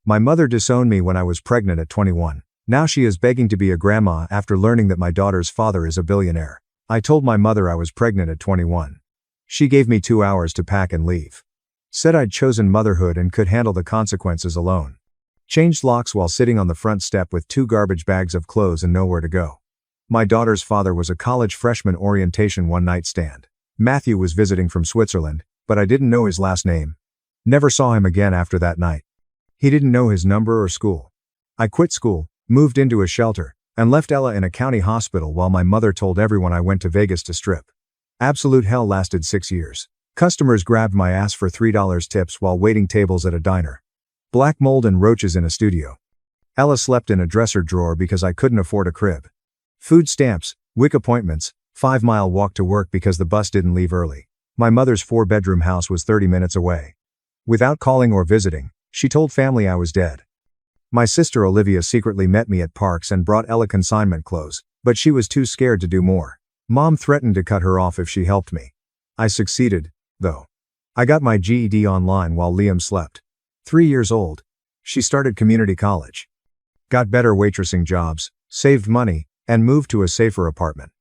My mother disowned me when I was pregnant at 21. Now she is begging to be a grandma after learning that my daughter's father is a billionaire. I told my mother I was pregnant at 21. She gave me 2 hours to pack and leave. Said I'd chosen motherhood and could handle the consequences alone. Changed locks while sitting on the front step with 2 garbage bags of clothes and nowhere to go. My daughter's father was a college freshman orientation one-night stand. Matthew was visiting from Switzerland, but I didn't know his last name. Never saw him again after that night. He didn't know his number or school. I quit school, moved into a shelter, and left Ella in a county hospital while my mother told everyone I went to Vegas to strip. Absolute hell lasted 6 years. Customers grabbed my ass for $3 tips while waiting tables at a diner. Black mold and roaches in a studio. Ella slept in a dresser drawer because I couldn't afford a crib. Food stamps, WIC appointments, 5-mile walk to work because the bus didn't leave early. My mother's 4-bedroom house was 30 minutes away. Without calling or visiting, she told family I was dead. My sister Olivia secretly met me at Parks and brought Ella consignment clothes, but she was too scared to do more. Mom threatened to cut her off if she helped me. I succeeded, though. I got my GED online while Liam slept. 3 years old. She started community college. Got better waitressing jobs, saved money, and moved to a safer apartment.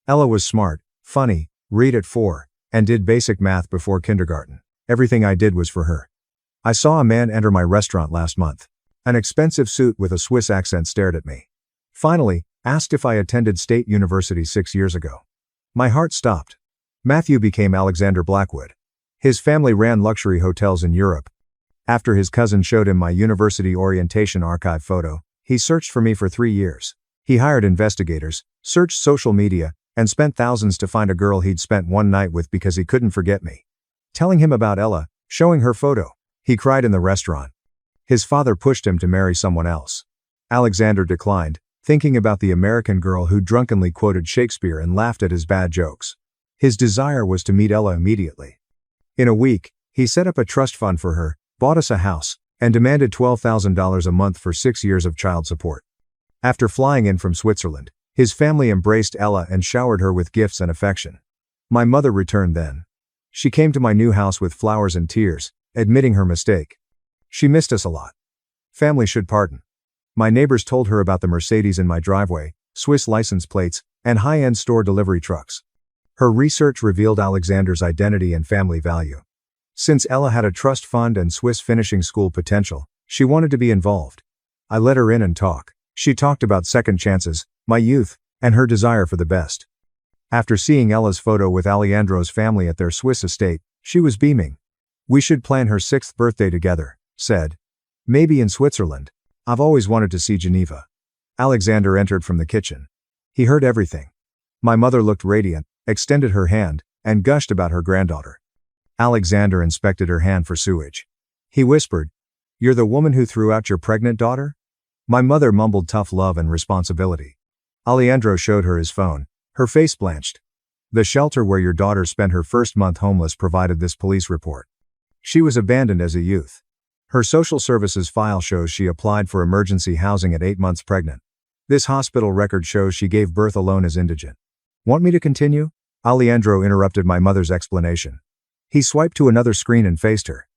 Ella was smart, funny, read at 4, and did basic math before kindergarten. Everything I did was for her. I saw a man enter my restaurant last month. An expensive suit with a Swiss accent stared at me. Finally, asked if I attended State University 6 years ago. My heart stopped. Matthew became Alexander Blackwood. His family ran luxury hotels in Europe. After his cousin showed him my university orientation archive photo, he searched for me for 3 years. He hired investigators, searched social media, and spent thousands to find a girl he'd spent one night with because he couldn't forget me. Telling him about Ella, showing her photo, he cried in the restaurant. His father pushed him to marry someone else. Alexander declined, thinking about the American girl who drunkenly quoted Shakespeare and laughed at his bad jokes. His desire was to meet Ella immediately. In a week, he set up a trust fund for her, bought us a house, and demanded $12,000 a month for 6 years of child support. After flying in from Switzerland, his family embraced Ella and showered her with gifts and affection. My mother returned then. She came to my new house with flowers and tears, admitting her mistake. She missed us a lot. Family should pardon. My neighbors told her about the Mercedes in my driveway, Swiss license plates, and high-end store delivery trucks. Her research revealed Alexander's identity and family value. Since Ella had a trust fund and Swiss finishing school potential, she wanted to be involved. I let her in and talk. She talked about second chances, my youth, and her desire for the best. After seeing Ella's photo with Alejandro's family at their Swiss estate, she was beaming. We should plan her 6th birthday together, said. Maybe in Switzerland. I've always wanted to see Geneva. Alexander entered from the kitchen. He heard everything. My mother looked radiant, extended her hand, and gushed about her granddaughter. Alexander inspected her hand for sewage. He whispered, "You're the woman who threw out your pregnant daughter?" My mother mumbled tough love and responsibility. Alejandro showed her his phone. Her face blanched. The shelter where your daughter spent her first month homeless provided this police report. She was abandoned as a youth. Her social services file shows she applied for emergency housing at 8 months pregnant. This hospital record shows she gave birth alone as indigent. Want me to continue? Alejandro interrupted my mother's explanation. He swiped to another screen and faced her.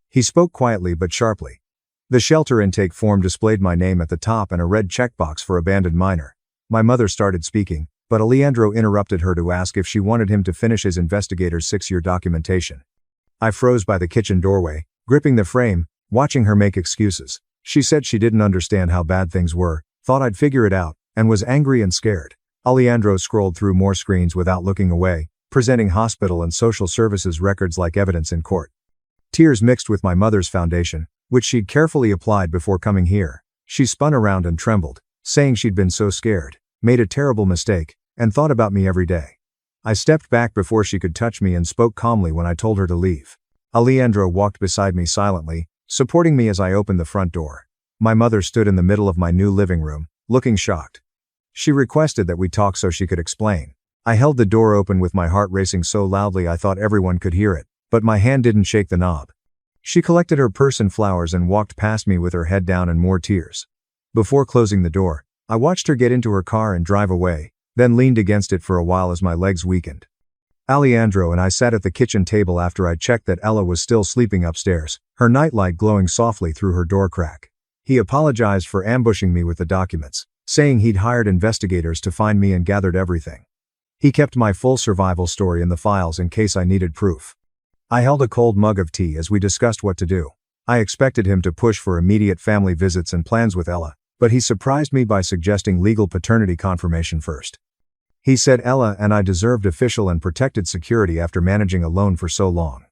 He spoke quietly but sharply. The shelter intake form displayed my name at the top and a red checkbox for abandoned minor. My mother started speaking, but Alejandro interrupted her to ask if she wanted him to finish his investigator's 6-year documentation. I froze by the kitchen doorway, gripping the frame, watching her make excuses. She said she didn't understand how bad things were, thought I'd figure it out, and was angry and scared. Alejandro scrolled through more screens without looking away, presenting hospital and social services records like evidence in court. Tears mixed with my mother's foundation, which she'd carefully applied before coming here. She spun around and trembled, saying she'd been so scared, made a terrible mistake, and thought about me every day. I stepped back before she could touch me and spoke calmly when I told her to leave. Alejandro walked beside me silently, supporting me as I opened the front door. My mother stood in the middle of my new living room, looking shocked. She requested that we talk so she could explain. I held the door open with my heart racing so loudly I thought everyone could hear it, but my hand didn't shake the knob. She collected her purse and flowers and walked past me with her head down and more tears. Before closing the door, I watched her get into her car and drive away, then leaned against it for a while as my legs weakened. Alejandro and I sat at the kitchen table after I checked that Ella was still sleeping upstairs, her nightlight glowing softly through her door crack. He apologized for ambushing me with the documents, saying he'd hired investigators to find me and gathered everything. He kept my full survival story in the files in case I needed proof. I held a cold mug of tea as we discussed what to do. I expected him to push for immediate family visits and plans with Ella, but he surprised me by suggesting legal paternity confirmation first. He said Ella and I deserved official and protected security after managing a loan for so long.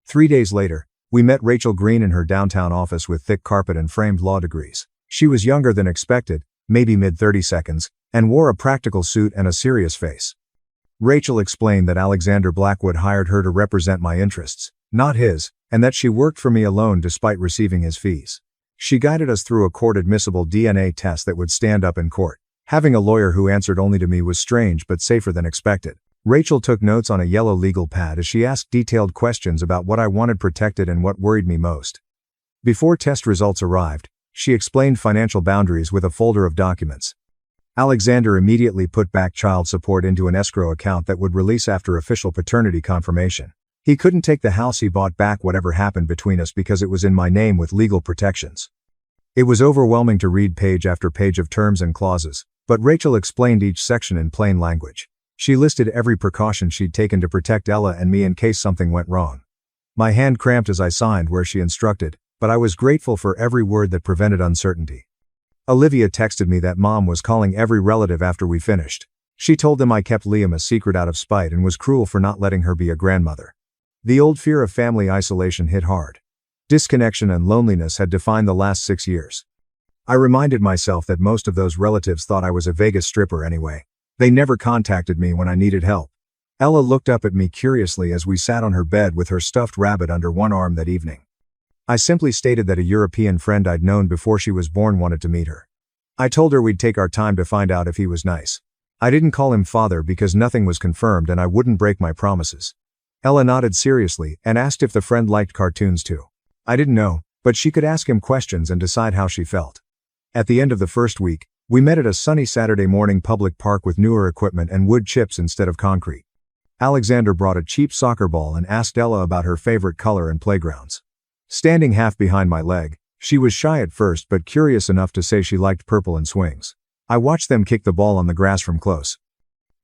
3 days later, we met Rachel Green in her downtown office with thick carpet and framed law degrees. She was younger than expected, maybe mid-30s, and wore a practical suit and a serious face. Rachel explained that Alexander Blackwood hired her to represent my interests, not his, and that she worked for me alone despite receiving his fees. She guided us through a court-admissible DNA test that would stand up in court. Having a lawyer who answered only to me was strange but safer than expected. Rachel took notes on a yellow legal pad as she asked detailed questions about what I wanted protected and what worried me most. Before test results arrived, she explained financial boundaries with a folder of documents. Alexander immediately put back child support into an escrow account that would release after official paternity confirmation. He couldn't take the house he bought back whatever happened between us because it was in my name with legal protections. It was overwhelming to read page after page of terms and clauses, but Rachel explained each section in plain language. She listed every precaution she'd taken to protect Ella and me in case something went wrong. My hand cramped as I signed where she instructed, but I was grateful for every word that prevented uncertainty. Olivia texted me that Mom was calling every relative after we finished. She told them I kept Liam a secret out of spite and was cruel for not letting her be a grandmother. The old fear of family isolation hit hard. Disconnection and loneliness had defined the last 6 years. I reminded myself that most of those relatives thought I was a Vegas stripper anyway. They never contacted me when I needed help. Ella looked up at me curiously as we sat on her bed with her stuffed rabbit under one arm that evening. I simply stated that a European friend I'd known before she was born wanted to meet her. I told her we'd take our time to find out if he was nice. I didn't call him father because nothing was confirmed and I wouldn't break my promises. Ella nodded seriously and asked if the friend liked cartoons too. I didn't know, but she could ask him questions and decide how she felt. At the end of the first week, we met at a sunny Saturday morning public park with newer equipment and wood chips instead of concrete. Alexander brought a cheap soccer ball and asked Ella about her favorite color and playgrounds. Standing half behind my leg, she was shy at first but curious enough to say she liked purple and swings. I watched them kick the ball on the grass from close.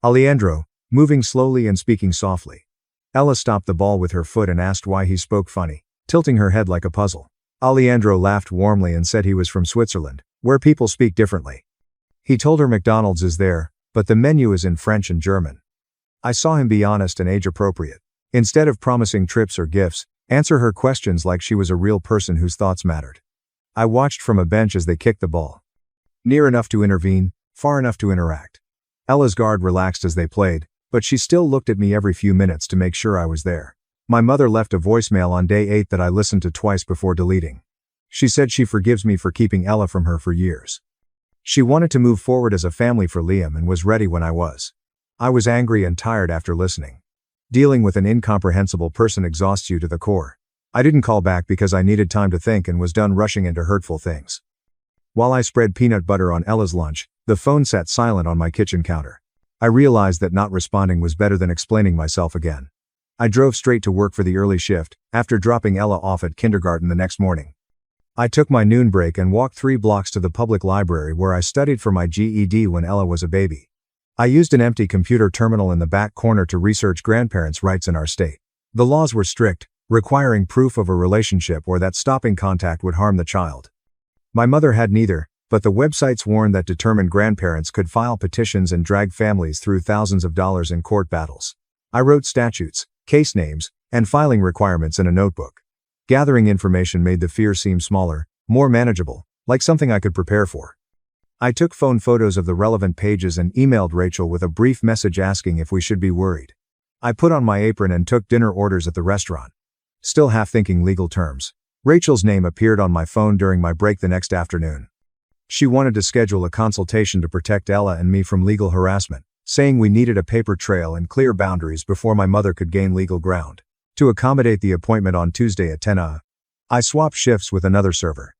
Alejandro, moving slowly and speaking softly. Ella stopped the ball with her foot and asked why he spoke funny, tilting her head like a puzzle. Alejandro laughed warmly and said he was from Switzerland, where people speak differently. He told her McDonald's is there, but the menu is in French and German. I saw him be honest and age-appropriate. Instead of promising trips or gifts, answer her questions like she was a real person whose thoughts mattered. I watched from a bench as they kicked the ball. Near enough to intervene, far enough to interact. Ella's guard relaxed as they played, but she still looked at me every few minutes to make sure I was there. My mother left a voicemail on day 8 that I listened to twice before deleting. She said she forgives me for keeping Ella from her for years. She wanted to move forward as a family for Liam and was ready when I was. I was angry and tired after listening. Dealing with an incomprehensible person exhausts you to the core. I didn't call back because I needed time to think and was done rushing into hurtful things. While I spread peanut butter on Ella's lunch, the phone sat silent on my kitchen counter. I realized that not responding was better than explaining myself again. I drove straight to work for the early shift, after dropping Ella off at kindergarten the next morning. I took my noon break and walked 3 blocks to the public library where I studied for my GED when Ella was a baby. I used an empty computer terminal in the back corner to research grandparents' rights in our state. The laws were strict, requiring proof of a relationship or that stopping contact would harm the child. My mother had neither, but the websites warned that determined grandparents could file petitions and drag families through thousands of dollars in court battles. I wrote statutes, case names, and filing requirements in a notebook. Gathering information made the fear seem smaller, more manageable, like something I could prepare for. I took phone photos of the relevant pages and emailed Rachel with a brief message asking if we should be worried. I put on my apron and took dinner orders at the restaurant. Still half thinking legal terms. Rachel's name appeared on my phone during my break the next afternoon. She wanted to schedule a consultation to protect Ella and me from legal harassment, saying we needed a paper trail and clear boundaries before my mother could gain legal ground. To accommodate the appointment on Tuesday at 10 a.m., I swapped shifts with another server.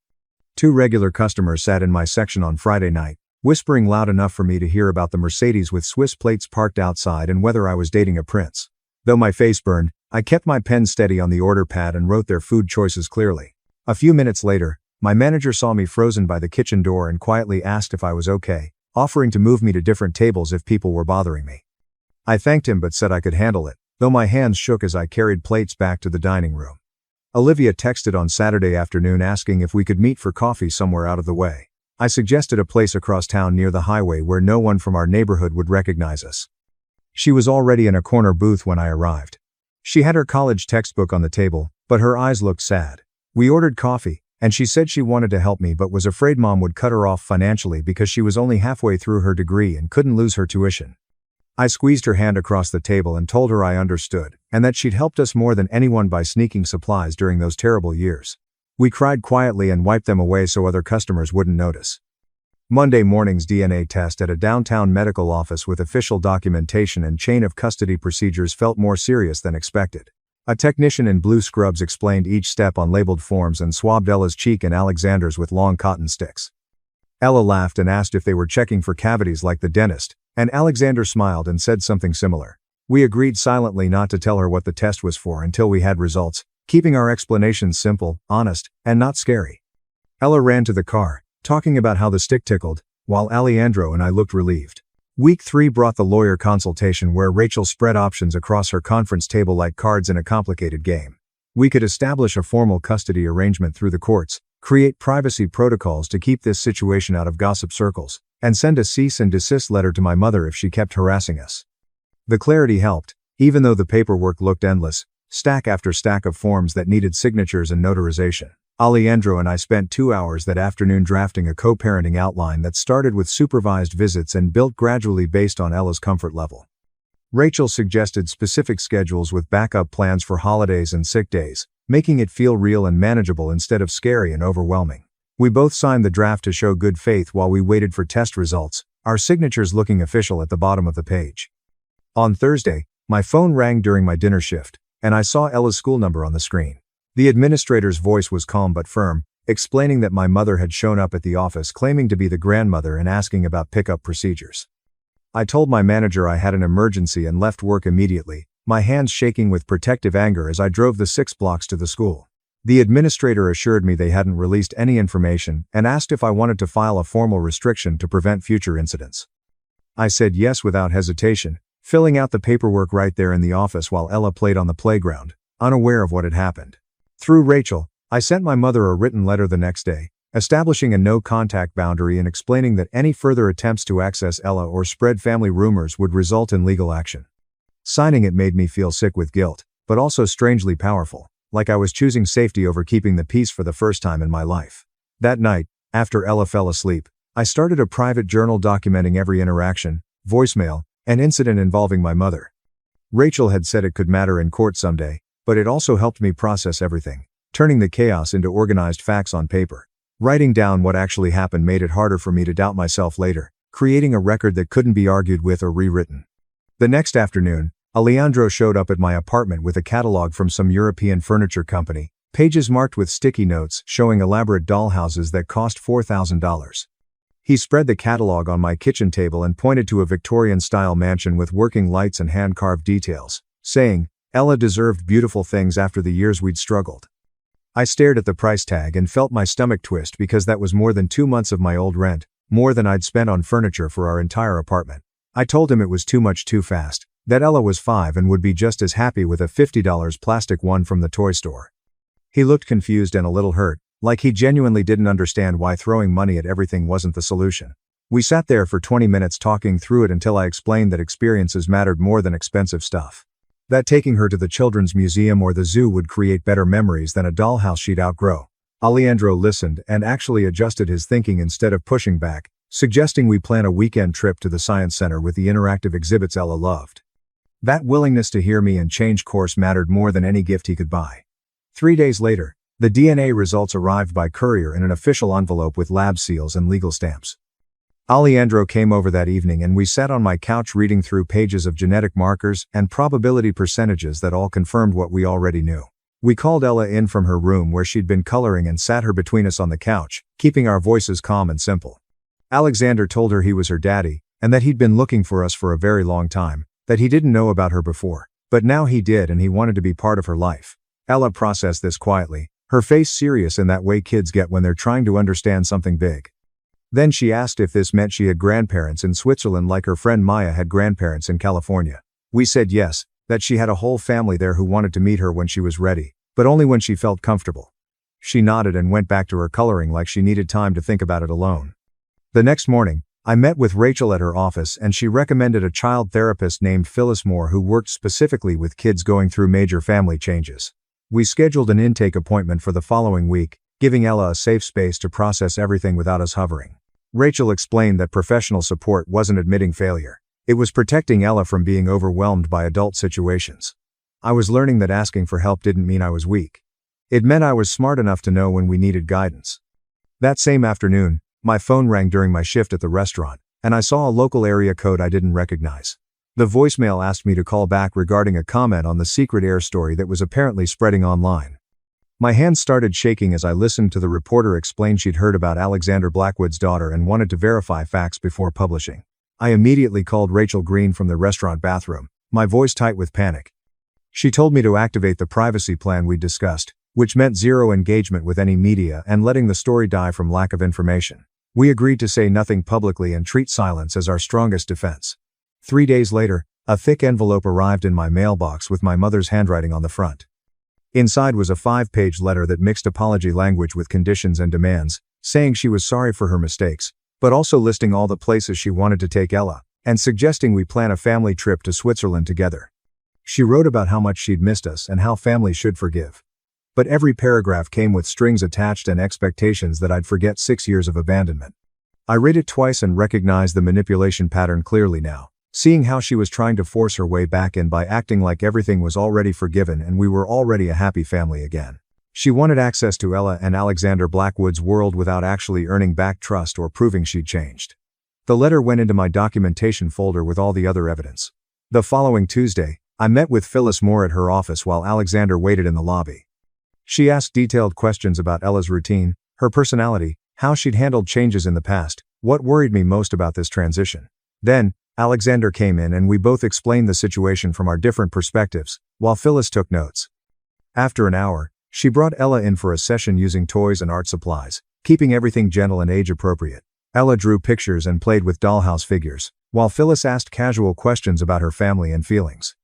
2 regular customers sat in my section on Friday night, whispering loud enough for me to hear about the Mercedes with Swiss plates parked outside and whether I was dating a prince. Though my face burned, I kept my pen steady on the order pad and wrote their food choices clearly. A few minutes later, My manager saw me frozen by the kitchen door and quietly asked if I was okay, offering to move me to different tables if people were bothering me. I thanked him but said I could handle it, though my hands shook as I carried plates back to the dining room. Olivia texted on Saturday afternoon asking if we could meet for coffee somewhere out of the way. I suggested a place across town near the highway where no one from our neighborhood would recognize us. She was already in a corner booth when I arrived. She had her college textbook on the table, but her eyes looked sad. We ordered coffee, and she said she wanted to help me but was afraid Mom would cut her off financially because she was only halfway through her degree and couldn't lose her tuition. I squeezed her hand across the table and told her I understood, and that she'd helped us more than anyone by sneaking supplies during those terrible years. We cried quietly and wiped them away so other customers wouldn't notice. Monday morning's DNA test at a downtown medical office with official documentation and chain of custody procedures felt more serious than expected. A technician in blue scrubs explained each step on labeled forms and swabbed Ella's cheek and Alexander's with long cotton sticks. Ella laughed and asked if they were checking for cavities like the dentist, and Alexander smiled and said something similar. We agreed silently not to tell her what the test was for until we had results, keeping our explanations simple, honest, and not scary. Ella ran to the car, talking about how the stick tickled, while Alejandro and I looked relieved. Week 3 brought the lawyer consultation where Rachel spread options across her conference table like cards in a complicated game. We could establish a formal custody arrangement through the courts, create privacy protocols to keep this situation out of gossip circles, and send a cease and desist letter to my mother if she kept harassing us. The clarity helped, even though the paperwork looked endless, stack after stack of forms that needed signatures and notarization. Alejandro and I spent 2 hours that afternoon drafting a co-parenting outline that started with supervised visits and built gradually based on Ella's comfort level. Rachel suggested specific schedules with backup plans for holidays and sick days, making it feel real and manageable instead of scary and overwhelming. We both signed the draft to show good faith while we waited for test results, our signatures looking official at the bottom of the page. On Thursday, my phone rang during my dinner shift, and I saw Ella's school number on the screen. The administrator's voice was calm but firm, explaining that my mother had shown up at the office claiming to be the grandmother and asking about pickup procedures. I told my manager I had an emergency and left work immediately, my hands shaking with protective anger as I drove the 6 blocks to the school. The administrator assured me they hadn't released any information and asked if I wanted to file a formal restriction to prevent future incidents. I said yes without hesitation, filling out the paperwork right there in the office while Ella played on the playground, unaware of what had happened. Through Rachel, I sent my mother a written letter the next day, establishing a no-contact boundary and explaining that any further attempts to access Ella or spread family rumors would result in legal action. Signing it made me feel sick with guilt, but also strangely powerful, like I was choosing safety over keeping the peace for the first time in my life. That night, after Ella fell asleep, I started a private journal documenting every interaction, voicemail, and incident involving my mother. Rachel had said it could matter in court someday, but it also helped me process everything, turning the chaos into organized facts on paper. Writing down what actually happened made it harder for me to doubt myself later, creating a record that couldn't be argued with or rewritten. The next afternoon, Alejandro showed up at my apartment with a catalog from some European furniture company, pages marked with sticky notes showing elaborate dollhouses that cost $4,000. He spread the catalog on my kitchen table and pointed to a Victorian-style mansion with working lights and hand-carved details, saying, Ella deserved beautiful things after the years we'd struggled. I stared at the price tag and felt my stomach twist because that was more than 2 months of my old rent, more than I'd spent on furniture for our entire apartment. I told him it was too much too fast, that Ella was 5 and would be just as happy with a $50 plastic one from the toy store. He looked confused and a little hurt, like he genuinely didn't understand why throwing money at everything wasn't the solution. We sat there for 20 minutes talking through it until I explained that experiences mattered more than expensive stuff. That taking her to the children's museum or the zoo would create better memories than a dollhouse she'd outgrow. Alejandro listened and actually adjusted his thinking instead of pushing back, suggesting we plan a weekend trip to the science center with the interactive exhibits Ella loved. That willingness to hear me and change course mattered more than any gift he could buy. 3 days later, the DNA results arrived by courier in an official envelope with lab seals and legal stamps. Alejandro came over that evening and we sat on my couch reading through pages of genetic markers and probability percentages that all confirmed what we already knew. We called Ella in from her room where she'd been coloring and sat her between us on the couch, keeping our voices calm and simple. Alexander told her he was her daddy, and that he'd been looking for us for a very long time, that he didn't know about her before, but now he did and he wanted to be part of her life. Ella processed this quietly, her face serious in that way kids get when they're trying to understand something big. Then she asked if this meant she had grandparents in Switzerland like her friend Maya had grandparents in California. We said yes, that she had a whole family there who wanted to meet her when she was ready, but only when she felt comfortable. She nodded and went back to her coloring like she needed time to think about it alone. The next morning, I met with Rachel at her office and she recommended a child therapist named Phyllis Moore who worked specifically with kids going through major family changes. We scheduled an intake appointment for the following week, giving Ella a safe space to process everything without us hovering. Rachel explained that professional support wasn't admitting failure. It was protecting Ella from being overwhelmed by adult situations. I was learning that asking for help didn't mean I was weak. It meant I was smart enough to know when we needed guidance. That same afternoon, my phone rang during my shift at the restaurant, and I saw a local area code I didn't recognize. The voicemail asked me to call back regarding a comment on the secret air story that was apparently spreading online. My hands started shaking as I listened to the reporter explain she'd heard about Alexander Blackwood's daughter and wanted to verify facts before publishing. I immediately called Rachel Green from the restaurant bathroom, my voice tight with panic. She told me to activate the privacy plan we'd discussed, which meant zero engagement with any media and letting the story die from lack of information. We agreed to say nothing publicly and treat silence as our strongest defense. 3 days later, a thick envelope arrived in my mailbox with my mother's handwriting on the front. Inside was a 5-page letter that mixed apology language with conditions and demands, saying she was sorry for her mistakes, but also listing all the places she wanted to take Ella, and suggesting we plan a family trip to Switzerland together. She wrote about how much she'd missed us and how families should forgive. But every paragraph came with strings attached and expectations that I'd forget 6 years of abandonment. I read it twice and recognized the manipulation pattern clearly now, seeing how she was trying to force her way back in by acting like everything was already forgiven and we were already a happy family again. She wanted access to Ella and Alexander Blackwood's world without actually earning back trust or proving she'd changed. The letter went into my documentation folder with all the other evidence. The following Tuesday, I met with Phyllis Moore at her office while Alexander waited in the lobby. She asked detailed questions about Ella's routine, her personality, how she'd handled changes in the past, what worried me most about this transition. Then, Alexander came in and we both explained the situation from our different perspectives, while Phyllis took notes. After an hour, she brought Ella in for a session using toys and art supplies, keeping everything gentle and age-appropriate. Ella drew pictures and played with dollhouse figures, while Phyllis asked casual questions about her family and feelings.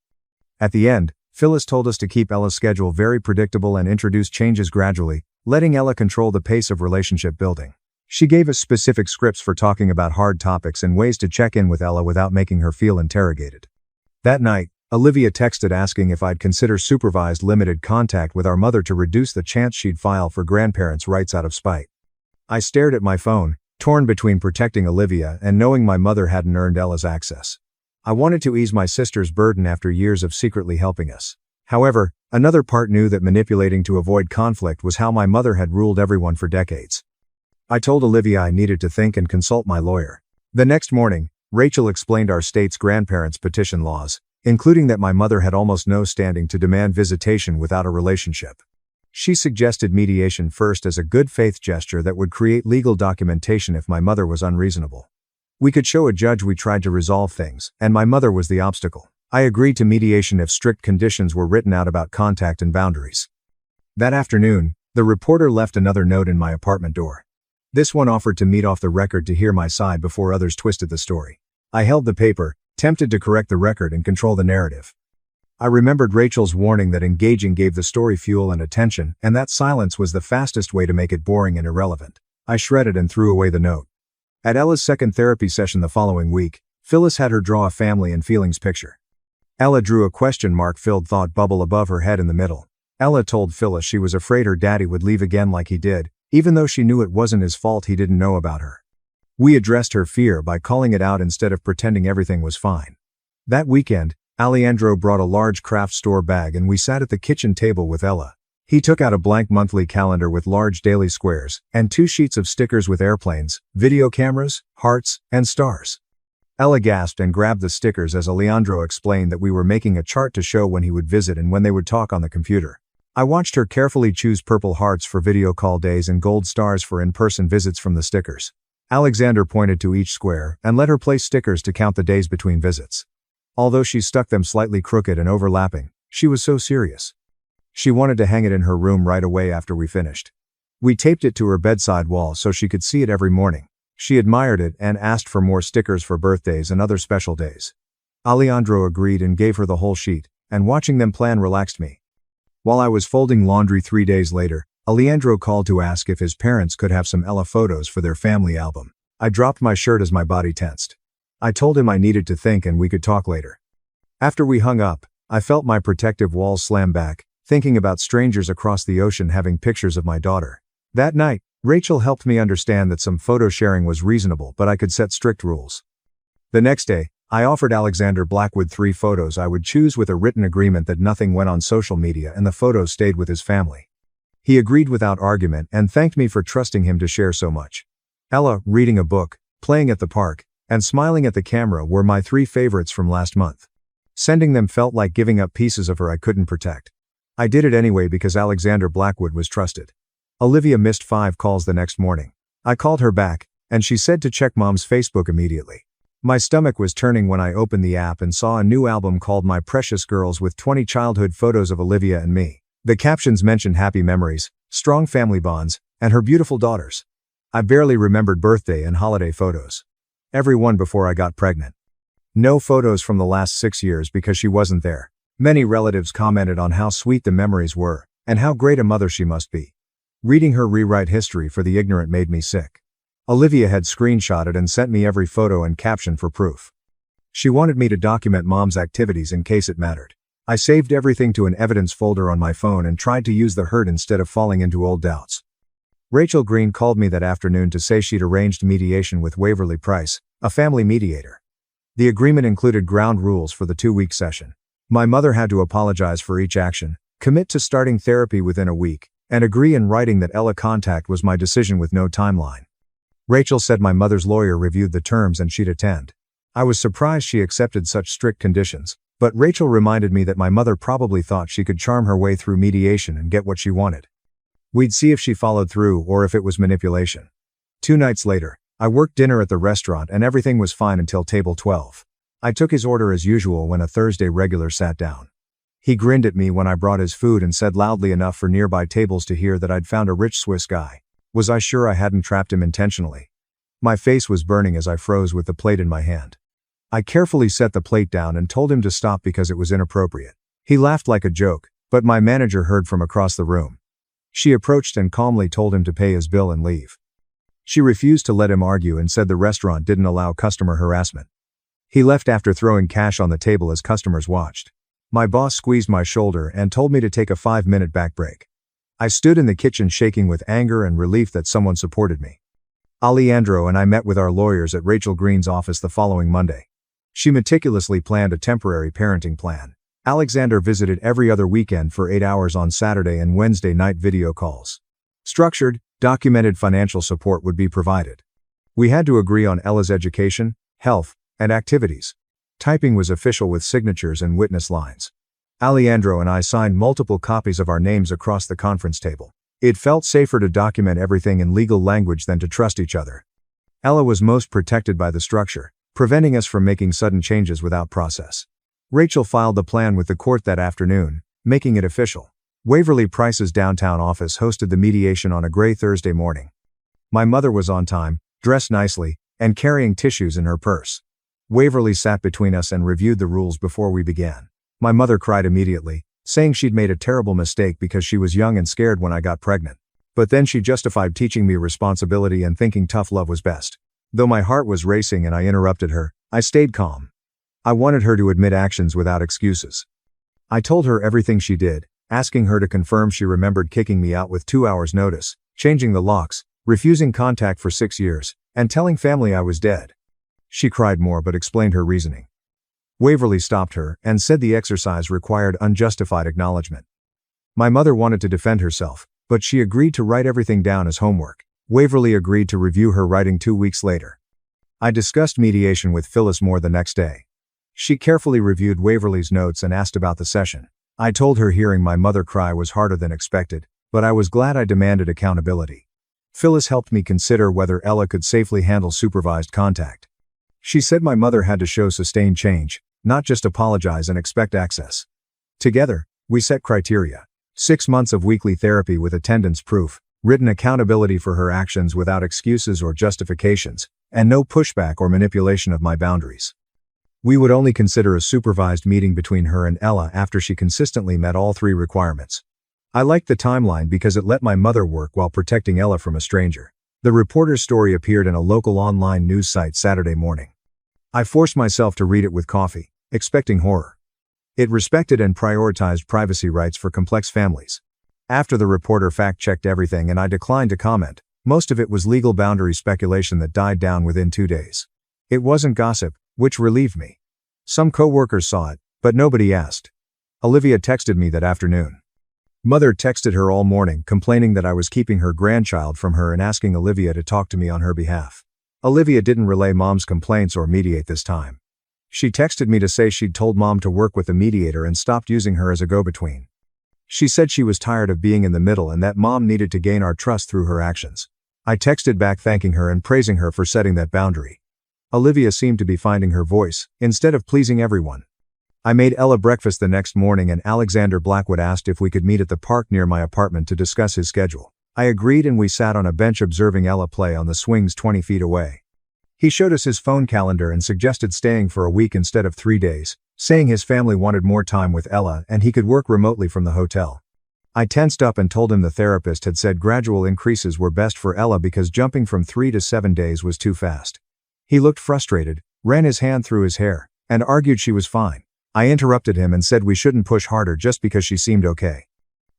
At the end, Phyllis told us to keep Ella's schedule very predictable and introduce changes gradually, letting Ella control the pace of relationship building. She gave us specific scripts for talking about hard topics and ways to check in with Ella without making her feel interrogated. That night, Olivia texted asking if I'd consider supervised limited contact with our mother to reduce the chance she'd file for grandparents' rights out of spite. I stared at my phone, torn between protecting Olivia and knowing my mother hadn't earned Ella's access. I wanted to ease my sister's burden after years of secretly helping us. However, another part knew that manipulating to avoid conflict was how my mother had ruled everyone for decades. I told Olivia I needed to think and consult my lawyer. The next morning, Rachel explained our state's grandparents' petition laws, including that my mother had almost no standing to demand visitation without a relationship. She suggested mediation first as a good faith gesture that would create legal documentation if my mother was unreasonable. We could show a judge we tried to resolve things, and my mother was the obstacle. I agreed to mediation if strict conditions were written out about contact and boundaries. That afternoon, the reporter left another note in my apartment door. This one offered to meet off the record to hear my side before others twisted the story. I held the paper, tempted to correct the record and control the narrative. I remembered Rachel's warning that engaging gave the story fuel and attention, and that silence was the fastest way to make it boring and irrelevant. I shredded and threw away the note. At Ella's second therapy session the following week, Phyllis had her draw a family and feelings picture. Ella drew a question mark-filled thought bubble above her head in the middle. Ella told Phyllis she was afraid her daddy would leave again like he did, even though she knew it wasn't his fault he didn't know about her. We addressed her fear by calling it out instead of pretending everything was fine. That weekend, Alejandro brought a large craft store bag and we sat at the kitchen table with Ella. He took out a blank monthly calendar with large daily squares, and 2 sheets of stickers with airplanes, video cameras, hearts, and stars. Ella gasped and grabbed the stickers as Alejandro explained that we were making a chart to show when he would visit and when they would talk on the computer. I watched her carefully choose purple hearts for video call days and gold stars for in-person visits from the stickers. Alexander pointed to each square and let her place stickers to count the days between visits. Although she stuck them slightly crooked and overlapping, she was so serious. She wanted to hang it in her room right away after we finished. We taped it to her bedside wall so she could see it every morning. She admired it and asked for more stickers for birthdays and other special days. Alejandro agreed and gave her the whole sheet, and watching them plan relaxed me. While I was folding laundry 3 days later, Alejandro called to ask if his parents could have some Ella photos for their family album. I dropped my shirt as my body tensed. I told him I needed to think and we could talk later. After we hung up, I felt my protective walls slam back, thinking about strangers across the ocean having pictures of my daughter. That night, Rachel helped me understand that some photo sharing was reasonable, but I could set strict rules. The next day, I offered Alexander Blackwood 3 photos I would choose with a written agreement that nothing went on social media and the photos stayed with his family. He agreed without argument and thanked me for trusting him to share so much. Ella, reading a book, playing at the park, and smiling at the camera were my 3 favorites from last month. Sending them felt like giving up pieces of her I couldn't protect. I did it anyway because Alexander Blackwood was trusted. Olivia missed 5 calls the next morning. I called her back, and she said to check Mom's Facebook immediately. My stomach was turning when I opened the app and saw a new album called My Precious Girls with 20 childhood photos of Olivia and me. The captions mentioned happy memories, strong family bonds, and her beautiful daughters. I barely remembered birthday and holiday photos. Every one before I got pregnant. No photos from the last 6 years because she wasn't there. Many relatives commented on how sweet the memories were, and how great a mother she must be. Reading her rewrite history for the ignorant made me sick. Olivia had screenshotted and sent me every photo and caption for proof. She wanted me to document Mom's activities in case it mattered. I saved everything to an evidence folder on my phone and tried to use the hurt instead of falling into old doubts. Rachel Green called me that afternoon to say she'd arranged mediation with Waverly Price, a family mediator. The agreement included ground rules for the 2-week session. My mother had to apologize for each action, commit to starting therapy within a week, and agree in writing that Ella contact was my decision with no timeline. Rachel said my mother's lawyer reviewed the terms and she'd attend. I was surprised she accepted such strict conditions, but Rachel reminded me that my mother probably thought she could charm her way through mediation and get what she wanted. We'd see if she followed through or if it was manipulation. 2 nights later, I worked dinner at the restaurant and everything was fine until table 12. I took his order as usual when a Thursday regular sat down. He grinned at me when I brought his food and said loudly enough for nearby tables to hear that I'd found a rich Swiss guy. Was I sure I hadn't trapped him intentionally? My face was burning as I froze with the plate in my hand. I carefully set the plate down and told him to stop because it was inappropriate. He laughed like a joke, but my manager heard from across the room. She approached and calmly told him to pay his bill and leave. She refused to let him argue and said the restaurant didn't allow customer harassment. He left after throwing cash on the table as customers watched. My boss squeezed my shoulder and told me to take a 5-minute back break. I stood in the kitchen shaking with anger and relief that someone supported me. Alejandro and I met with our lawyers at Rachel Green's office the following Monday. She meticulously planned a temporary parenting plan. Alexander visited every other weekend for 8 hours on Saturday and Wednesday night video calls. Structured, documented financial support would be provided. We had to agree on Ella's education, health, and activities. Typing was official with signatures and witness lines. Alejandro and I signed multiple copies of our names across the conference table. It felt safer to document everything in legal language than to trust each other. Ella was most protected by the structure, preventing us from making sudden changes without process. Rachel filed the plan with the court that afternoon, making it official. Waverly Price's downtown office hosted the mediation on a gray Thursday morning. My mother was on time, dressed nicely, and carrying tissues in her purse. Waverly sat between us and reviewed the rules before we began. My mother cried immediately, saying she'd made a terrible mistake because she was young and scared when I got pregnant. But then she justified teaching me responsibility and thinking tough love was best. Though my heart was racing and I interrupted her, I stayed calm. I wanted her to admit actions without excuses. I told her everything she did, asking her to confirm she remembered kicking me out with 2 hours' notice, changing the locks, refusing contact for 6 years, and telling family I was dead. She cried more but explained her reasoning. Waverly stopped her and said the exercise required unjustified acknowledgement. My mother wanted to defend herself, but she agreed to write everything down as homework. Waverly agreed to review her writing 2 weeks later. I discussed mediation with Phyllis Moore the next day. She carefully reviewed Waverly's notes and asked about the session. I told her hearing my mother cry was harder than expected, but I was glad I demanded accountability. Phyllis helped me consider whether Ella could safely handle supervised contact. She said my mother had to show sustained change, not just apologize and expect access. Together, we set criteria. 6 months of weekly therapy with attendance proof, written accountability for her actions without excuses or justifications, and no pushback or manipulation of my boundaries. We would only consider a supervised meeting between her and Ella after she consistently met all 3 requirements. I liked the timeline because it let my mother work while protecting Ella from a stranger. The reporter's story appeared in a local online news site Saturday morning. I forced myself to read it with coffee, expecting horror. It respected and prioritized privacy rights for complex families. After the reporter fact-checked everything and I declined to comment, most of it was legal boundary speculation that died down within 2 days. It wasn't gossip, which relieved me. Some coworkers saw it, but nobody asked. Olivia texted me that afternoon. Mother texted her all morning complaining that I was keeping her grandchild from her and asking Olivia to talk to me on her behalf. Olivia didn't relay Mom's complaints or mediate this time. She texted me to say she'd told Mom to work with the mediator and stopped using her as a go-between. She said she was tired of being in the middle and that Mom needed to gain our trust through her actions. I texted back thanking her and praising her for setting that boundary. Olivia seemed to be finding her voice, instead of pleasing everyone. I made Ella breakfast the next morning and Alexander Blackwood asked if we could meet at the park near my apartment to discuss his schedule. I agreed and we sat on a bench observing Ella play on the swings 20 feet away. He showed us his phone calendar and suggested staying for a week instead of 3 days, saying his family wanted more time with Ella and he could work remotely from the hotel. I tensed up and told him the therapist had said gradual increases were best for Ella because jumping from 3 to 7 days was too fast. He looked frustrated, ran his hand through his hair, and argued she was fine. I interrupted him and said we shouldn't push harder just because she seemed okay.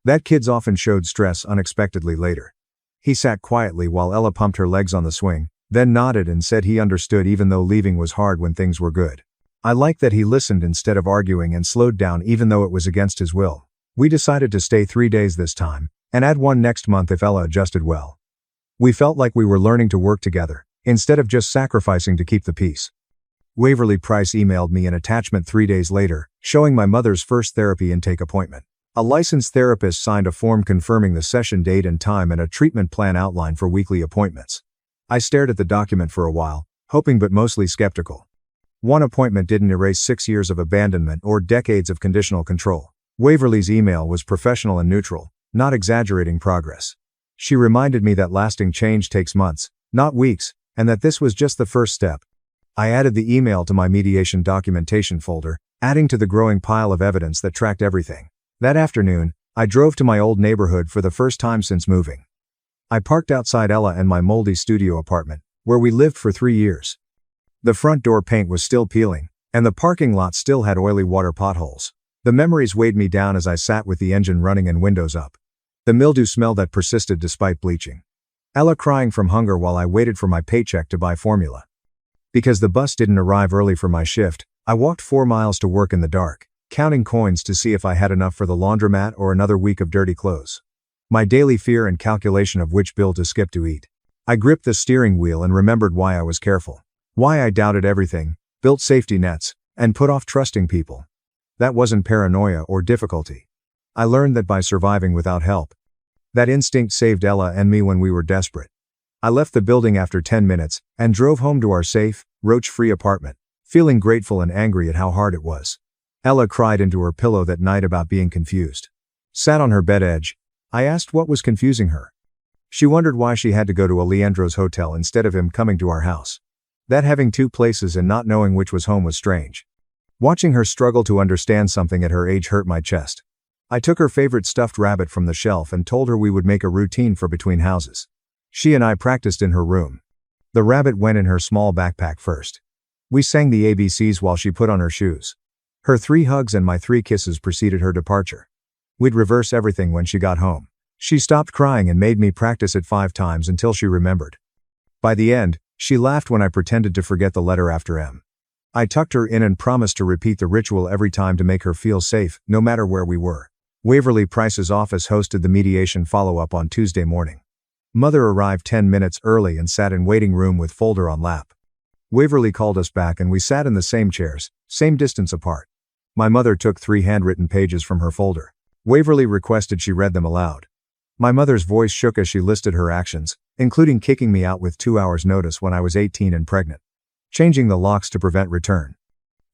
That kids often showed stress unexpectedly later. He sat quietly while Ella pumped her legs on the swing, then nodded and said he understood even though leaving was hard when things were good. I liked that he listened instead of arguing and slowed down even though it was against his will. We decided to stay 3 days this time, and add 1 next month if Ella adjusted well. We felt like we were learning to work together, instead of just sacrificing to keep the peace. Waverly Price emailed me an attachment 3 days later, showing my mother's first therapy intake appointment. A licensed therapist signed a form confirming the session date and time and a treatment plan outline for weekly appointments. I stared at the document for a while, hoping but mostly skeptical. 1 appointment didn't erase 6 years of abandonment or decades of conditional control. Waverly's email was professional and neutral, not exaggerating progress. She reminded me that lasting change takes months, not weeks, and that this was just the first step. I added the email to my mediation documentation folder, adding to the growing pile of evidence that tracked everything. That afternoon, I drove to my old neighborhood for the first time since moving. I parked outside Ella and my moldy studio apartment, where we lived for 3 years. The front door paint was still peeling, and the parking lot still had oily water potholes. The memories weighed me down as I sat with the engine running and windows up. The mildew smell that persisted despite bleaching. Ella crying from hunger while I waited for my paycheck to buy formula. Because the bus didn't arrive early for my shift, I walked 4 miles to work in the dark, counting coins to see if I had enough for the laundromat or another week of dirty clothes. My daily fear and calculation of which bill to skip to eat. I gripped the steering wheel and remembered why I was careful. Why I doubted everything, built safety nets, and put off trusting people. That wasn't paranoia or difficulty. I learned that by surviving without help. That instinct saved Ella and me when we were desperate. I left the building after 10 minutes, and drove home to our safe, roach-free apartment, feeling grateful and angry at how hard it was. Ella cried into her pillow that night about being confused. Sat on her bed edge. I asked what was confusing her. She wondered why she had to go to Alejandro's hotel instead of him coming to our house. That having 2 places and not knowing which was home was strange. Watching her struggle to understand something at her age hurt my chest. I took her favorite stuffed rabbit from the shelf and told her we would make a routine for between houses. She and I practiced in her room. The rabbit went in her small backpack first. We sang the ABCs while she put on her shoes. Her 3 hugs and my 3 kisses preceded her departure. We'd reverse everything when she got home. She stopped crying and made me practice it 5 times until she remembered. By the end, she laughed when I pretended to forget the letter after M. I tucked her in and promised to repeat the ritual every time to make her feel safe, no matter where we were. Waverly Price's office hosted the mediation follow-up on Tuesday morning. Mother arrived 10 minutes early and sat in waiting room with folder on lap. Waverly called us back and we sat in the same chairs, same distance apart. My mother took 3 handwritten pages from her folder. Waverly requested she read them aloud. My mother's voice shook as she listed her actions, including kicking me out with 2 hours' notice when I was 18 and pregnant. Changing the locks to prevent return.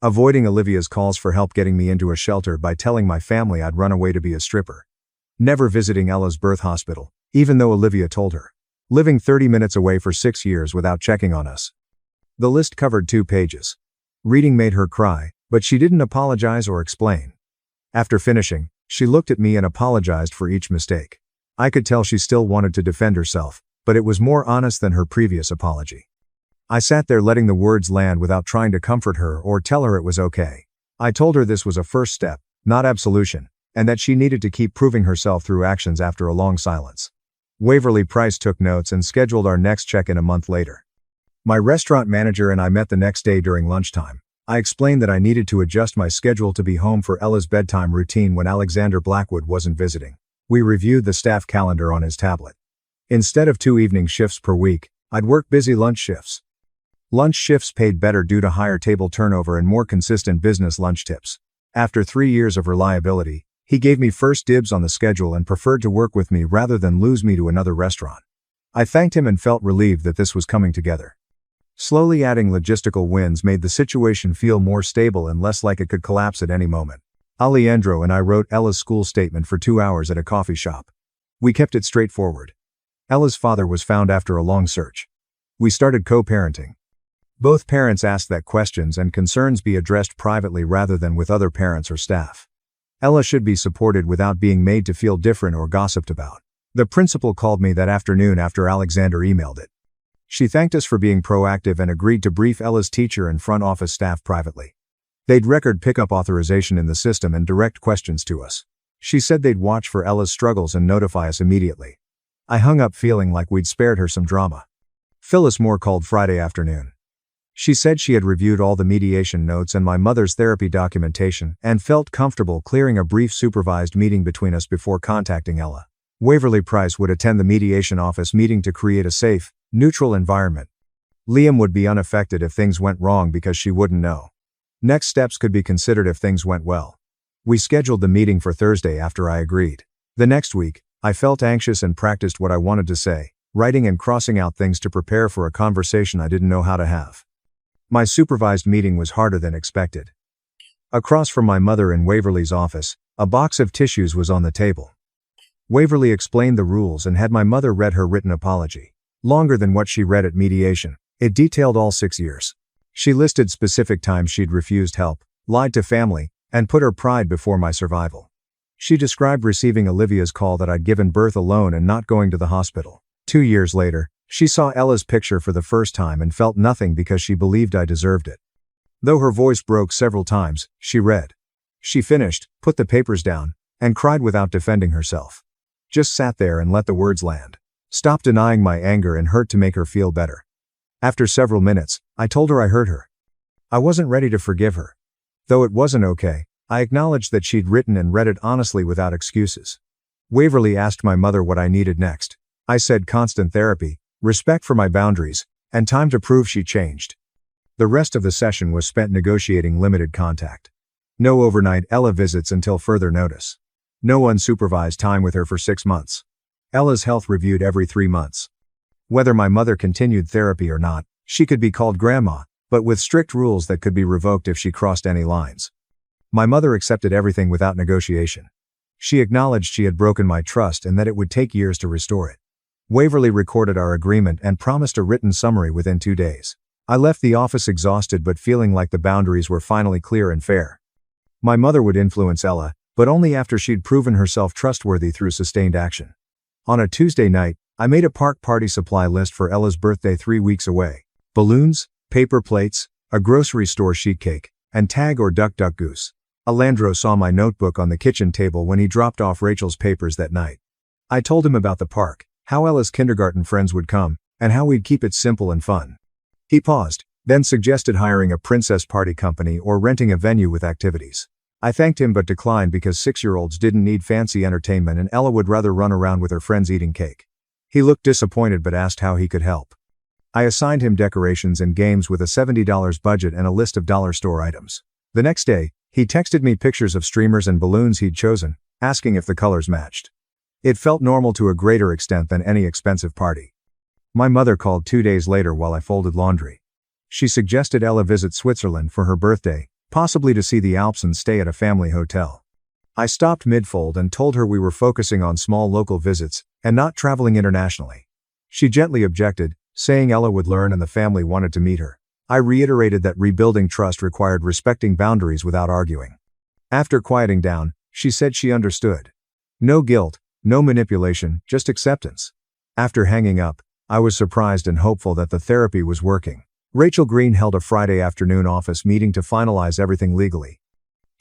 Avoiding Olivia's calls for help getting me into a shelter by telling my family I'd run away to be a stripper. Never visiting Ella's birth hospital, even though Olivia told her. Living 30 minutes away for 6 years without checking on us. The list covered 2 pages. Reading made her cry, but she didn't apologize or explain. After finishing, she looked at me and apologized for each mistake. I could tell she still wanted to defend herself, but it was more honest than her previous apology. I sat there letting the words land without trying to comfort her or tell her it was okay. I told her this was a first step, not absolution, and that she needed to keep proving herself through actions after a long silence. Waverly Price took notes and scheduled our next check-in a month later. My restaurant manager and I met the next day during lunchtime. I explained that I needed to adjust my schedule to be home for Ella's bedtime routine when Alexander Blackwood wasn't visiting. We reviewed the staff calendar on his tablet. Instead of 2 evening shifts per week, I'd work busy lunch shifts. Lunch shifts paid better due to higher table turnover and more consistent business lunch tips. After 3 years of reliability, he gave me first dibs on the schedule and preferred to work with me rather than lose me to another restaurant. I thanked him and felt relieved that this was coming together. Slowly adding logistical wins made the situation feel more stable and less like it could collapse at any moment. Alejandro and I wrote Ella's school statement for 2 hours at a coffee shop. We kept it straightforward. Ella's father was found after a long search. We started co-parenting. Both parents asked that questions and concerns be addressed privately rather than with other parents or staff. Ella should be supported without being made to feel different or gossiped about. The principal called me that afternoon after Alexander emailed it. She thanked us for being proactive and agreed to brief Ella's teacher and front office staff privately. They'd record pickup authorization in the system and direct questions to us. She said they'd watch for Ella's struggles and notify us immediately. I hung up feeling like we'd spared her some drama. Phyllis Moore called Friday afternoon. She said she had reviewed all the mediation notes and my mother's therapy documentation and felt comfortable clearing a brief supervised meeting between us before contacting Ella. Waverly Price would attend the mediation office meeting to create a safe, neutral environment. Liam would be unaffected if things went wrong because she wouldn't know. Next steps could be considered if things went well. We scheduled the meeting for Thursday after I agreed. The next week, I felt anxious and practiced what I wanted to say, writing and crossing out things to prepare for a conversation I didn't know how to have. My supervised meeting was harder than expected. Across from my mother in Waverly's office, a box of tissues was on the table. Waverly explained the rules and had my mother read her written apology. Longer than what she read at mediation, it detailed all 6 years. She listed specific times she'd refused help, lied to family, and put her pride before my survival. She described receiving Olivia's call that I'd given birth alone and not going to the hospital. 2 years later, she saw Ella's picture for the first time and felt nothing because she believed I deserved it. Though her voice broke several times, she read. She finished, put the papers down, and cried without defending herself. Just sat there and let the words land. Stopped denying my anger and hurt to make her feel better. After several minutes, I told her I hurt her. I wasn't ready to forgive her. Though it wasn't okay, I acknowledged that she'd written and read it honestly without excuses. Waverly asked my mother what I needed next. I said constant therapy, respect for my boundaries, and time to prove she changed. The rest of the session was spent negotiating limited contact. No overnight Ella visits until further notice. No unsupervised time with her for 6 months. Ella's health reviewed every 3 months. Whether my mother continued therapy or not, she could be called grandma, but with strict rules that could be revoked if she crossed any lines. My mother accepted everything without negotiation. She acknowledged she had broken my trust and that it would take years to restore it. Waverly recorded our agreement and promised a written summary within 2 days. I left the office exhausted but feeling like the boundaries were finally clear and fair. My mother would influence Ella, but only after she'd proven herself trustworthy through sustained action. On a Tuesday night, I made a park party supply list for Ella's birthday 3 weeks away. Balloons, paper plates, a grocery store sheet cake, and tag or duck goose. Alejandro saw my notebook on the kitchen table when he dropped off Rachel's papers that night. I told him about the park, how Ella's kindergarten friends would come, and how we'd keep it simple and fun. He paused, then suggested hiring a princess party company or renting a venue with activities. I thanked him but declined because 6-year-olds didn't need fancy entertainment and Ella would rather run around with her friends eating cake. He looked disappointed but asked how he could help. I assigned him decorations and games with a $70 budget and a list of dollar store items. The next day, he texted me pictures of streamers and balloons he'd chosen, asking if the colors matched. It felt normal to a greater extent than any expensive party. My mother called 2 days later while I folded laundry. She suggested Ella visit Switzerland for her birthday, possibly to see the Alps and stay at a family hotel. I stopped mid-fold and told her we were focusing on small local visits and not traveling internationally. She gently objected, saying Ella would learn and the family wanted to meet her. I reiterated that rebuilding trust required respecting boundaries without arguing. After quieting down, she said she understood. No guilt, no manipulation, just acceptance. After hanging up, I was surprised and hopeful that the therapy was working. Rachel Green held a Friday afternoon office meeting to finalize everything legally.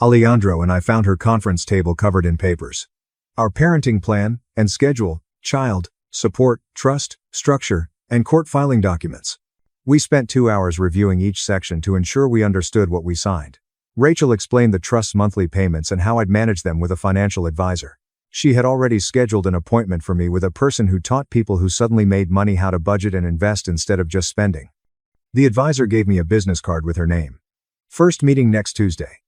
Alejandro and I found her conference table covered in papers. Our parenting plan and schedule, child support, trust, structure, and court filing documents. We spent 2 hours reviewing each section to ensure we understood what we signed. Rachel explained the trust's monthly payments and how I'd manage them with a financial advisor. She had already scheduled an appointment for me with a person who taught people who suddenly made money how to budget and invest instead of just spending. The advisor gave me a business card with her name. First meeting next Tuesday.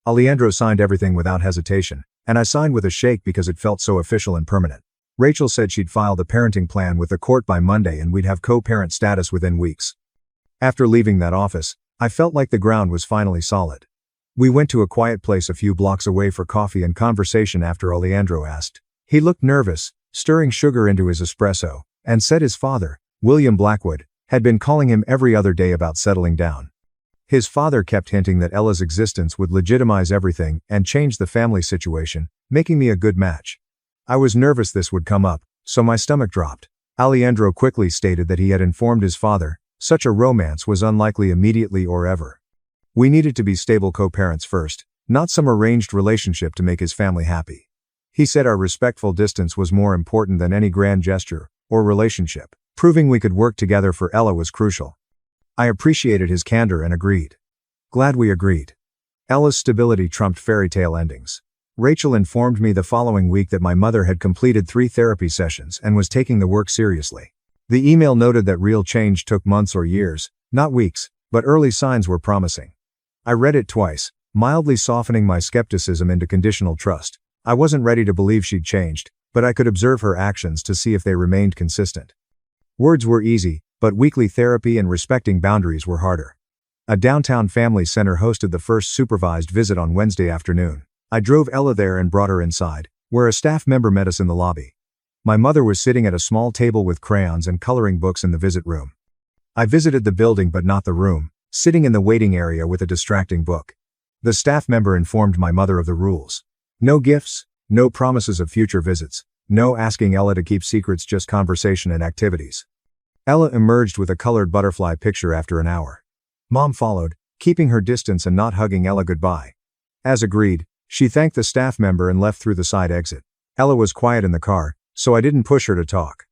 Alejandro signed everything without hesitation, and I signed with a shake because it felt so official and permanent. Rachel said she'd file the parenting plan with the court by Monday and we'd have co-parent status within weeks. After leaving that office, I felt like the ground was finally solid. We went to a quiet place a few blocks away for coffee and conversation after Alejandro asked. He looked nervous, stirring sugar into his espresso, and said his father, William Blackwood, had been calling him every other day about settling down. His father kept hinting that Ella's existence would legitimize everything and change the family situation, making me a good match. I was nervous this would come up, so my stomach dropped. Alejandro quickly stated that he had informed his father, such a romance was unlikely immediately or ever. We needed to be stable co-parents first, not some arranged relationship to make his family happy. He said our respectful distance was more important than any grand gesture or relationship. Proving we could work together for Ella was crucial. I appreciated his candor and agreed. Glad we agreed. Ella's stability trumped fairy tale endings. Rachel informed me the following week that my mother had completed 3 therapy sessions and was taking the work seriously. The email noted that real change took months or years, not weeks, but early signs were promising. I read it twice, mildly softening my skepticism into conditional trust. I wasn't ready to believe she'd changed, but I could observe her actions to see if they remained consistent. Words were easy, but weekly therapy and respecting boundaries were harder. A downtown family center hosted the first supervised visit on Wednesday afternoon. I drove Ella there and brought her inside, where a staff member met us in the lobby. My mother was sitting at a small table with crayons and coloring books in the visit room. I visited the building but not the room, sitting in the waiting area with a distracting book. The staff member informed my mother of the rules. No gifts, no promises of future visits, no asking Ella to keep secrets, just conversation and activities. Ella emerged with a colored butterfly picture after an hour. Mom followed, keeping her distance and not hugging Ella goodbye. As agreed, she thanked the staff member and left through the side exit. Ella was quiet in the car, so I didn't push her to talk.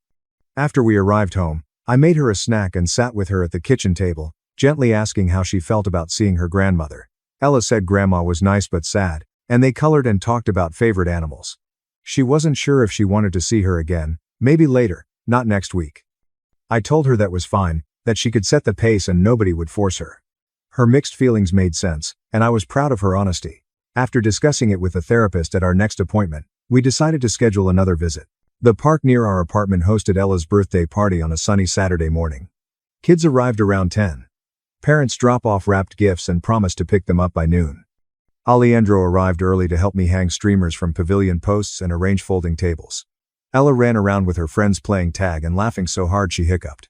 After we arrived home, I made her a snack and sat with her at the kitchen table, gently asking how she felt about seeing her grandmother. Ella said Grandma was nice but sad, and they colored and talked about favorite animals. She wasn't sure if she wanted to see her again, maybe later, not next week. I told her that was fine, that she could set the pace and nobody would force her. Her mixed feelings made sense, and I was proud of her honesty. After discussing it with the therapist at our next appointment, we decided to schedule another visit. The park near our apartment hosted Ella's birthday party on a sunny Saturday morning. Kids arrived around 10. Parents drop off wrapped gifts and promised to pick them up by noon. Alejandro arrived early to help me hang streamers from pavilion posts and arrange folding tables. Ella ran around with her friends playing tag and laughing so hard she hiccuped.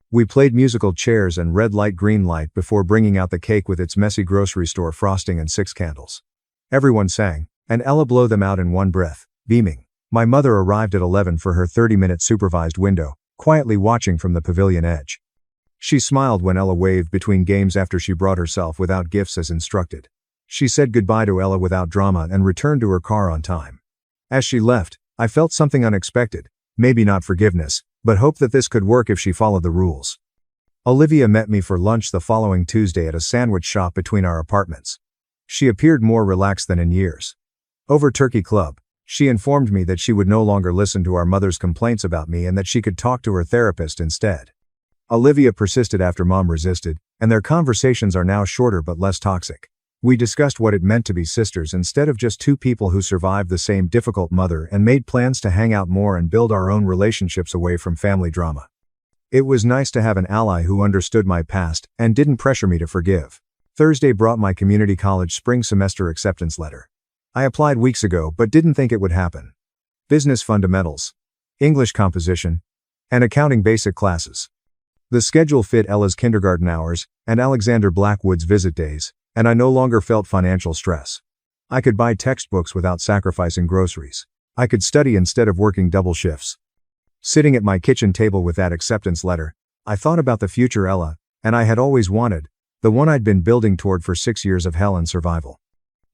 We played musical chairs and red light green light before bringing out the cake with its messy grocery store frosting and 6 candles. Everyone sang, and Ella blew them out in one breath, beaming. My mother arrived at 11 for her 30-minute supervised window, quietly watching from the pavilion edge. She smiled when Ella waved between games after she brought herself without gifts as instructed. She said goodbye to Ella without drama and returned to her car on time. As she left, I felt something unexpected, maybe not forgiveness, but hope that this could work if she followed the rules. Olivia met me for lunch the following Tuesday at a sandwich shop between our apartments. She appeared more relaxed than in years. Over Turkey Club, she informed me that she would no longer listen to our mother's complaints about me and that she could talk to her therapist instead. Olivia persisted after Mom resisted, and their conversations are now shorter but less toxic. We discussed what it meant to be sisters instead of just 2 people who survived the same difficult mother and made plans to hang out more and build our own relationships away from family drama. It was nice to have an ally who understood my past and didn't pressure me to forgive. Thursday brought my community college spring semester acceptance letter. I applied weeks ago but didn't think it would happen. Business fundamentals, English composition, and accounting basic classes. The schedule fit Ella's kindergarten hours and Alexander Blackwood's visit days, and I no longer felt financial stress. I could buy textbooks without sacrificing groceries. I could study instead of working double shifts. Sitting at my kitchen table with that acceptance letter, I thought about the future Ella, and I had always wanted, the one I'd been building toward for 6 years of hell and survival.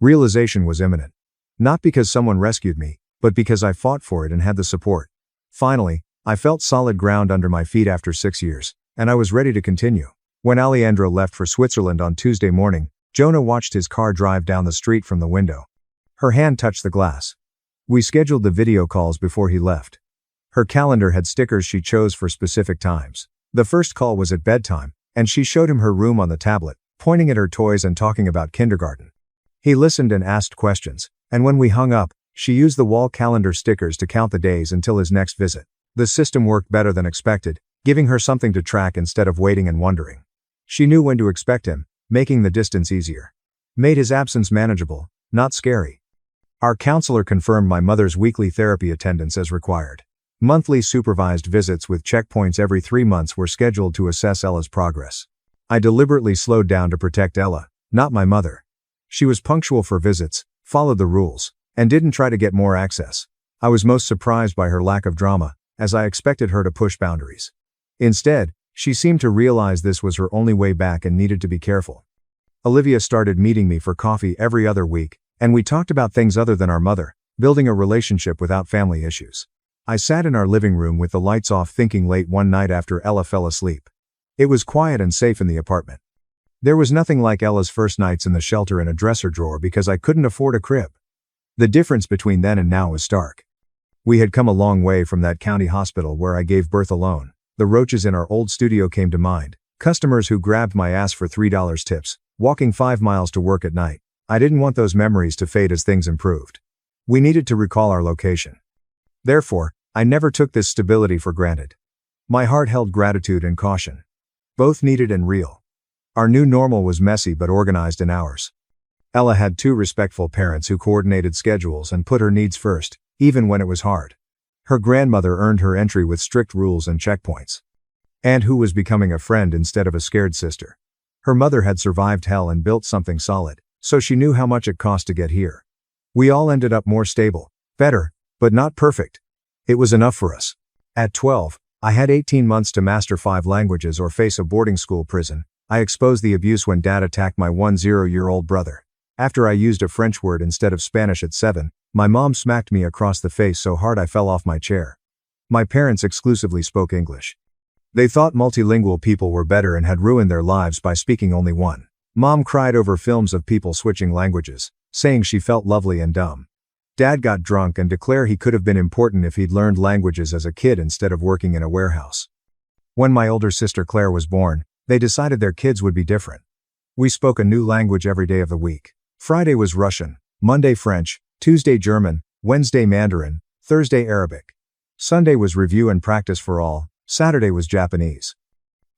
Realization was imminent. Not because someone rescued me, but because I fought for it and had the support. Finally, I felt solid ground under my feet after 6 years, and I was ready to continue. When Alejandro left for Switzerland on Tuesday morning, Jonah watched his car drive down the street from the window. Her hand touched the glass. We scheduled the video calls before he left. Her calendar had stickers she chose for specific times. The first call was at bedtime, and she showed him her room on the tablet, pointing at her toys and talking about kindergarten. He listened and asked questions, and when we hung up, she used the wall calendar stickers to count the days until his next visit. The system worked better than expected, giving her something to track instead of waiting and wondering. She knew when to expect him, making the distance easier. Made his absence manageable, not scary. Our counselor confirmed my mother's weekly therapy attendance as required. Monthly supervised visits with checkpoints every 3 months were scheduled to assess Ella's progress. I deliberately slowed down to protect Ella, not my mother. She was punctual for visits, followed the rules, and didn't try to get more access. I was most surprised by her lack of drama, as I expected her to push boundaries. Instead, she seemed to realize this was her only way back and needed to be careful. Olivia started meeting me for coffee every other week, and we talked about things other than our mother, building a relationship without family issues. I sat in our living room with the lights off thinking late one night after Ella fell asleep. It was quiet and safe in the apartment. There was nothing like Ella's first nights in the shelter in a dresser drawer because I couldn't afford a crib. The difference between then and now was stark. We had come a long way from that county hospital where I gave birth alone. The roaches in our old studio came to mind, customers who grabbed my ass for $3 tips, walking 5 miles to work at night. I didn't want those memories to fade as things improved. We needed to recall our location. Therefore, I never took this stability for granted. My heart held gratitude and caution. Both needed and real. Our new normal was messy but organized in hours. Ella had 2 respectful parents who coordinated schedules and put her needs first, even when it was hard. Her grandmother earned her entry with strict rules and checkpoints. And who was becoming a friend instead of a scared sister. Her mother had survived hell and built something solid, so she knew how much it cost to get here. We all ended up more stable, better, but not perfect. It was enough for us. At 12, I had 18 months to master 5 languages or face a boarding school prison. I exposed the abuse when Dad attacked my 10-year-old brother. After I used a French word instead of Spanish at 7, my mom smacked me across the face so hard I fell off my chair. My parents exclusively spoke English. They thought multilingual people were better and had ruined their lives by speaking only one. Mom cried over films of people switching languages, saying she felt lovely and dumb. Dad got drunk and declared he could have been important if he'd learned languages as a kid instead of working in a warehouse. When my older sister Claire was born, they decided their kids would be different. We spoke a new language every day of the week. Friday was Russian, Monday French, Tuesday German, Wednesday Mandarin, Thursday Arabic. Sunday was review and practice for all, Saturday was Japanese.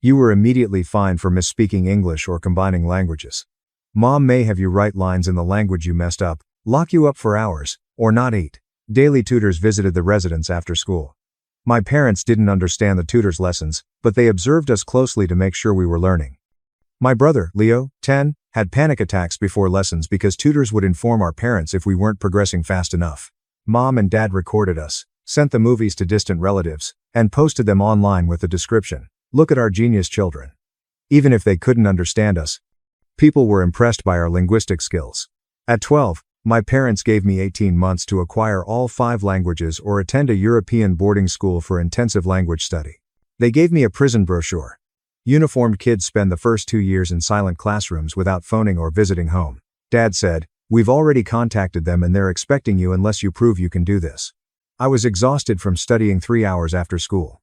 You were immediately fined for misspeaking English or combining languages. Mom may have you write lines in the language you messed up, lock you up for hours, or not eat. Daily tutors visited the residence after school. My parents didn't understand the tutors' lessons, but they observed us closely to make sure we were learning. My brother, Leo, 10, had panic attacks before lessons because tutors would inform our parents if we weren't progressing fast enough. Mom and Dad recorded us, sent the movies to distant relatives, and posted them online with the description, "Look at our genius children." Even if they couldn't understand us, people were impressed by our linguistic skills. At 12, my parents gave me 18 months to acquire all 5 languages or attend a European boarding school for intensive language study. They gave me a prison brochure. Uniformed kids spend the first 2 years in silent classrooms without phoning or visiting home. Dad said, "We've already contacted them and they're expecting you unless you prove you can do this." I was exhausted from studying 3 hours after school.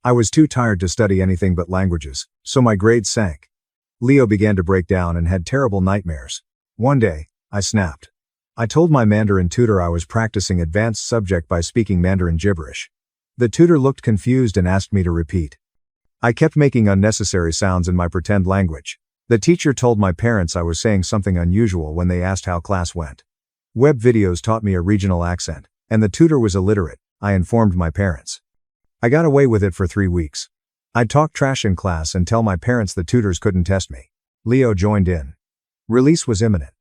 I was too tired to study anything but languages, so my grades sank. Leo began to break down and had terrible nightmares. One day, I snapped. I told my Mandarin tutor I was practicing advanced subject by speaking Mandarin gibberish. The tutor looked confused and asked me to repeat. I kept making unnecessary sounds in my pretend language. The teacher told my parents I was saying something unusual when they asked how class went. Web videos taught me a regional accent, and the tutor was illiterate, I informed my parents. I got away with it for 3 weeks. I'd talk trash in class and tell my parents the tutors couldn't test me. Leo joined in. Release was imminent.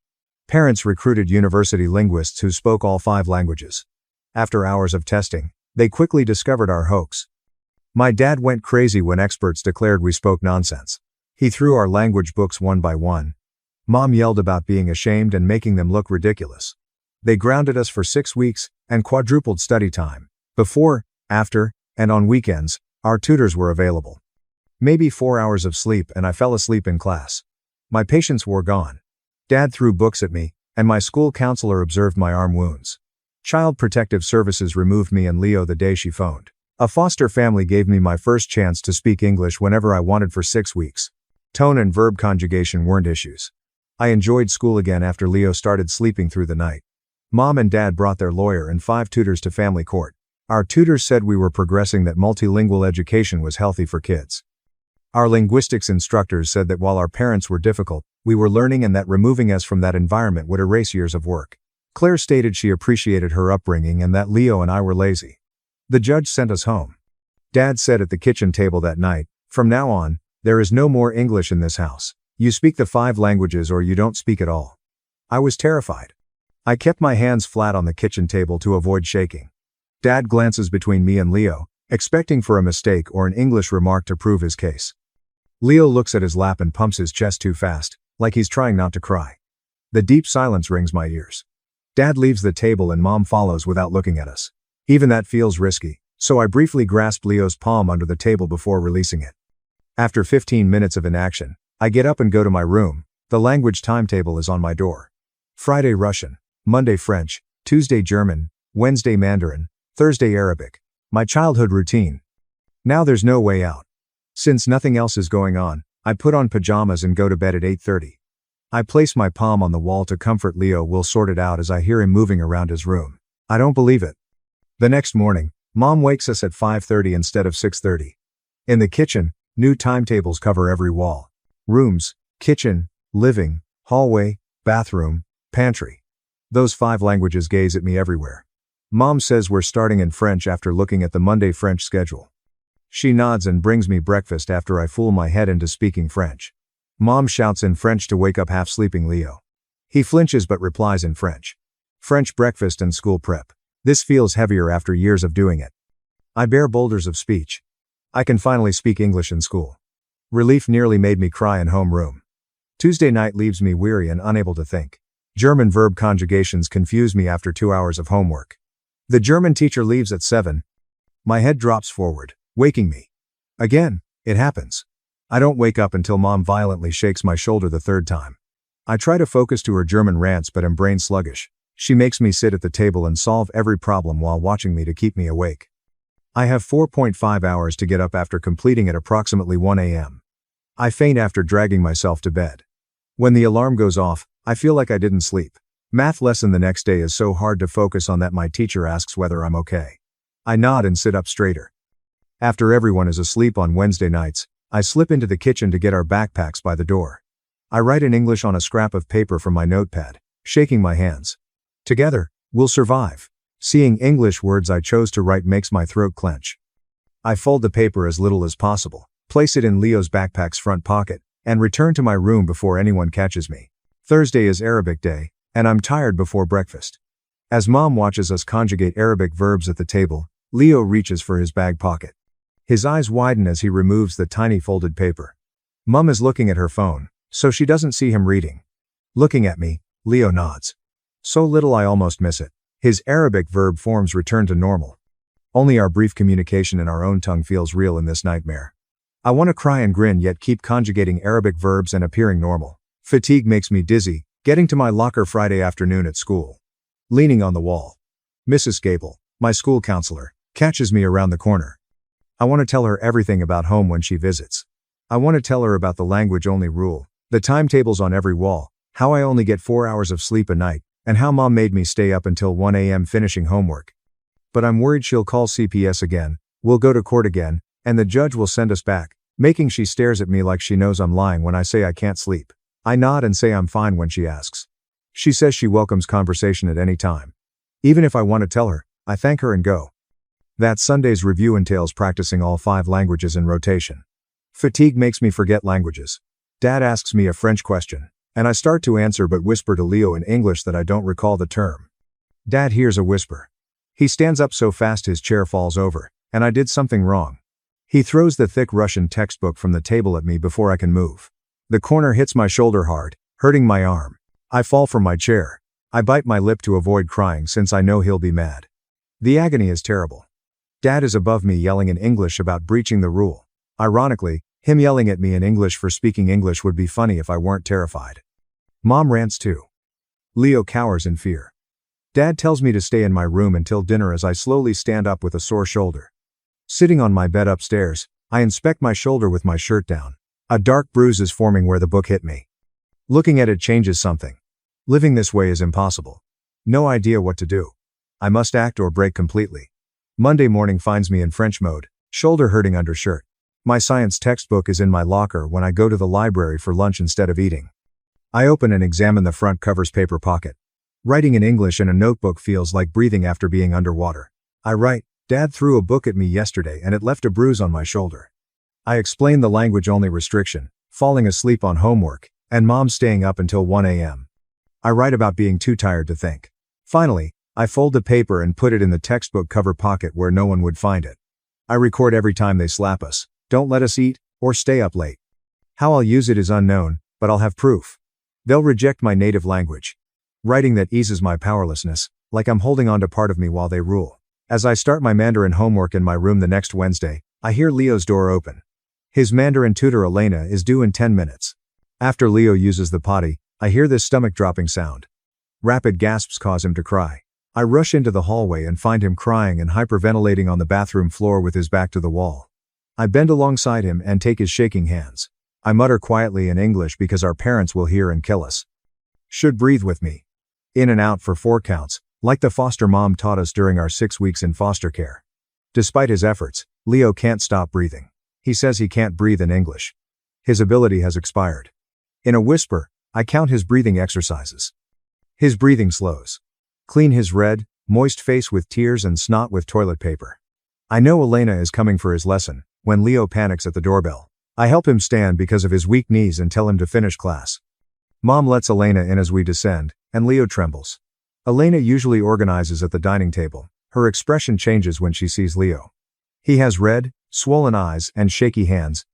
Parents recruited university linguists who spoke all 5 languages. After hours of testing, they quickly discovered our hoax. My dad went crazy when experts declared we spoke nonsense. He threw our language books one by one. Mom yelled about being ashamed and making them look ridiculous. They grounded us for 6 weeks and quadrupled study time. Before, after, and on weekends, our tutors were available. Maybe 4 hours of sleep and I fell asleep in class. My patience wore gone. Dad threw books at me, and my school counselor observed my arm wounds. Child Protective Services removed me and Leo the day she phoned. A foster family gave me my first chance to speak English whenever I wanted for 6 weeks. Tone and verb conjugation weren't issues. I enjoyed school again after Leo started sleeping through the night. Mom and Dad brought their lawyer and 5 tutors to family court. Our tutors said we were progressing, that multilingual education was healthy for kids. Our linguistics instructors said that while our parents were difficult, we were learning, and that removing us from that environment would erase years of work. Claire stated she appreciated her upbringing and that Leo and I were lazy. The judge sent us home. Dad said at the kitchen table that night, "From now on, there is no more English in this house. You speak the 5 languages or you don't speak at all." I was terrified. I kept my hands flat on the kitchen table to avoid shaking. Dad glances between me and Leo, expecting for a mistake or an English remark to prove his case. Leo looks at his lap and pumps his chest too fast, like he's trying not to cry. The deep silence rings my ears. Dad leaves the table and Mom follows without looking at us. Even that feels risky, so I briefly grasp Leo's palm under the table before releasing it. After 15 minutes of inaction, I get up and go to my room. The language timetable is on my door. Friday Russian, Monday French, Tuesday German, Wednesday Mandarin, Thursday Arabic. My childhood routine. Now there's no way out. Since nothing else is going on, I put on pajamas and go to bed at 8:30. I place my palm on the wall to comfort Leo. We'll sort it out as I hear him moving around his room. I don't believe it. The next morning, Mom wakes us at 5:30 instead of 6:30. In the kitchen, new timetables cover every wall. Rooms, kitchen, living, hallway, bathroom, pantry. Those 5 languages gaze at me everywhere. Mom says we're starting in French after looking at the Monday French schedule. She nods and brings me breakfast after I fool my head into speaking French. Mom shouts in French to wake up half-sleeping Leo. He flinches but replies in French. French breakfast and school prep. This feels heavier after years of doing it. I bear boulders of speech. I can finally speak English in school. Relief nearly made me cry in homeroom. Tuesday night leaves me weary and unable to think. German verb conjugations confuse me after 2 hours of homework. The German teacher leaves at 7. My head drops forward, waking me. Again, it happens. I don't wake up until Mom violently shakes my shoulder the 3rd time. I try to focus to her German rants but am brain sluggish. She makes me sit at the table and solve every problem while watching me to keep me awake. I have 4.5 hours to get up after completing at approximately 1 a.m. I faint after dragging myself to bed. When the alarm goes off, I feel like I didn't sleep. Math lesson the next day is so hard to focus on that my teacher asks whether I'm okay. I nod and sit up straighter. After everyone is asleep on Wednesday nights, I slip into the kitchen to get our backpacks by the door. I write in English on a scrap of paper from my notepad, shaking my hands. Together, we'll survive. Seeing English words I chose to write makes my throat clench. I fold the paper as little as possible, place it in Leo's backpack's front pocket, and return to my room before anyone catches me. Thursday is Arabic day, and I'm tired before breakfast. As Mom watches us conjugate Arabic verbs at the table, Leo reaches for his bag pocket. His eyes widen as he removes the tiny folded paper. Mom is looking at her phone, so she doesn't see him reading. Looking at me, Leo nods. So little I almost miss it. His Arabic verb forms return to normal. Only our brief communication in our own tongue feels real in this nightmare. I want to cry and grin yet keep conjugating Arabic verbs and appearing normal. Fatigue makes me dizzy, getting to my locker Friday afternoon at school. Leaning on the wall. Mrs. Gable, my school counselor, catches me around the corner. I want to tell her everything about home when she visits. I want to tell her about the language-only rule, the timetables on every wall, how I only get 4 hours of sleep a night, and how Mom made me stay up until 1 a.m. finishing homework. But I'm worried she'll call CPS again, we'll go to court again, and the judge will send us back, making she stares at me like she knows I'm lying when I say I can't sleep. I nod and say I'm fine when she asks. She says she welcomes conversation at any time. Even if I want to tell her, I thank her and go. That Sunday's review entails practicing all 5 languages in rotation. Fatigue makes me forget languages. Dad asks me a French question, and I start to answer but whisper to Leo in English that I don't recall the term. Dad hears a whisper. He stands up so fast his chair falls over, and I did something wrong. He throws the thick Russian textbook from the table at me before I can move. The corner hits my shoulder hard, hurting my arm. I fall from my chair. I bite my lip to avoid crying since I know he'll be mad. The agony is terrible. Dad is above me yelling in English about breaching the rule. Ironically, him yelling at me in English for speaking English would be funny if I weren't terrified. Mom rants too. Leo cowers in fear. Dad tells me to stay in my room until dinner as I slowly stand up with a sore shoulder. Sitting on my bed upstairs, I inspect my shoulder with my shirt down. A dark bruise is forming where the book hit me. Looking at it changes something. Living this way is impossible. No idea what to do. I must act or break completely. Monday morning finds me in French mode, shoulder hurting under shirt. My science textbook is in my locker when I go to the library for lunch instead of eating. I open and examine the front cover's paper pocket. Writing in English in a notebook feels like breathing after being underwater. I write, Dad threw a book at me yesterday and it left a bruise on my shoulder. I explain the language-only restriction, falling asleep on homework, and Mom staying up until 1 a.m. I write about being too tired to think. Finally, I fold the paper and put it in the textbook cover pocket where no one would find it. I record every time they slap us, don't let us eat, or stay up late. How I'll use it is unknown, but I'll have proof. They'll reject my native language. Writing that eases my powerlessness, like I'm holding on to part of me while they rule. As I start my Mandarin homework in my room the next Wednesday, I hear Leo's door open. His Mandarin tutor Elena is due in 10 minutes. After Leo uses the potty, I hear this stomach-dropping sound. Rapid gasps cause him to cry. I rush into the hallway and find him crying and hyperventilating on the bathroom floor with his back to the wall. I bend alongside him and take his shaking hands. I mutter quietly in English because our parents will hear and kill us. Should breathe with me. In and out for 4 counts, like the foster mom taught us during our 6 weeks in foster care. Despite his efforts, Leo can't stop breathing. He says he can't breathe in English. His ability has expired. In a whisper, I count his breathing exercises. His breathing slows. Clean his red, moist face with tears and snot with toilet paper. I know Elena is coming for his lesson, when Leo panics at the doorbell. I help him stand because of his weak knees and tell him to finish class. Mom lets Elena in as we descend, and Leo trembles. Elena usually organizes at the dining table. Her expression changes when she sees Leo. He has red, swollen eyes and shaky hands.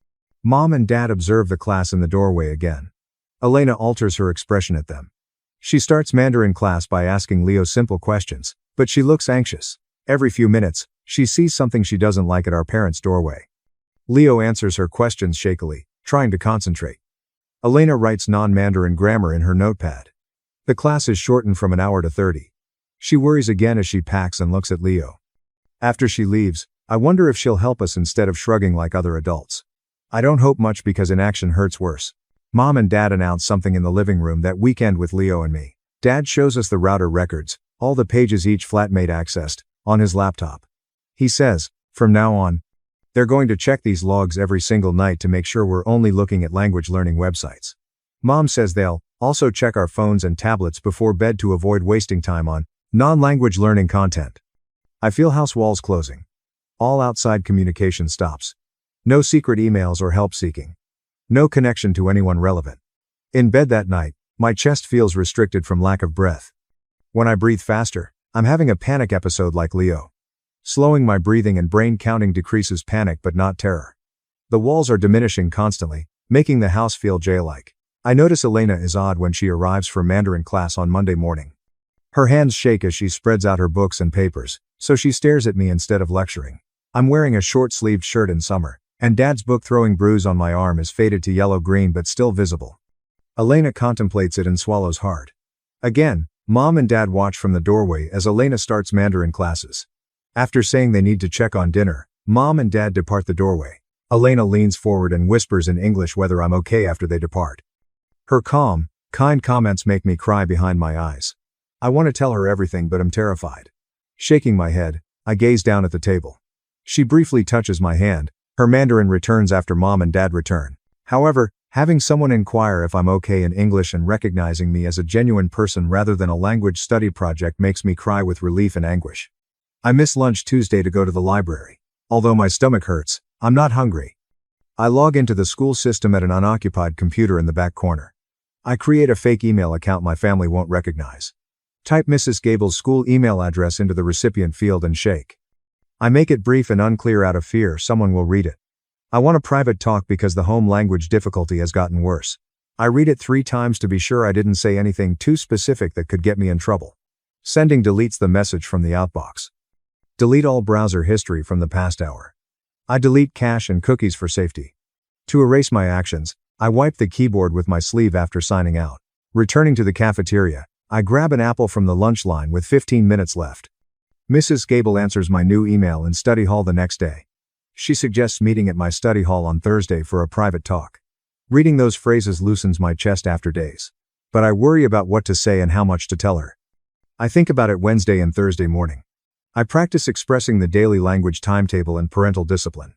Mom and Dad observe the class in the doorway again. Elena alters her expression at them. She starts Mandarin class by asking Leo simple questions, but she looks anxious. Every few minutes, she sees something she doesn't like at our parents' doorway. Leo answers her questions shakily, trying to concentrate. Elena writes non-Mandarin grammar in her notepad. The class is shortened from an hour to 30. She worries again as she packs and looks at Leo. After she leaves, I wonder if she'll help us instead of shrugging like other adults. I don't hope much because inaction hurts worse. Mom and Dad announce something in the living room that weekend with Leo and me. Dad shows us the router records, all the pages each flatmate accessed, on his laptop. He says, from now on, they're going to check these logs every single night to make sure we're only looking at language learning websites. Mom says they'll also check our phones and tablets before bed to avoid wasting time on non-language learning content. I feel house walls closing. All outside communication stops. No secret emails or help seeking. No connection to anyone relevant. In bed that night, my chest feels restricted from lack of breath. When I breathe faster, I'm having a panic episode like Leo. Slowing my breathing and brain counting decreases panic but not terror. The walls are diminishing constantly, making the house feel jail-like. I notice Elena is odd when she arrives for Mandarin class on Monday morning. Her hands shake as she spreads out her books and papers, so she stares at me instead of lecturing. I'm wearing a short-sleeved shirt in summer, and Dad's book-throwing bruise on my arm is faded to yellow-green but still visible. Elena contemplates it and swallows hard. Again, Mom and Dad watch from the doorway as Elena starts Mandarin classes. After saying they need to check on dinner, Mom and Dad depart the doorway. Elena leans forward and whispers in English whether I'm okay after they depart. Her calm, kind comments make me cry behind my eyes. I want to tell her everything but I'm terrified. Shaking my head, I gaze down at the table. She briefly touches my hand. Her Mandarin returns after Mom and Dad return. However, Having someone inquire if I'm okay in English and recognizing me as a genuine person rather than a language study project makes me cry with relief and anguish. I miss lunch Tuesday to go to the library. Although my stomach hurts, I'm not hungry. I log into the school system at an unoccupied computer in the back corner. I create a fake email account my family won't recognize. Type Mrs. Gable's school email address into the recipient field and shake. I make it brief and unclear out of fear someone will read it. I want a private talk because the home language difficulty has gotten worse. I read it 3 times to be sure I didn't say anything too specific that could get me in trouble. Sending deletes the message from the outbox. Delete all browser history from the past hour. I delete cache and cookies for safety. To erase my actions, I wipe the keyboard with my sleeve after signing out. Returning to the cafeteria, I grab an apple from the lunch line with 15 minutes left. Mrs. Gable answers my new email in study hall the next day. She suggests meeting at my study hall on Thursday for a private talk. Reading those phrases loosens my chest after days. But I worry about what to say and how much to tell her. I think about it Wednesday and Thursday morning. I practice expressing the daily language timetable and parental discipline.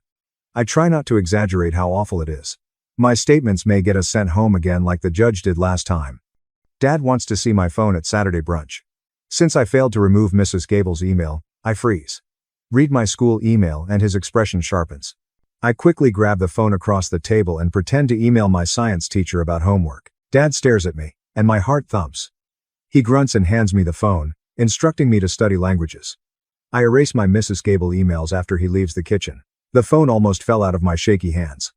I try not to exaggerate how awful it is. My statements may get us sent home again like the judge did last time. Dad wants to see my phone at Saturday brunch. Since I failed to remove Mrs. Gable's email, I freeze. Read my school email and his expression sharpens. I quickly grab the phone across the table and pretend to email my science teacher about homework. Dad stares at me, and my heart thumps. He grunts and hands me the phone, instructing me to study languages. I erase my Mrs. Gable emails after he leaves the kitchen. The phone almost fell out of my shaky hands.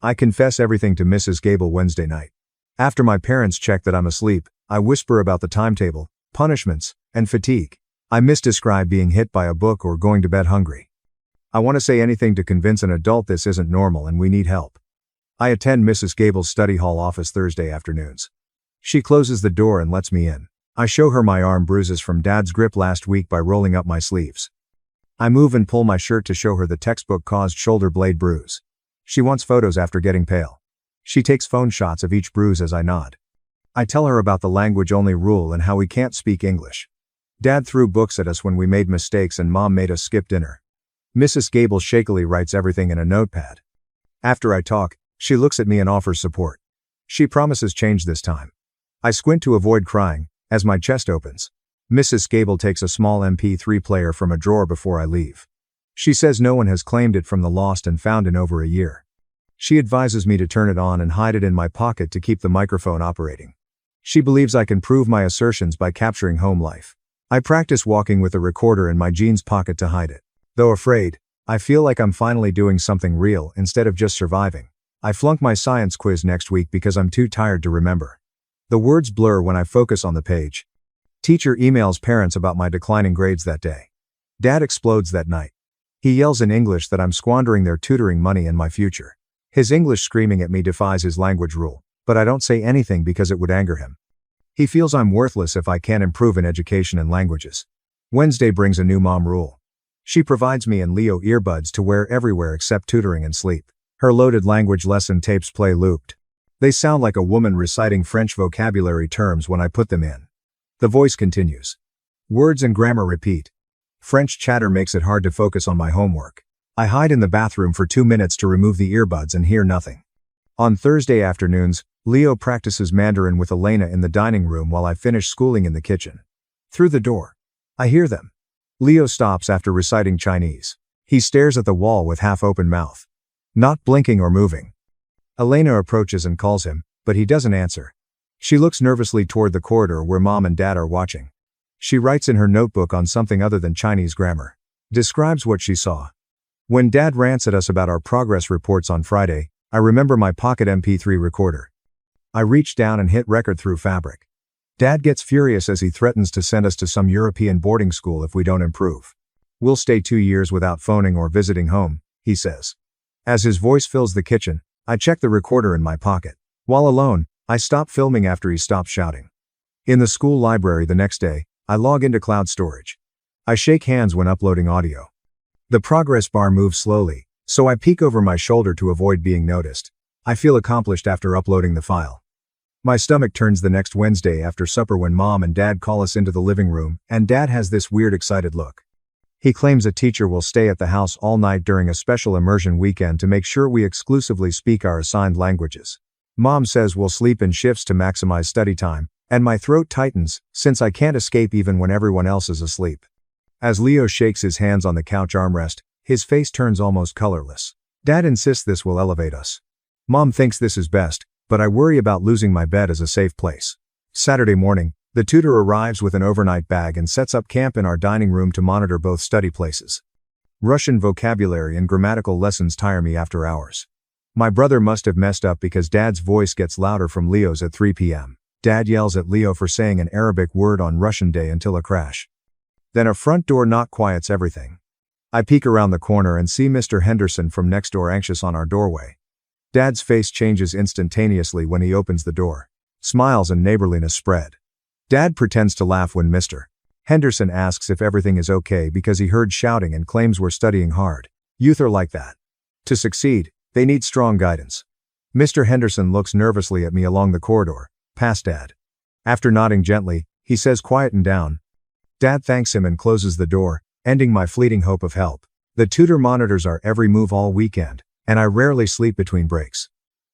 I confess everything to Mrs. Gable Wednesday night. After my parents check that I'm asleep, I whisper about the timetable, punishments, and fatigue. I misdescribe being hit by a book or going to bed hungry. I want to say anything to convince an adult this isn't normal and we need help. I attend Mrs. Gable's study hall office Thursday afternoons. She closes the door and lets me in. I show her my arm bruises from Dad's grip last week by rolling up my sleeves. I move and pull my shirt to show her the textbook-caused shoulder blade bruise. She wants photos after getting pale. She takes phone shots of each bruise as I nod. I tell her about the language-only rule and how we can't speak English. Dad threw books at us when we made mistakes and Mom made us skip dinner. Mrs. Gable shakily writes everything in a notepad. After I talk, she looks at me and offers support. She promises change this time. I squint to avoid crying, as my chest opens. Mrs. Gable takes a small MP3 player from a drawer before I leave. She says no one has claimed it from the lost and found in over a year. She advises me to turn it on and hide it in my pocket to keep the microphone operating. She believes I can prove my assertions by capturing home life. I practice walking with a recorder in my jeans pocket to hide it. Though afraid, I feel like I'm finally doing something real instead of just surviving. I flunk my science quiz next week because I'm too tired to remember. The words blur when I focus on the page. Teacher emails parents about my declining grades that day. Dad explodes that night. He yells in English that I'm squandering their tutoring money and my future. His English screaming at me defies his language rule, but I don't say anything because it would anger him. He feels I'm worthless if I can't improve in education and languages. Wednesday brings a new mom rule. She provides me and Leo earbuds to wear everywhere except tutoring and sleep. Her loaded language lesson tapes play looped. They sound like a woman reciting French vocabulary terms when I put them in. The voice continues. Words and grammar repeat. French chatter makes it hard to focus on my homework. I hide in the bathroom for 2 minutes to remove the earbuds and hear nothing. On Thursday afternoons, Leo practices Mandarin with Elena in the dining room while I finish schooling in the kitchen. Through the door, I hear them. Leo stops after reciting Chinese. He stares at the wall with half-open mouth, not blinking or moving. Elena approaches and calls him, but he doesn't answer. She looks nervously toward the corridor where Mom and Dad are watching. She writes in her notebook on something other than Chinese grammar. Describes what she saw. When Dad rants at us about our progress reports on Friday, I remember my pocket MP3 recorder. I reach down and hit record through fabric. Dad gets furious as he threatens to send us to some European boarding school if we don't improve. We'll stay 2 years without phoning or visiting home, he says. As his voice fills the kitchen, I check the recorder in my pocket. While alone, I stop filming after he stops shouting. In the school library the next day, I log into cloud storage. I shake hands when uploading audio. The progress bar moves slowly, so I peek over my shoulder to avoid being noticed. I feel accomplished after uploading the file. My stomach turns the next Wednesday after supper when Mom and Dad call us into the living room, and Dad has this weird excited look. He claims a teacher will stay at the house all night during a special immersion weekend to make sure we exclusively speak our assigned languages. Mom says we'll sleep in shifts to maximize study time, and my throat tightens, since I can't escape even when everyone else is asleep. As Leo shakes his hands on the couch armrest, his face turns almost colorless. Dad insists this will elevate us. Mom thinks this is best, but I worry about losing my bed as a safe place. Saturday morning, the tutor arrives with an overnight bag and sets up camp in our dining room to monitor both study places. Russian vocabulary and grammatical lessons tire me after hours. My brother must have messed up because Dad's voice gets louder from Leo's at 3 p.m. Dad yells at Leo for saying an Arabic word on Russian day until a crash. Then a front door knock quiets everything. I peek around the corner and see Mr. Henderson from next door anxious on our doorway. Dad's face changes instantaneously when he opens the door. Smiles and neighborliness spread. Dad pretends to laugh when Mr. Henderson asks if everything is okay because he heard shouting and claims we're studying hard. Youth are like that. To succeed, they need strong guidance. Mr. Henderson looks nervously at me along the corridor, past Dad. After nodding gently, he says quieten down. Dad thanks him and closes the door, ending my fleeting hope of help. The tutor monitors our every move all weekend, and I rarely sleep between breaks.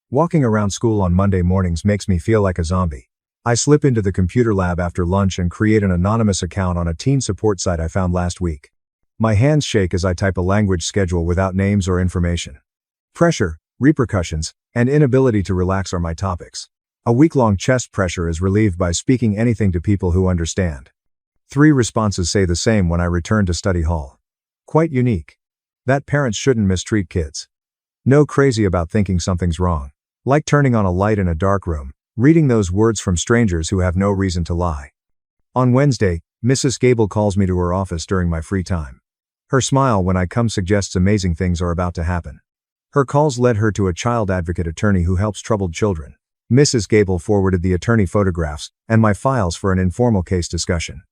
Walking around school on Monday mornings makes me feel like a zombie. I slip into the computer lab after lunch and create an anonymous account on a teen support site I found last week. My hands shake as I type a language schedule without names or information. Pressure, repercussions, and inability to relax are my topics. A week-long chest pressure is relieved by speaking anything to people who understand. 3 responses say the same when I return to study hall. Quite unique. That parents shouldn't mistreat kids. No crazy about thinking something's wrong. Like turning on a light in a dark room, reading those words from strangers who have no reason to lie. On Wednesday, Mrs. Gable calls me to her office during my free time. Her smile when I come suggests amazing things are about to happen. Her calls led her to a child advocate attorney who helps troubled children. Mrs. Gable forwarded the attorney photographs and my files for an informal case discussion.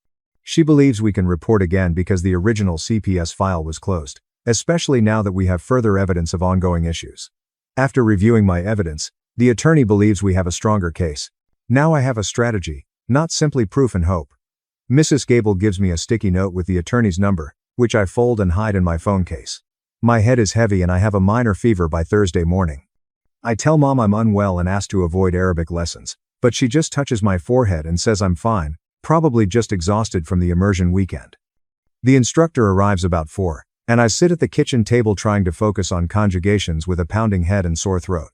She believes we can report again because the original CPS file was closed, especially now that we have further evidence of ongoing issues. After reviewing my evidence, the attorney believes we have a stronger case. Now I have a strategy, not simply proof and hope. Mrs. Gable gives me a sticky note with the attorney's number, which I fold and hide in my phone case. My head is heavy and I have a minor fever by Thursday morning. I tell Mom I'm unwell and ask to avoid Arabic lessons, but she just touches my forehead and says I'm fine, probably just exhausted from the immersion weekend. The instructor arrives about 4, and I sit at the kitchen table trying to focus on conjugations with a pounding head and sore throat.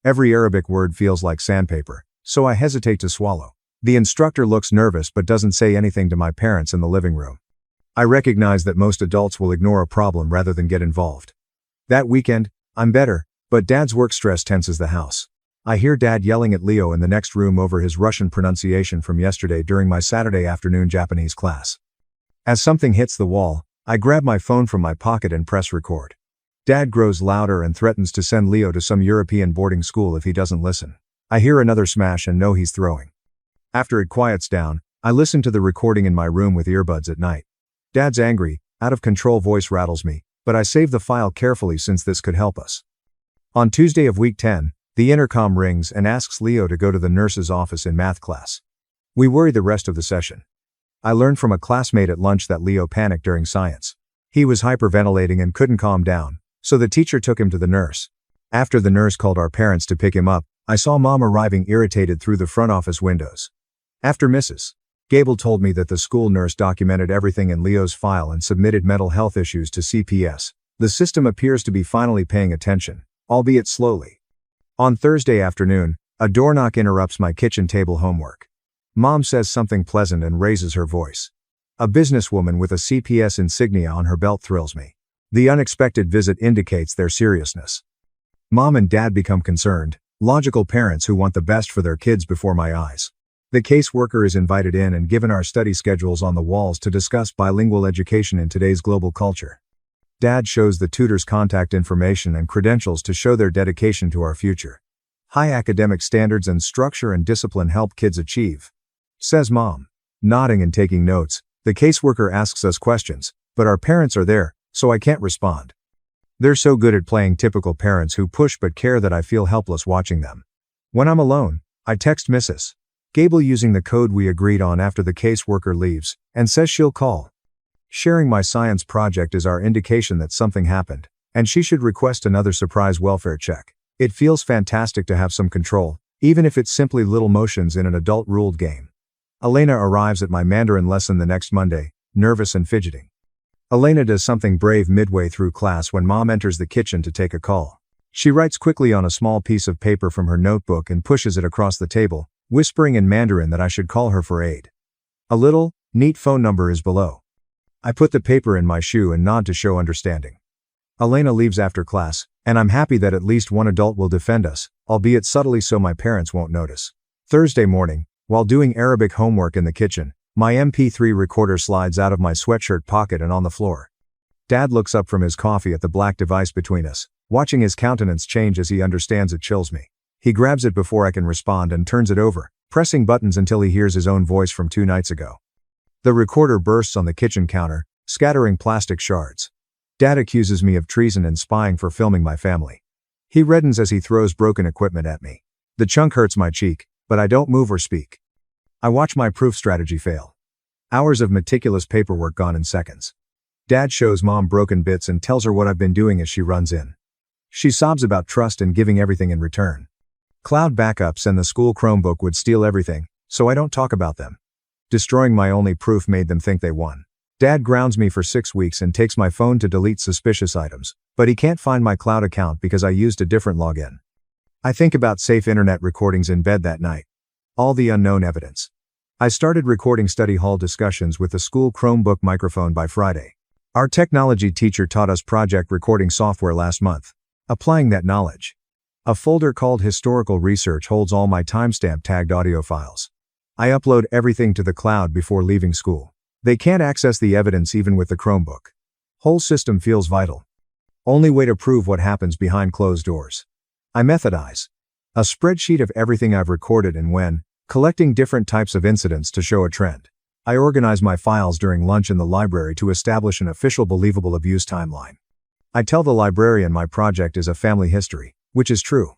Every Arabic word feels like sandpaper, so I hesitate to swallow. The instructor looks nervous but doesn't say anything to my parents in the living room. I recognize that most adults will ignore a problem rather than get involved. That weekend, I'm better, but Dad's work stress tenses the house. I hear Dad yelling at Leo in the next room over his Russian pronunciation from yesterday during my Saturday afternoon Japanese class. As something hits the wall, I grab my phone from my pocket and press record. Dad grows louder and threatens to send Leo to some European boarding school if he doesn't listen. I hear another smash and know he's throwing. After it quiets down, I listen to the recording in my room with earbuds at night. Dad's angry, out-of-control voice rattles me, but I save the file carefully since this could help us. On Tuesday of week 10, the intercom rings and asks Leo to go to the nurse's office in math class. We worry the rest of the session. I learned from a classmate at lunch that Leo panicked during science. He was hyperventilating and couldn't calm down, so the teacher took him to the nurse. After the nurse called our parents to pick him up, I saw Mom arriving irritated through the front office windows. After Mrs. Gable told me that the school nurse documented everything in Leo's file and submitted mental health issues to CPS, the system appears to be finally paying attention, albeit slowly. On Thursday afternoon, a door knock interrupts my kitchen table homework. Mom says something pleasant and raises her voice. A businesswoman with a CPS insignia on her belt thrills me. The unexpected visit indicates their seriousness. Mom and Dad become concerned, logical parents who want the best for their kids before my eyes. The caseworker is invited in and given our study schedules on the walls to discuss bilingual education in today's global culture. Dad shows the tutors contact information and credentials to show their dedication to our future. High academic standards and structure and discipline help kids achieve, says Mom. Nodding and taking notes, the caseworker asks us questions, but our parents are there, so I can't respond. They're so good at playing typical parents who push but care that I feel helpless watching them. When I'm alone, I text Mrs. Gable using the code we agreed on after the caseworker leaves, and says she'll call. Sharing my science project is our indication that something happened, and she should request another surprise welfare check. It feels fantastic to have some control, even if it's simply little motions in an adult-ruled game. Elena arrives at my Mandarin lesson the next Monday, nervous and fidgeting. Elena does something brave midway through class when Mom enters the kitchen to take a call. She writes quickly on a small piece of paper from her notebook and pushes it across the table, whispering in Mandarin that I should call her for aid. A little, neat phone number is below. I put the paper in my shoe and nod to show understanding. Elena leaves after class, and I'm happy that at least one adult will defend us, albeit subtly so my parents won't notice. Thursday morning, while doing Arabic homework in the kitchen, my MP3 recorder slides out of my sweatshirt pocket and on the floor. Dad looks up from his coffee at the black device between us. Watching his countenance change as he understands it chills me. He grabs it before I can respond and turns it over, pressing buttons until he hears his own voice from 2 nights ago. The recorder bursts on the kitchen counter, scattering plastic shards. Dad accuses me of treason and spying for filming my family. He reddens as he throws broken equipment at me. The chunk hurts my cheek, but I don't move or speak. I watch my proof strategy fail. Hours of meticulous paperwork gone in seconds. Dad shows Mom broken bits and tells her what I've been doing as she runs in. She sobs about trust and giving everything in return. Cloud backups and the school Chromebook would steal everything, so I don't talk about them. Destroying my only proof made them think they won. Dad grounds me for 6 weeks and takes my phone to delete suspicious items, but he can't find my cloud account because I used a different login. I think about safe internet recordings in bed that night. All the unknown evidence. I started recording study hall discussions with the school Chromebook microphone by Friday. Our technology teacher taught us project recording software last month. Applying that knowledge. A folder called Historical Research holds all my timestamp tagged audio files. I upload everything to the cloud before leaving school. They can't access the evidence even with the Chromebook. Whole system feels vital. Only way to prove what happens behind closed doors. I methodize. A spreadsheet of everything I've recorded and when, collecting different types of incidents to show a trend. I organize my files during lunch in the library to establish an official believable abuse timeline. I tell the librarian my project is a family history, which is true.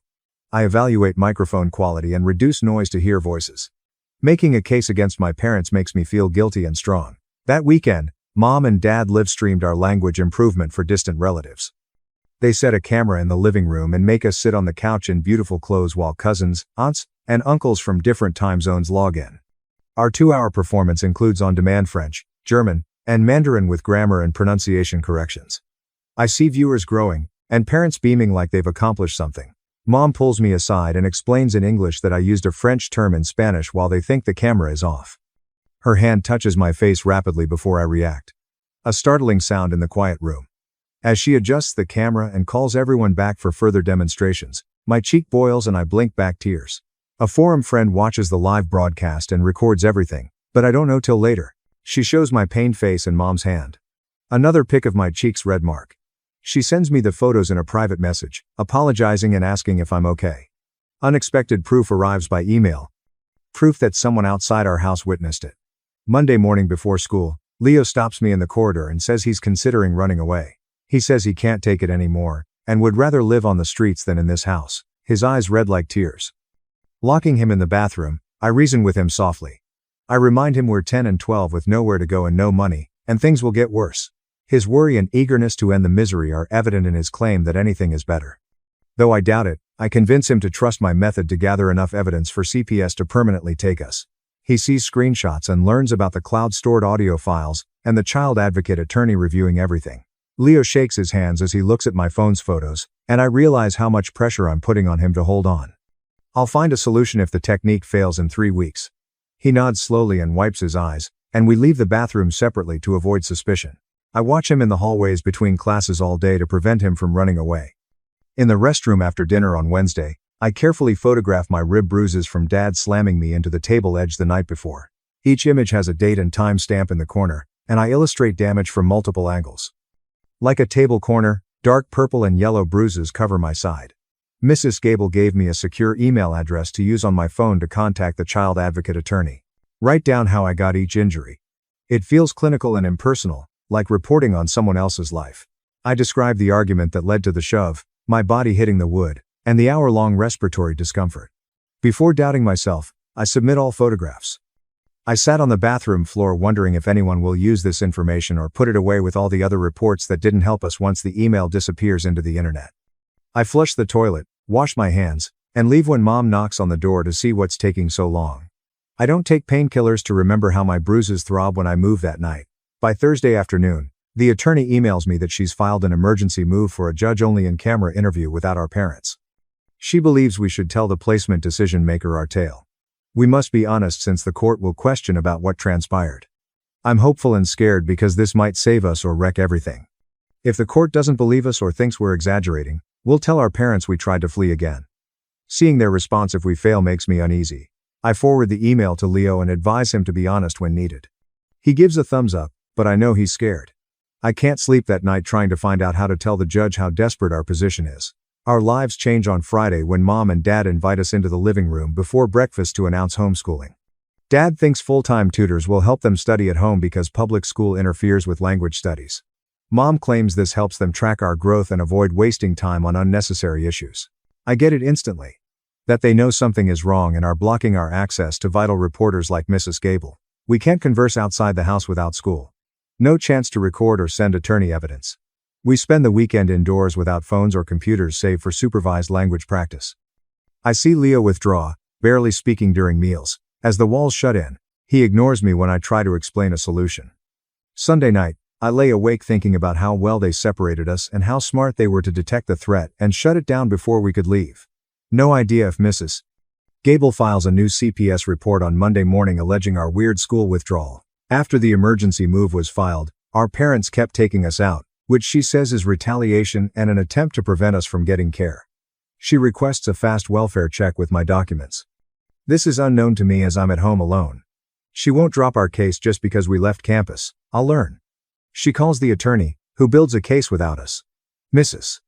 I evaluate microphone quality and reduce noise to hear voices. Making a case against my parents makes me feel guilty and strong. That weekend, Mom and Dad live-streamed our language improvement for distant relatives. They set a camera in the living room and make us sit on the couch in beautiful clothes while cousins, aunts, and uncles from different time zones log in. Our 2-hour performance includes on-demand French, German, and Mandarin with grammar and pronunciation corrections. I see viewers growing, and parents beaming like they've accomplished something. Mom pulls me aside and explains in English that I used a French term in Spanish while they think the camera is off. Her hand touches my face rapidly before I react. A startling sound in the quiet room. As she adjusts the camera and calls everyone back for further demonstrations, my cheek boils and I blink back tears. A forum friend watches the live broadcast and records everything, but I don't know till later. She shows my pained face and Mom's hand. Another pic of my cheek's red mark. She sends me the photos in a private message, apologizing and asking if I'm okay. Unexpected proof arrives by email. Proof that someone outside our house witnessed it. Monday morning before school, Leo stops me in the corridor and says he's considering running away. He says he can't take it anymore, and would rather live on the streets than in this house, his eyes red like tears. Locking him in the bathroom, I reason with him softly. I remind him we're 10 and 12 with nowhere to go and no money, and things will get worse. His worry and eagerness to end the misery are evident in his claim that anything is better. Though I doubt it, I convince him to trust my method to gather enough evidence for CPS to permanently take us. He sees screenshots and learns about the cloud-stored audio files, and the child advocate attorney reviewing everything. Leo shakes his hands as he looks at my phone's photos, and I realize how much pressure I'm putting on him to hold on. I'll find a solution if the technique fails in 3 weeks. He nods slowly and wipes his eyes, and we leave the bathroom separately to avoid suspicion. I watch him in the hallways between classes all day to prevent him from running away. In the restroom after dinner on Wednesday, I carefully photograph my rib bruises from Dad slamming me into the table edge the night before. Each image has a date and time stamp in the corner, and I illustrate damage from multiple angles. Like a table corner, dark purple and yellow bruises cover my side. Mrs. Gable gave me a secure email address to use on my phone to contact the child advocate attorney. Write down how I got each injury. It feels clinical and impersonal, like reporting on someone else's life. I describe the argument that led to the shove, my body hitting the wood, and the hour-long respiratory discomfort. Before doubting myself, I submit all photographs. I sat on the bathroom floor wondering if anyone will use this information or put it away with all the other reports that didn't help us once the email disappears into the internet. I flush the toilet, wash my hands, and leave when mom knocks on the door to see what's taking so long. I don't take painkillers to remember how my bruises throb when I move that night. By Thursday afternoon, the attorney emails me that she's filed an emergency move for a judge-only in-camera interview without our parents. She believes we should tell the placement decision maker our tale. We must be honest since the court will question about what transpired. I'm hopeful and scared because this might save us or wreck everything. If the court doesn't believe us or thinks we're exaggerating, we'll tell our parents we tried to flee again. Seeing their response if we fail makes me uneasy. I forward the email to Leo and advise him to be honest when needed. He gives a thumbs up, but I know he's scared. I can't sleep that night trying to find out how to tell the judge how desperate our position is. Our lives change on Friday when mom and dad invite us into the living room before breakfast to announce homeschooling. Dad thinks full-time tutors will help them study at home because public school interferes with language studies. Mom claims this helps them track our growth and avoid wasting time on unnecessary issues. I get it instantly. That they know something is wrong and are blocking our access to vital reporters like Mrs. Gable. We can't converse outside the house without school. No chance to record or send attorney evidence. We spend the weekend indoors without phones or computers save for supervised language practice. I see Leo withdraw, barely speaking during meals. As the walls shut in, he ignores me when I try to explain a solution. Sunday night, I lay awake thinking about how well they separated us and how smart they were to detect the threat and shut it down before we could leave. No idea if Mrs. Gable files a new CPS report on Monday morning alleging our weird school withdrawal. After the emergency move was filed, our parents kept taking us out, which she says is retaliation and an attempt to prevent us from getting care. She requests a fast welfare check with my documents. This is unknown to me as I'm at home alone. She won't drop our case just because we left campus. I'll learn. She calls the attorney, who builds a case without us. Mrs.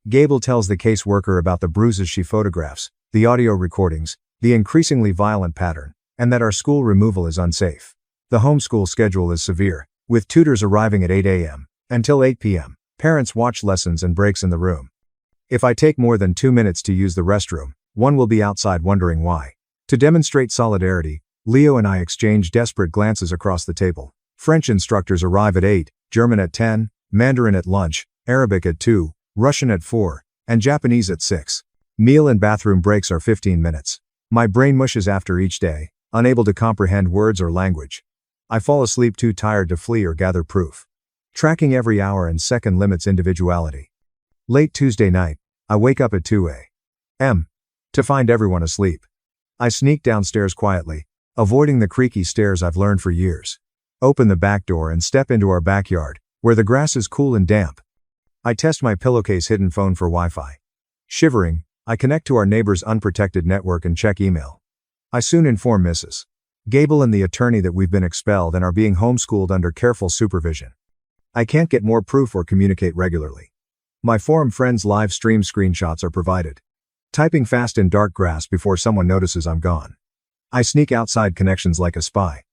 Gable tells the caseworker about the bruises she photographs, the audio recordings, the increasingly violent pattern, and that our school removal is unsafe. The homeschool schedule is severe, with tutors arriving at 8 a.m. Until 8 p.m., parents watch lessons and breaks in the room. If I take more than 2 minutes to use the restroom, one will be outside wondering why. To demonstrate solidarity, Leo and I exchange desperate glances across the table. French instructors arrive at 8, German at 10, Mandarin at lunch, Arabic at 2, Russian at 4, and Japanese at 6. Meal and bathroom breaks are 15 minutes. My brain mushes after each day, unable to comprehend words or language. I fall asleep too tired to flee or gather proof. Tracking every hour and second limits individuality. Late Tuesday night, I wake up at 2 a.m. to find everyone asleep. I sneak downstairs quietly, avoiding the creaky stairs I've learned for years. Open the back door and step into our backyard, where the grass is cool and damp. I test my pillowcase hidden phone for Wi-Fi. Shivering, I connect to our neighbor's unprotected network and check email. I soon inform Mrs. Gable and the attorney that we've been expelled and are being homeschooled under careful supervision. I can't get more proof or communicate regularly. My forum friends' live stream screenshots are provided. Typing fast in dark grass before someone notices I'm gone. I sneak outside connections like a spy.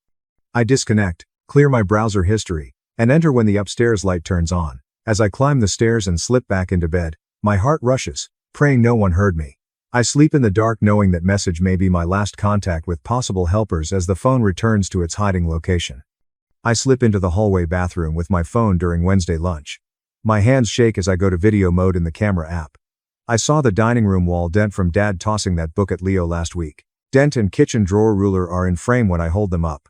I disconnect, clear my browser history, and enter when the upstairs light turns on. As I climb the stairs and slip back into bed, my heart rushes, praying no one heard me. I sleep in the dark knowing that message may be my last contact with possible helpers as the phone returns to its hiding location. I slip into the hallway bathroom with my phone during Wednesday lunch. My hands shake as I go to video mode in the camera app. I saw the dining room wall dent from Dad tossing that book at Leo last week. Dent and kitchen drawer ruler are in frame when I hold them up.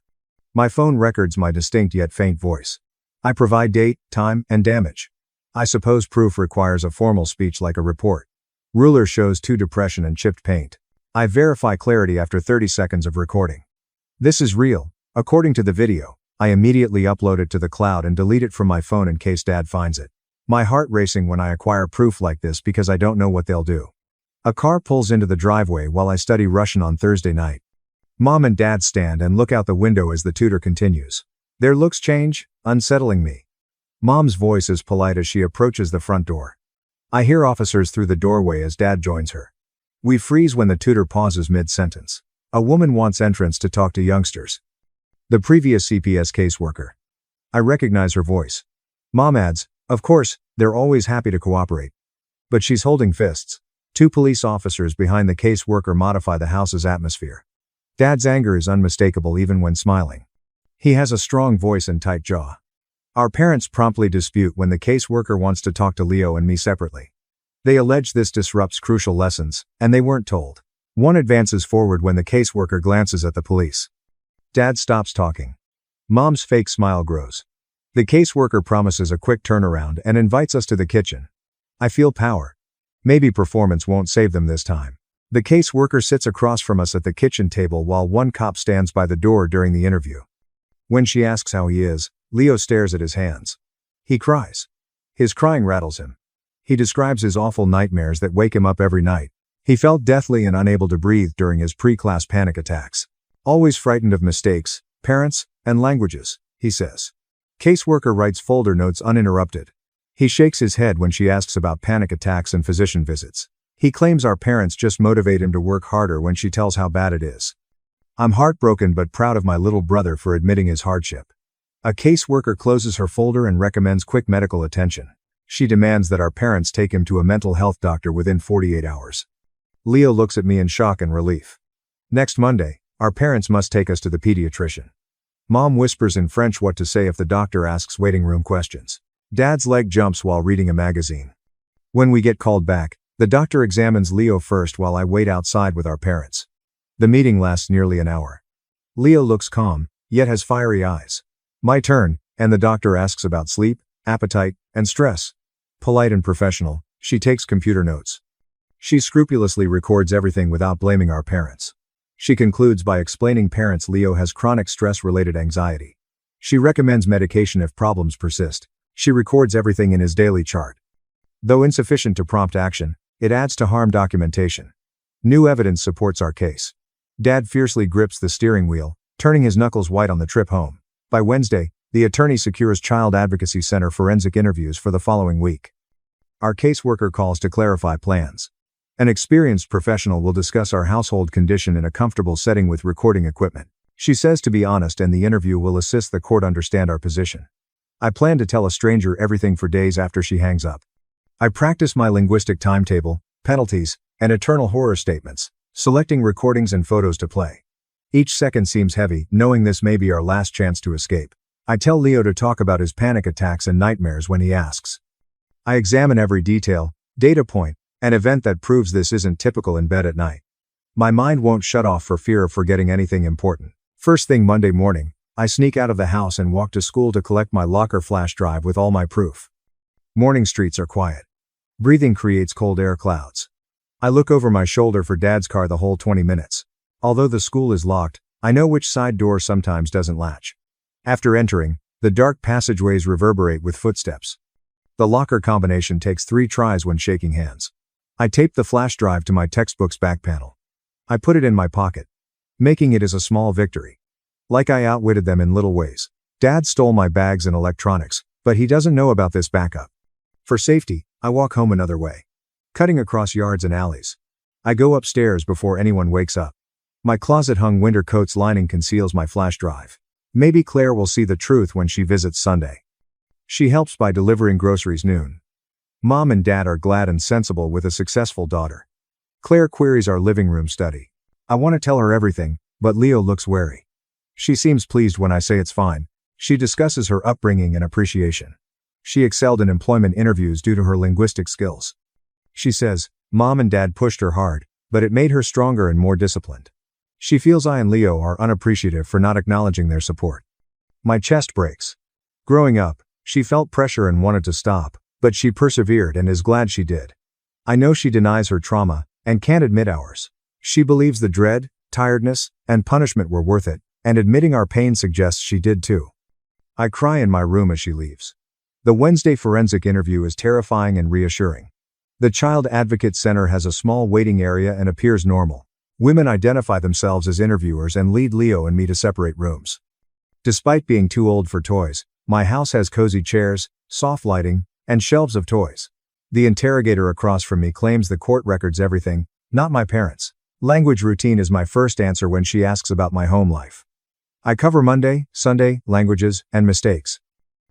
My phone records my distinct yet faint voice. I provide date, time, and damage. I suppose proof requires a formal speech like a report. Ruler shows 2 depression and chipped paint. I verify clarity after 30 seconds of recording. This is real, according to the video. I immediately upload it to the cloud and delete it from my phone in case Dad finds it. My heart racing when I acquire proof like this because I don't know what they'll do. A car pulls into the driveway while I study Russian on Thursday night. Mom and Dad stand and look out the window as the tutor continues. Their looks change, unsettling me. Mom's voice is polite as she approaches the front door. I hear officers through the doorway as Dad joins her. We freeze when the tutor pauses mid-sentence. A woman wants entrance to talk to youngsters. The previous CPS caseworker. I recognize her voice. Mom adds, of course, they're always happy to cooperate. But she's holding fists. 2 police officers behind the caseworker modify the house's atmosphere. Dad's anger is unmistakable even when smiling. He has a strong voice and tight jaw. Our parents promptly dispute when the caseworker wants to talk to Leo and me separately. They allege this disrupts crucial lessons, and they weren't told. One advances forward when the caseworker glances at the police. Dad stops talking. Mom's fake smile grows. The caseworker promises a quick turnaround and invites us to the kitchen. I feel power. Maybe performance won't save them this time. The caseworker sits across from us at the kitchen table while one cop stands by the door during the interview. When she asks how he is, Leo stares at his hands. He cries. His crying rattles him. He describes his awful nightmares that wake him up every night. He felt deathly and unable to breathe during his pre-class panic attacks. Always frightened of mistakes, parents, and languages, he says. Caseworker writes folder notes uninterrupted. He shakes his head when she asks about panic attacks and physician visits. He claims our parents just motivate him to work harder when she tells how bad it is. I'm heartbroken but proud of my little brother for admitting his hardship. A caseworker closes her folder and recommends quick medical attention. She demands that our parents take him to a mental health doctor within 48 hours. Leo looks at me in shock and relief. Next Monday, our parents must take us to the pediatrician. Mom whispers in French what to say if the doctor asks waiting room questions. Dad's leg jumps while reading a magazine. When we get called back, the doctor examines Leo first while I wait outside with our parents. The meeting lasts nearly an hour. Leo looks calm, yet has fiery eyes. My turn, and the doctor asks about sleep, appetite, and stress. Polite and professional, she takes computer notes. She scrupulously records everything without blaming our parents. She concludes by explaining parents Leo has chronic stress-related anxiety. She recommends medication if problems persist. She records everything in his daily chart. Though insufficient to prompt action, it adds to harm documentation. New evidence supports our case. Dad fiercely grips the steering wheel, turning his knuckles white on the trip home. By Wednesday, the attorney secures Child Advocacy Center forensic interviews for the following week. Our caseworker calls to clarify plans. An experienced professional will discuss our household condition in a comfortable setting with recording equipment. She says to be honest and the interview will assist the court understand our position. I plan to tell a stranger everything for days after she hangs up. I practice my linguistic timetable, penalties, and eternal horror statements, selecting recordings and photos to play. Each second seems heavy, knowing this may be our last chance to escape. I tell Leo to talk about his panic attacks and nightmares when he asks. I examine every detail, data point, an event that proves this isn't typical in bed at night. My mind won't shut off for fear of forgetting anything important. First thing Monday morning, I sneak out of the house and walk to school to collect my locker flash drive with all my proof. Morning streets are quiet. Breathing creates cold air clouds. I look over my shoulder for Dad's car the whole 20 minutes. Although the school is locked, I know which side door sometimes doesn't latch. After entering, the dark passageways reverberate with footsteps. The locker combination takes 3 tries when shaking hands. I tape the flash drive to my textbook's back panel. I put it in my pocket. Making it is a small victory. Like I outwitted them in little ways. Dad stole my bags and electronics, but he doesn't know about this backup. For safety, I walk home another way. Cutting across yards and alleys. I go upstairs before anyone wakes up. My closet-hung winter coat's lining conceals my flash drive. Maybe Claire will see the truth when she visits Sunday. She helps by delivering groceries noon. Mom and Dad are glad and sensible with a successful daughter. Claire queries our living room study. I want to tell her everything, but Leo looks wary. She seems pleased when I say it's fine. She discusses her upbringing and appreciation. She excelled in employment interviews due to her linguistic skills. She says, Mom and Dad pushed her hard, but it made her stronger and more disciplined. She feels I and Leo are unappreciative for not acknowledging their support. My chest breaks. Growing up, she felt pressure and wanted to stop, but she persevered and is glad she did. I know she denies her trauma, and can't admit ours. She believes the dread, tiredness, and punishment were worth it, and admitting our pain suggests she did too. I cry in my room as she leaves. The Wednesday forensic interview is terrifying and reassuring. The Child Advocate Center has a small waiting area and appears normal. Women identify themselves as interviewers and lead Leo and me to separate rooms. Despite being too old for toys, my house has cozy chairs, soft lighting, and shelves of toys. The interrogator across from me claims the court records everything, not my parents. Language routine is my first answer when she asks about my home life. I cover Monday, Sunday, languages, and mistakes.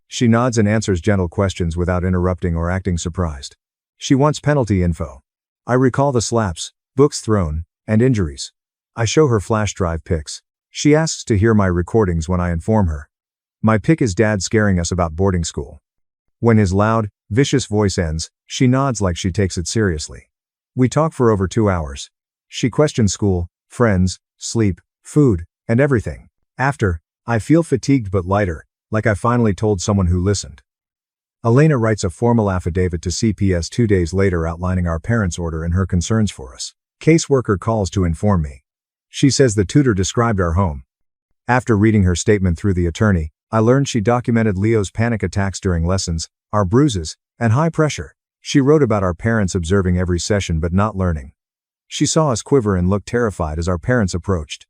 She nods and answers gentle questions without interrupting or acting surprised. She wants penalty info. I recall the slaps, books thrown, and injuries. I show her flash drive pics. She asks to hear my recordings when I inform her. My pic is Dad scaring us about boarding school. When his loud, Vicious voice ends. She nods like she takes it seriously. We talk for over 2 hours. She questions school, friends, sleep, food, and everything. After, I feel fatigued but lighter, like I finally told someone who listened. Elena writes a formal affidavit to CPS 2 days later outlining our parents' order and her concerns for us. Caseworker calls to inform me. She says the tutor described our home. After reading her statement through the attorney, I learned she documented Leo's panic attacks during lessons, our bruises, and high pressure. She wrote about our parents observing every session but not learning. She saw us quiver and looked terrified as our parents approached.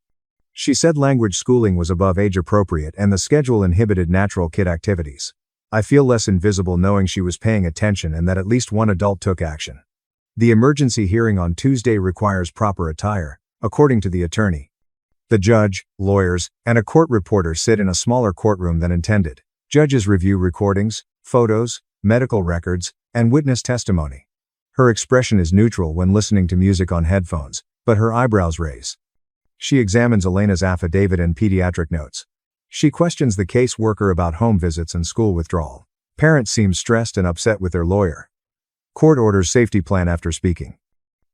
She said language schooling was above age appropriate and the schedule inhibited natural kid activities. I feel less invisible knowing she was paying attention and that at least one adult took action. The emergency hearing on Tuesday requires proper attire, according to the attorney. The judge, lawyers, and a court reporter sit in a smaller courtroom than intended. Judges review recordings, photos, medical records, and witness testimony. Her expression is neutral when listening to music on headphones, but her eyebrows raise. She examines Elena's affidavit and pediatric notes. She questions the caseworker about home visits and school withdrawal. Parents seem stressed and upset with their lawyer. Court orders safety plan after speaking.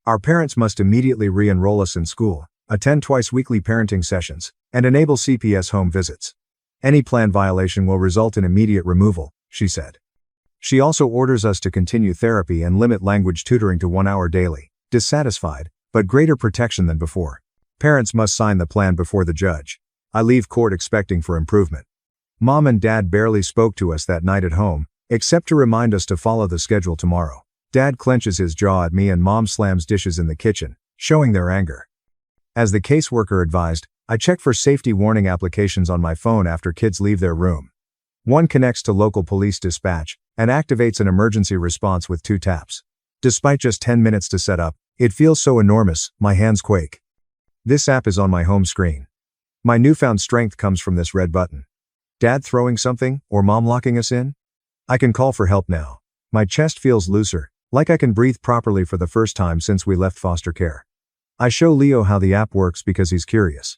Our parents must immediately re-enroll us in school, attend twice-weekly parenting sessions, and enable CPS home visits. Any plan violation will result in immediate removal, she said. She also orders us to continue therapy and limit language tutoring to 1 hour daily. Dissatisfied, but greater protection than before. Parents must sign the plan before the judge. I leave court expecting for improvement. Mom and Dad barely spoke to us that night at home, except to remind us to follow the schedule tomorrow. Dad clenches his jaw at me and Mom slams dishes in the kitchen, showing their anger. As the caseworker advised, I check for safety warning applications on my phone after kids leave their room. One connects to local police dispatch and activates an emergency response with 2 taps. Despite just 10 minutes to set up, it feels so enormous, my hands quake. This app is on my home screen. My newfound strength comes from this red button. Dad throwing something, or Mom locking us in? I can call for help now. My chest feels looser, like I can breathe properly for the first time since we left foster care. I show Leo how the app works because he's curious.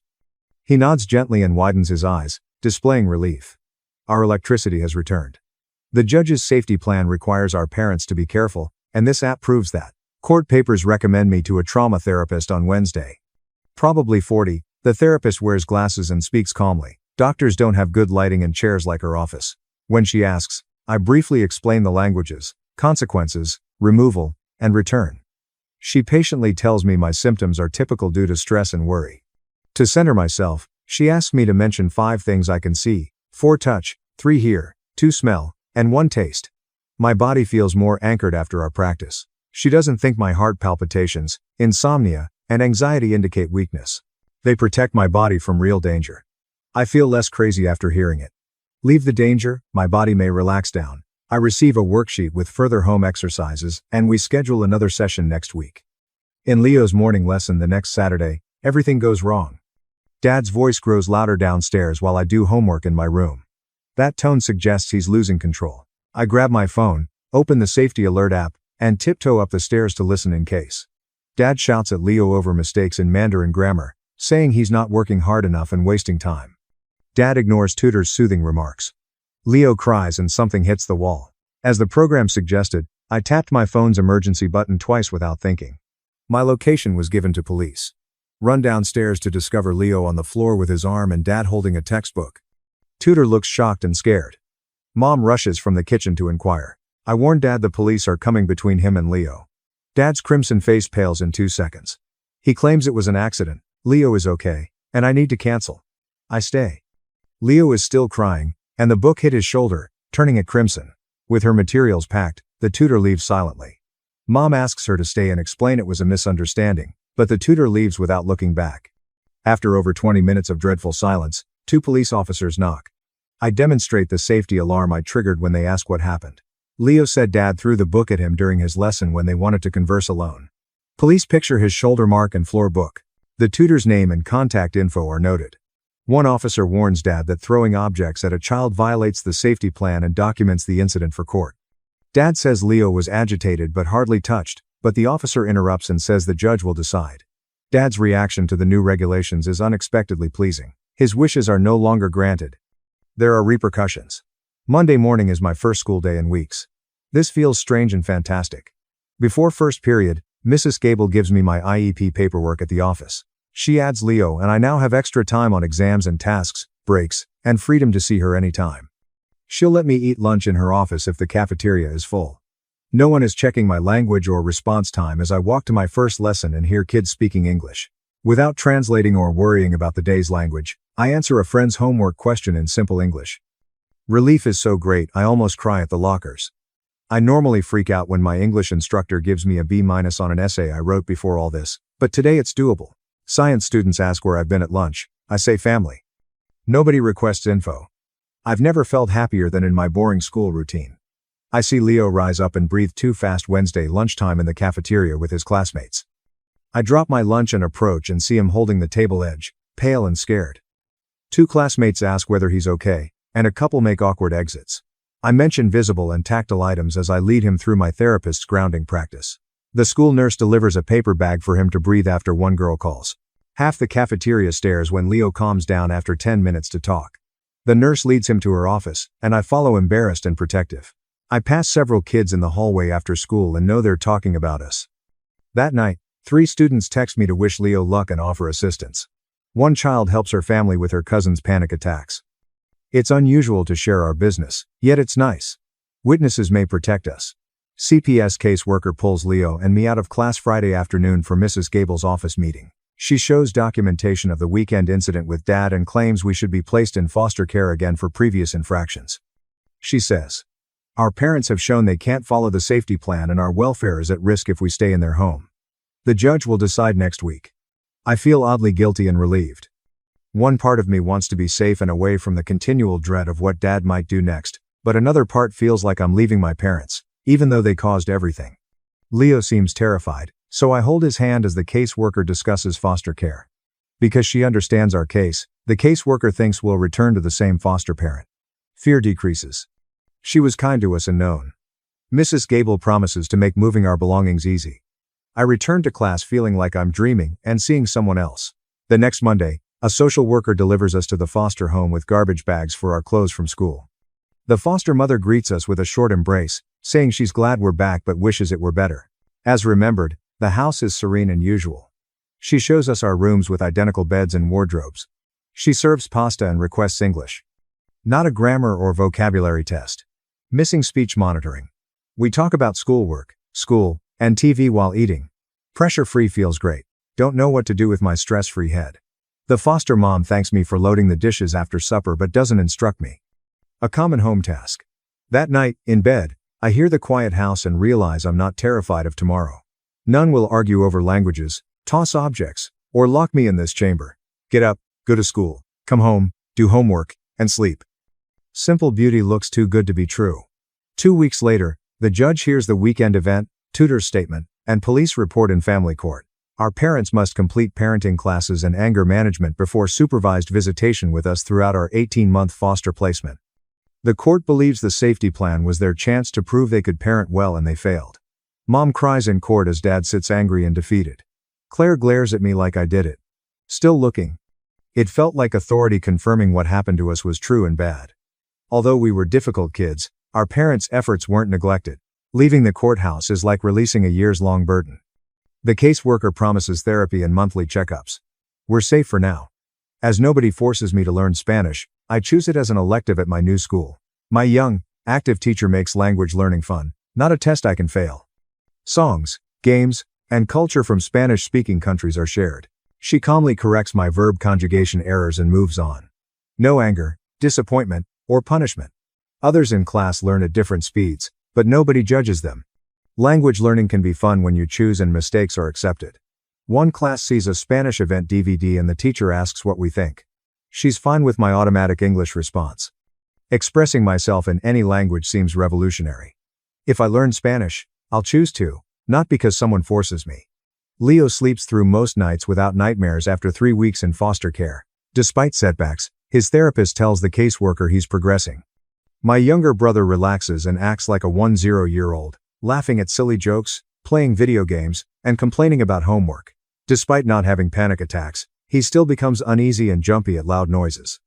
He nods gently and widens his eyes, displaying relief. Our electricity has returned. The judge's safety plan requires our parents to be careful, and this app proves that. Court papers recommend me to a trauma therapist on Wednesday. Probably 40, the therapist wears glasses and speaks calmly. Doctors don't have good lighting and chairs like her office. When she asks, I briefly explain the languages, consequences, removal, and return. She patiently tells me my symptoms are typical due to stress and worry. To center myself, she asks me to mention 5 things I can see, 4 touch, 3 hear, 2 smell, and 1 taste. My body feels more anchored after our practice. She doesn't think my heart palpitations, insomnia, and anxiety indicate weakness. They protect my body from real danger. I feel less crazy after hearing it. Leave the danger, my body may relax down. I receive a worksheet with further home exercises, and we schedule another session next week. In Leo's morning lesson the next Saturday, everything goes wrong. Dad's voice grows louder downstairs while I do homework in my room. That tone suggests he's losing control. I grab my phone, open the safety alert app, and tiptoe up the stairs to listen in case. Dad shouts at Leo over mistakes in Mandarin grammar, saying he's not working hard enough and wasting time. Dad ignores tutor's soothing remarks. Leo cries and something hits the wall. As the program suggested, I tapped my phone's emergency button twice without thinking. My location was given to police. Run downstairs to discover Leo on the floor with his arm and Dad holding a textbook. Tutor looks shocked and scared. Mom rushes from the kitchen to inquire. I warn Dad the police are coming between him and Leo. Dad's crimson face pales in 2 seconds. He claims it was an accident. Leo is okay, and I need to cancel. I stay. Leo is still crying, and the book hit his shoulder, turning it crimson. With her materials packed, the tutor leaves silently. Mom asks her to stay and explain it was a misunderstanding, but the tutor leaves without looking back. After over 20 minutes of dreadful silence, 2 police officers knock. I demonstrate the safety alarm I triggered when they ask what happened. Leo said Dad threw the book at him during his lesson when they wanted to converse alone. Police picture his shoulder mark and floor book. The tutor's name and contact info are noted. One officer warns Dad that throwing objects at a child violates the safety plan and documents the incident for court. Dad says Leo was agitated but hardly touched, but the officer interrupts and says the judge will decide. Dad's reaction to the new regulations is unexpectedly pleasing. His wishes are no longer granted. There are repercussions. Monday morning is my first school day in weeks. This feels strange and fantastic. Before first period, Mrs. Gable gives me my IEP paperwork at the office. She adds Leo and I now have extra time on exams and tasks, breaks, and freedom to see her anytime. She'll let me eat lunch in her office if the cafeteria is full. No one is checking my language or response time as I walk to my first lesson and hear kids speaking English. Without translating or worrying about the day's language, I answer a friend's homework question in simple English. Relief is so great I almost cry at the lockers. I normally freak out when my English instructor gives me a B- on an essay I wrote before all this, but today it's doable. Science students ask where I've been at lunch. I say family. Nobody requests info. I've never felt happier than in my boring school routine. I see Leo rise up and breathe too fast Wednesday lunchtime in the cafeteria with his classmates. I drop my lunch and approach and see him holding the table edge, pale and scared. Two classmates ask whether he's okay, and a couple make awkward exits. I mention visible and tactile items as I lead him through my therapist's grounding practice. The school nurse delivers a paper bag for him to breathe after one girl calls. Half the cafeteria stares when Leo calms down after 10 minutes to talk. The nurse leads him to her office, and I follow embarrassed and protective. I pass several kids in the hallway after school and know they're talking about us. That night, 3 students text me to wish Leo luck and offer assistance. One child helps her family with her cousin's panic attacks. It's unusual to share our business, yet it's nice. Witnesses may protect us. CPS caseworker pulls Leo and me out of class Friday afternoon for Mrs. Gable's office meeting. She shows documentation of the weekend incident with Dad and claims we should be placed in foster care again for previous infractions. She says, "Our parents have shown they can't follow the safety plan and our welfare is at risk if we stay in their home. The judge will decide next week." I feel oddly guilty and relieved. One part of me wants to be safe and away from the continual dread of what Dad might do next, but another part feels like I'm leaving my parents, even though they caused everything. Leo seems terrified, so I hold his hand as the caseworker discusses foster care. Because she understands our case, the caseworker thinks we'll return to the same foster parent. Fear decreases. She was kind to us and known. Mrs. Gable promises to make moving our belongings easy. I return to class feeling like I'm dreaming and seeing someone else. The next Monday, a social worker delivers us to the foster home with garbage bags for our clothes from school. The foster mother greets us with a short embrace, saying she's glad we're back but wishes it were better. As remembered, the house is serene and usual. She shows us our rooms with identical beds and wardrobes. She serves pasta and requests English. Not a grammar or vocabulary test. Missing speech monitoring. We talk about schoolwork, school, and TV while eating. Pressure-free feels great. Don't know what to do with my stress-free head. The foster mom thanks me for loading the dishes after supper but doesn't instruct me. A common home task. That night, in bed, I hear the quiet house and realize I'm not terrified of tomorrow. None will argue over languages, toss objects, or lock me in this chamber. Get up, go to school, come home, do homework, and sleep. Simple beauty looks too good to be true. 2 weeks later, the judge hears the weekend event, tutor's statement, and police report in family court. Our parents must complete parenting classes and anger management before supervised visitation with us throughout our 18-month foster placement. The court believes the safety plan was their chance to prove they could parent well and they failed. Mom cries in court as Dad sits angry and defeated. Claire glares at me like I did it. Still looking. It felt like authority confirming what happened to us was true and bad. Although we were difficult kids, our parents' efforts weren't neglected. Leaving the courthouse is like releasing a years-long burden. The caseworker promises therapy and monthly checkups. We're safe for now. As nobody forces me to learn Spanish, I choose it as an elective at my new school. My young, active teacher makes language learning fun, not a test I can fail. Songs, games, and culture from Spanish-speaking countries are shared. She calmly corrects my verb conjugation errors and moves on. No anger, disappointment, or punishment. Others in class learn at different speeds, but nobody judges them. Language learning can be fun when you choose and mistakes are accepted. One class sees a Spanish event DVD and the teacher asks what we think. She's fine with my automatic English response. Expressing myself in any language seems revolutionary. If I learn Spanish, I'll choose to, not because someone forces me. Leo sleeps through most nights without nightmares after 3 weeks in foster care. Despite setbacks, his therapist tells the caseworker he's progressing. My younger brother relaxes and acts like a 10-year-old, laughing at silly jokes, playing video games, and complaining about homework. Despite not having panic attacks, he still becomes uneasy and jumpy at loud noises.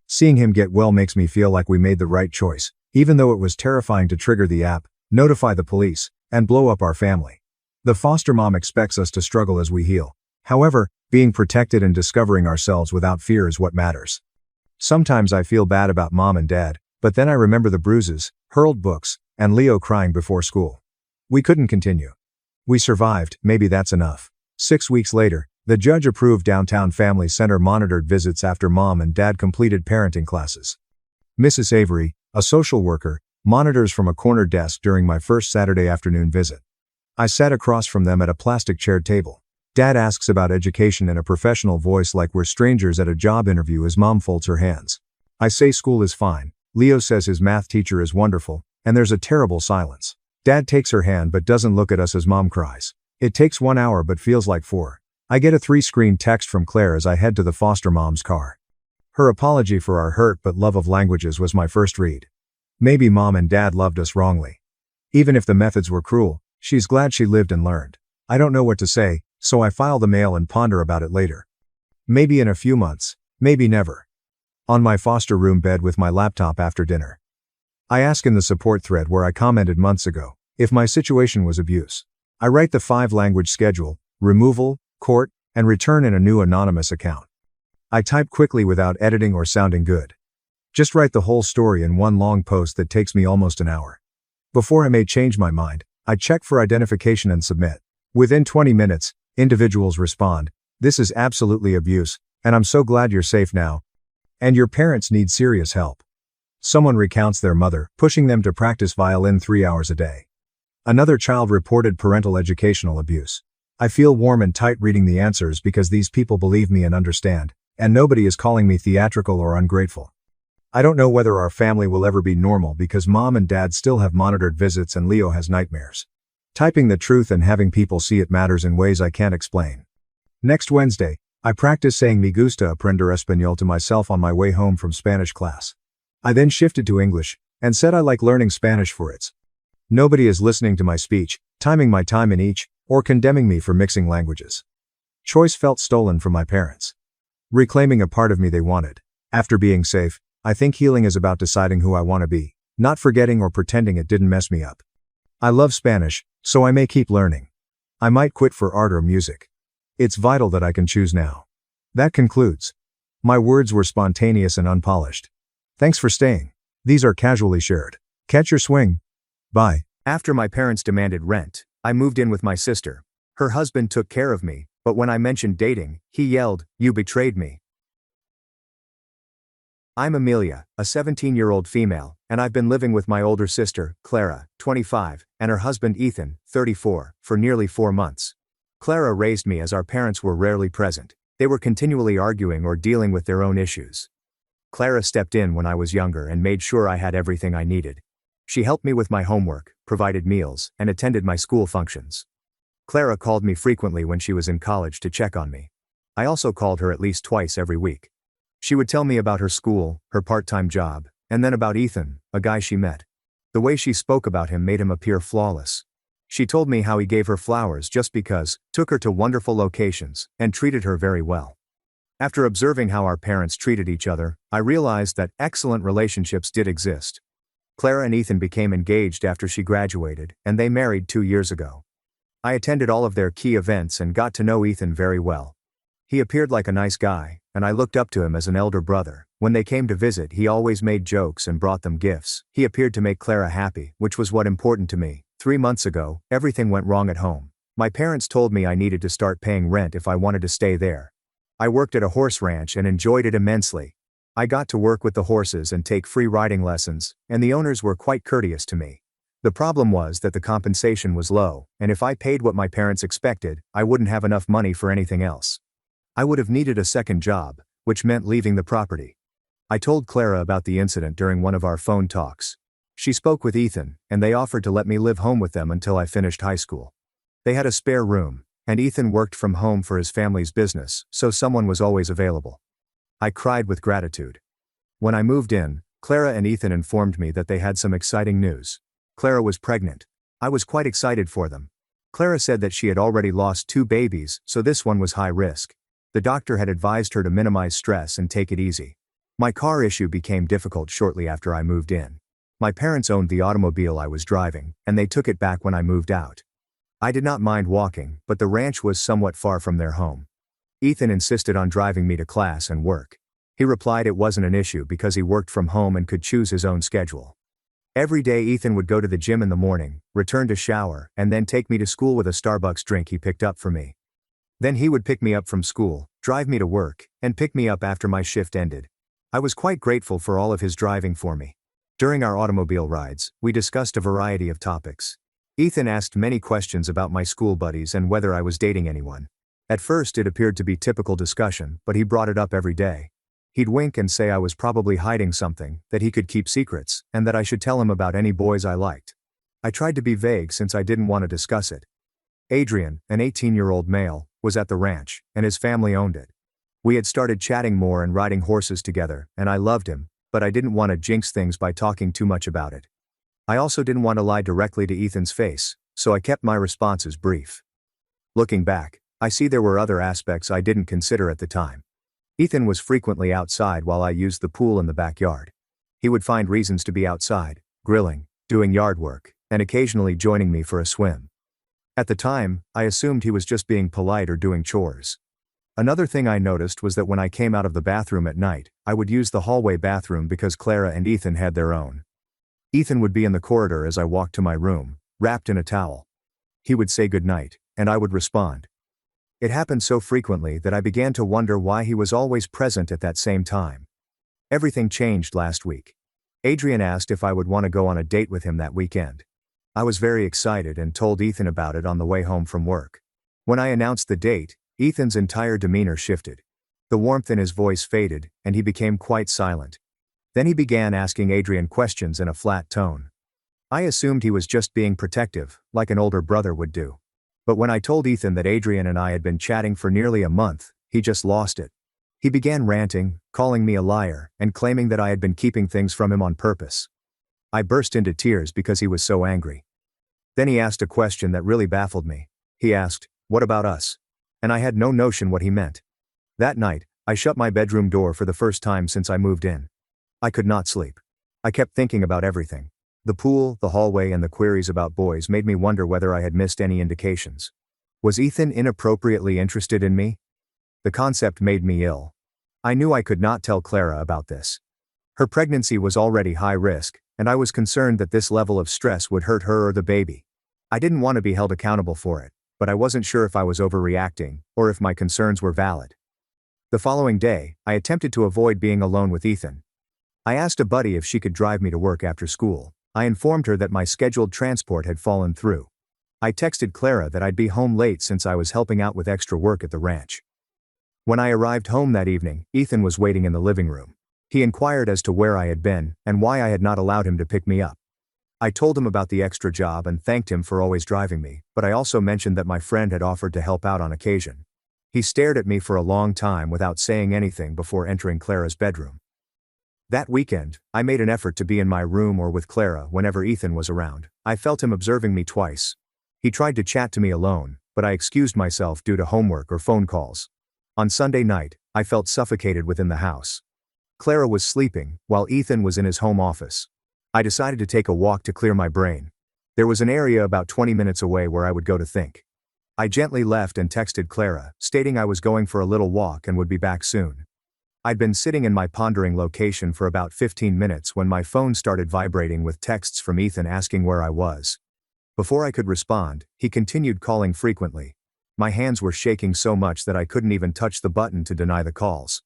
Seeing him get well makes me feel like we made the right choice, even though it was terrifying to trigger the app, notify the police, and blow up our family. The foster mom expects us to struggle as we heal. However, being protected and discovering ourselves without fear is what matters. Sometimes I feel bad about mom and dad, but then I remember the bruises, hurled books, and Leo crying before school. We couldn't continue. We survived, maybe that's enough. 6 weeks later, the judge approved downtown family center monitored visits after mom and dad completed parenting classes. Mrs. Avery, a social worker, monitors from a corner desk during my first Saturday afternoon visit. I sat across from them at a plastic chaired table. Dad asks about education in a professional voice like we're strangers at a job interview as mom folds her hands. I say school is fine. Leo says his math teacher is wonderful, and there's a terrible silence. Dad takes her hand but doesn't look at us as mom cries. It takes 1 hour but feels like 4. I get a 3-screen text from Claire as I head to the foster mom's car. Her apology for our hurt but love of languages was my first read. Maybe mom and dad loved us wrongly. Even if the methods were cruel, she's glad she lived and learned. I don't know what to say, so I file the mail and ponder about it later. Maybe in a few months, maybe never. On my foster room bed with my laptop after dinner. I ask in the support thread where I commented months ago, if my situation was abuse. I write the 5-language schedule, removal, court, and return in a new anonymous account. I type quickly without editing or sounding good. Just write the whole story in one long post that takes me almost an hour. Before I may change my mind, I check for identification and submit. Within 20 minutes, individuals respond, "This is absolutely abuse, and I'm so glad you're safe now. And your parents need serious help." Someone recounts their mother, pushing them to practice violin 3 hours a day. Another child reported parental educational abuse. I feel warm and tight reading the answers because these people believe me and understand, and nobody is calling me theatrical or ungrateful. I don't know whether our family will ever be normal because mom and dad still have monitored visits and Leo has nightmares. Typing the truth and having people see it matters in ways I can't explain. Next Wednesday, I practice saying "Me gusta aprender español" to myself on my way home from Spanish class. I then shifted to English, and said I like learning Spanish for its. Nobody is listening to my speech, timing my time in each, or condemning me for mixing languages. Choice felt stolen from my parents. Reclaiming a part of me they wanted. After being safe, I think healing is about deciding who I want to be, not forgetting or pretending it didn't mess me up. I love Spanish, so I may keep learning. I might quit for art or music. It's vital that I can choose now. That concludes. My words were spontaneous and unpolished. Thanks for staying. These are casually shared. Catch your swing. Bye. After my parents demanded rent, I moved in with my sister. Her husband took care of me, but when I mentioned dating, he yelled, "You betrayed me." I'm Amelia, a 17-year-old female, and I've been living with my older sister, Clara, 25, and her husband Ethan, 34, for nearly 4 months. Clara raised me as our parents were rarely present. They were continually arguing or dealing with their own issues. Clara stepped in when I was younger and made sure I had everything I needed. She helped me with my homework, provided meals, and attended my school functions. Clara called me frequently when she was in college to check on me. I also called her at least twice every week. She would tell me about her school, her part-time job, and then about Ethan, a guy she met. The way she spoke about him made him appear flawless. She told me how he gave her flowers just because, took her to wonderful locations, and treated her very well. After observing how our parents treated each other, I realized that excellent relationships did exist. Clara and Ethan became engaged after she graduated, and they married 2 years ago. I attended all of their key events and got to know Ethan very well. He appeared like a nice guy, and I looked up to him as an elder brother. When they came to visit, he always made jokes and brought them gifts. He appeared to make Clara happy, which was what important to me. 3 months ago, everything went wrong at home. My parents told me I needed to start paying rent if I wanted to stay there. I worked at a horse ranch and enjoyed it immensely. I got to work with the horses and take free riding lessons, and the owners were quite courteous to me. The problem was that the compensation was low, and if I paid what my parents expected, I wouldn't have enough money for anything else. I would have needed a second job, which meant leaving the property. I told Clara about the incident during one of our phone talks. She spoke with Ethan, and they offered to let me live home with them until I finished high school. They had a spare room, and Ethan worked from home for his family's business, so someone was always available. I cried with gratitude. When I moved in, Clara and Ethan informed me that they had some exciting news. Clara was pregnant. I was quite excited for them. Clara said that she had already lost 2 babies, so this one was high risk. The doctor had advised her to minimize stress and take it easy. My car issue became difficult shortly after I moved in. My parents owned the automobile I was driving, and they took it back when I moved out. I did not mind walking, but the ranch was somewhat far from their home. Ethan insisted on driving me to class and work. He replied it wasn't an issue because he worked from home and could choose his own schedule. Every day Ethan would go to the gym in the morning, return to shower, and then take me to school with a Starbucks drink he picked up for me. Then he would pick me up from school, drive me to work, and pick me up after my shift ended. I was quite grateful for all of his driving for me. During our automobile rides, we discussed a variety of topics. Ethan asked many questions about my school buddies and whether I was dating anyone. At first it appeared to be typical discussion, but he brought it up every day. He'd wink and say I was probably hiding something, that he could keep secrets, and that I should tell him about any boys I liked. I tried to be vague since I didn't want to discuss it. Adrian, an 18-year-old male, was at the ranch, and his family owned it. We had started chatting more and riding horses together, and I loved him, but I didn't want to jinx things by talking too much about it. I also didn't want to lie directly to Ethan's face, so I kept my responses brief. Looking back, I see there were other aspects I didn't consider at the time. Ethan was frequently outside while I used the pool in the backyard. He would find reasons to be outside, grilling, doing yard work, and occasionally joining me for a swim. At the time, I assumed he was just being polite or doing chores. Another thing I noticed was that when I came out of the bathroom at night, I would use the hallway bathroom because Clara and Ethan had their own. Ethan would be in the corridor as I walked to my room, wrapped in a towel. He would say goodnight, and I would respond. It happened so frequently that I began to wonder why he was always present at that same time. Everything changed last week. Adrian asked if I would want to go on a date with him that weekend. I was very excited and told Ethan about it on the way home from work. When I announced the date, Ethan's entire demeanor shifted. The warmth in his voice faded, and he became quite silent. Then he began asking Adrian questions in a flat tone. I assumed he was just being protective, like an older brother would do. But when I told Ethan that Adrian and I had been chatting for nearly a month, he just lost it. He began ranting, calling me a liar, and claiming that I had been keeping things from him on purpose. I burst into tears because he was so angry. Then he asked a question that really baffled me. He asked, "What about us?" And I had no notion what he meant. That night, I shut my bedroom door for the first time since I moved in. I could not sleep. I kept thinking about everything. The pool, the hallway, and the queries about boys made me wonder whether I had missed any indications. Was Ethan inappropriately interested in me? The concept made me ill. I knew I could not tell Clara about this. Her pregnancy was already high risk, and I was concerned that this level of stress would hurt her or the baby. I didn't want to be held accountable for it, but I wasn't sure if I was overreacting, or if my concerns were valid. The following day, I attempted to avoid being alone with Ethan. I asked a buddy if she could drive me to work after school. I informed her that my scheduled transport had fallen through. I texted Clara that I'd be home late since I was helping out with extra work at the ranch. When I arrived home that evening, Ethan was waiting in the living room. He inquired as to where I had been, and why I had not allowed him to pick me up. I told him about the extra job and thanked him for always driving me, but I also mentioned that my friend had offered to help out on occasion. He stared at me for a long time without saying anything before entering Clara's bedroom. That weekend, I made an effort to be in my room or with Clara whenever Ethan was around. I felt him observing me twice. He tried to chat to me alone, but I excused myself due to homework or phone calls. On Sunday night, I felt suffocated within the house. Clara was sleeping, while Ethan was in his home office. I decided to take a walk to clear my brain. There was an area about 20 minutes away where I would go to think. I gently left and texted Clara, stating I was going for a little walk and would be back soon. I'd been sitting in my pondering location for about 15 minutes when my phone started vibrating with texts from Ethan asking where I was. Before I could respond, he continued calling frequently. My hands were shaking so much that I couldn't even touch the button to deny the calls.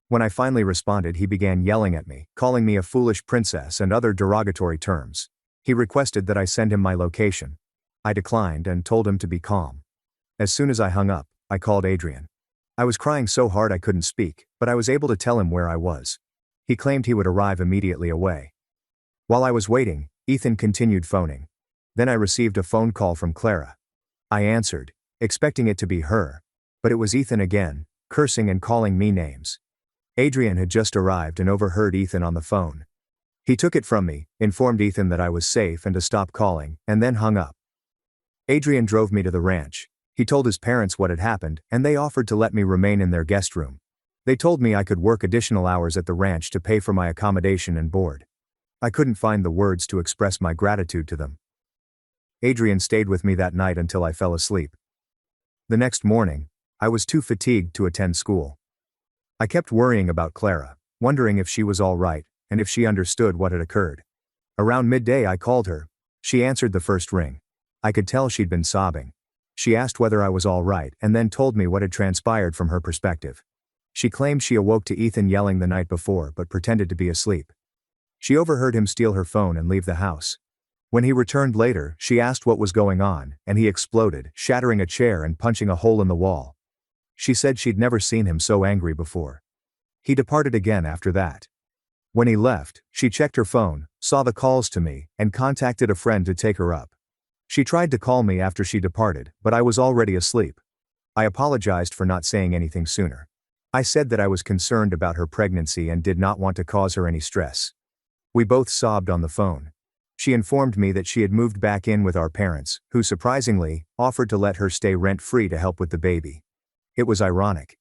When I finally responded, he began yelling at me, calling me a foolish princess and other derogatory terms. He requested that I send him my location. I declined and told him to be calm. As soon as I hung up, I called Adrian. I was crying so hard I couldn't speak, but I was able to tell him where I was. He claimed he would arrive immediately away. While I was waiting, Ethan continued phoning. Then I received a phone call from Clara. I answered, expecting it to be her, but it was Ethan again, cursing and calling me names. Adrian had just arrived and overheard Ethan on the phone. He took it from me, informed Ethan that I was safe and to stop calling, and then hung up. Adrian drove me to the ranch. He told his parents what had happened, and they offered to let me remain in their guest room. They told me I could work additional hours at the ranch to pay for my accommodation and board. I couldn't find the words to express my gratitude to them. Adrian stayed with me that night until I fell asleep. The next morning, I was too fatigued to attend school. I kept worrying about Clara, wondering if she was all right, and if she understood what had occurred. Around midday I called her. She answered the first ring. I could tell she'd been sobbing. She asked whether I was all right and then told me what had transpired from her perspective. She claimed she awoke to Ethan yelling the night before but pretended to be asleep. She overheard him steal her phone and leave the house. When he returned later, she asked what was going on, and he exploded, shattering a chair and punching a hole in the wall. She said she'd never seen him so angry before. He departed again after that. When he left, she checked her phone, saw the calls to me, and contacted a friend to take her up. She tried to call me after she departed, but I was already asleep. I apologized for not saying anything sooner. I said that I was concerned about her pregnancy and did not want to cause her any stress. We both sobbed on the phone. She informed me that she had moved back in with our parents, who surprisingly, offered to let her stay rent-free to help with the baby. It was ironic.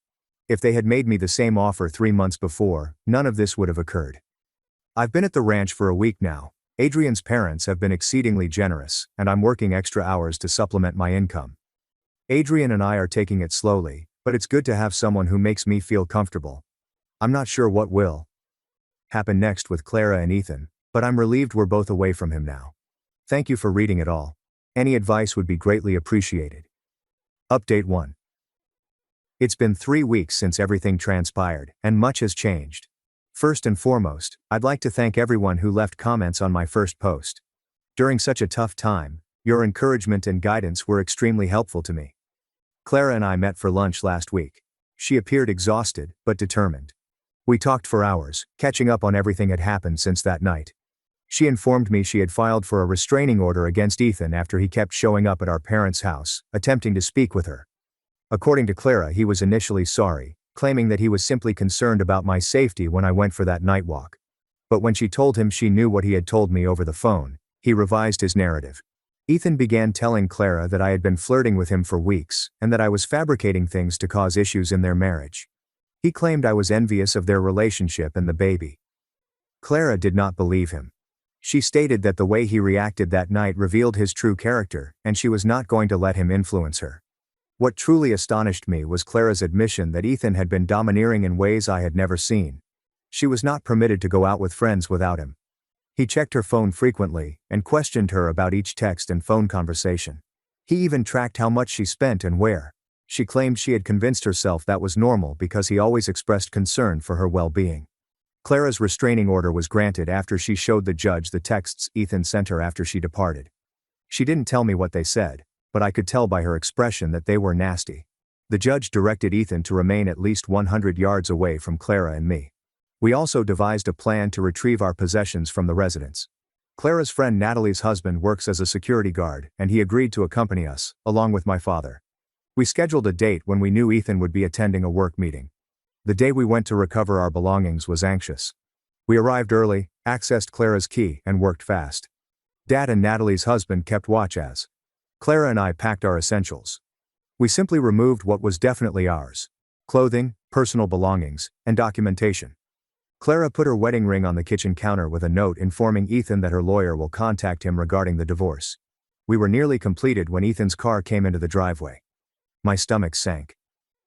If they had made me the same offer 3 months before, none of this would have occurred. I've been at the ranch for a week now. Adrian's parents have been exceedingly generous, and I'm working extra hours to supplement my income. Adrian and I are taking it slowly, but it's good to have someone who makes me feel comfortable. I'm not sure what will happen next with Clara and Ethan, but I'm relieved we're both away from him now. Thank you for reading it all. Any advice would be greatly appreciated. Update 1. It's been 3 weeks since everything transpired, and much has changed. First and foremost, I'd like to thank everyone who left comments on my first post. During such a tough time, your encouragement and guidance were extremely helpful to me. Clara and I met for lunch last week. She appeared exhausted, but determined. We talked for hours, catching up on everything that had happened since that night. She informed me she had filed for a restraining order against Ethan after he kept showing up at our parents' house, attempting to speak with her. According to Clara, he was initially sorry, claiming that he was simply concerned about my safety when I went for that night walk. But when she told him she knew what he had told me over the phone, he revised his narrative. Ethan began telling Clara that I had been flirting with him for weeks, and that I was fabricating things to cause issues in their marriage. He claimed I was envious of their relationship and the baby. Clara did not believe him. She stated that the way he reacted that night revealed his true character, and she was not going to let him influence her. What truly astonished me was Clara's admission that Ethan had been domineering in ways I had never seen. She was not permitted to go out with friends without him. He checked her phone frequently, and questioned her about each text and phone conversation. He even tracked how much she spent and where. She claimed she had convinced herself that was normal because he always expressed concern for her well-being. Clara's restraining order was granted after she showed the judge the texts Ethan sent her after she departed. She didn't tell me what they said, but I could tell by her expression that they were nasty. The judge directed Ethan to remain at least 100 yards away from Clara and me. We also devised a plan to retrieve our possessions from the residence. Clara's friend Natalie's husband works as a security guard, and he agreed to accompany us, along with my father. We scheduled a date when we knew Ethan would be attending a work meeting. The day we went to recover our belongings was anxious. We arrived early, accessed Clara's key, and worked fast. Dad and Natalie's husband kept watch as Clara and I packed our essentials. We simply removed what was definitely ours: clothing, personal belongings, and documentation. Clara put her wedding ring on the kitchen counter with a note informing Ethan that her lawyer will contact him regarding the divorce. We were nearly completed when Ethan's car came into the driveway. My stomach sank.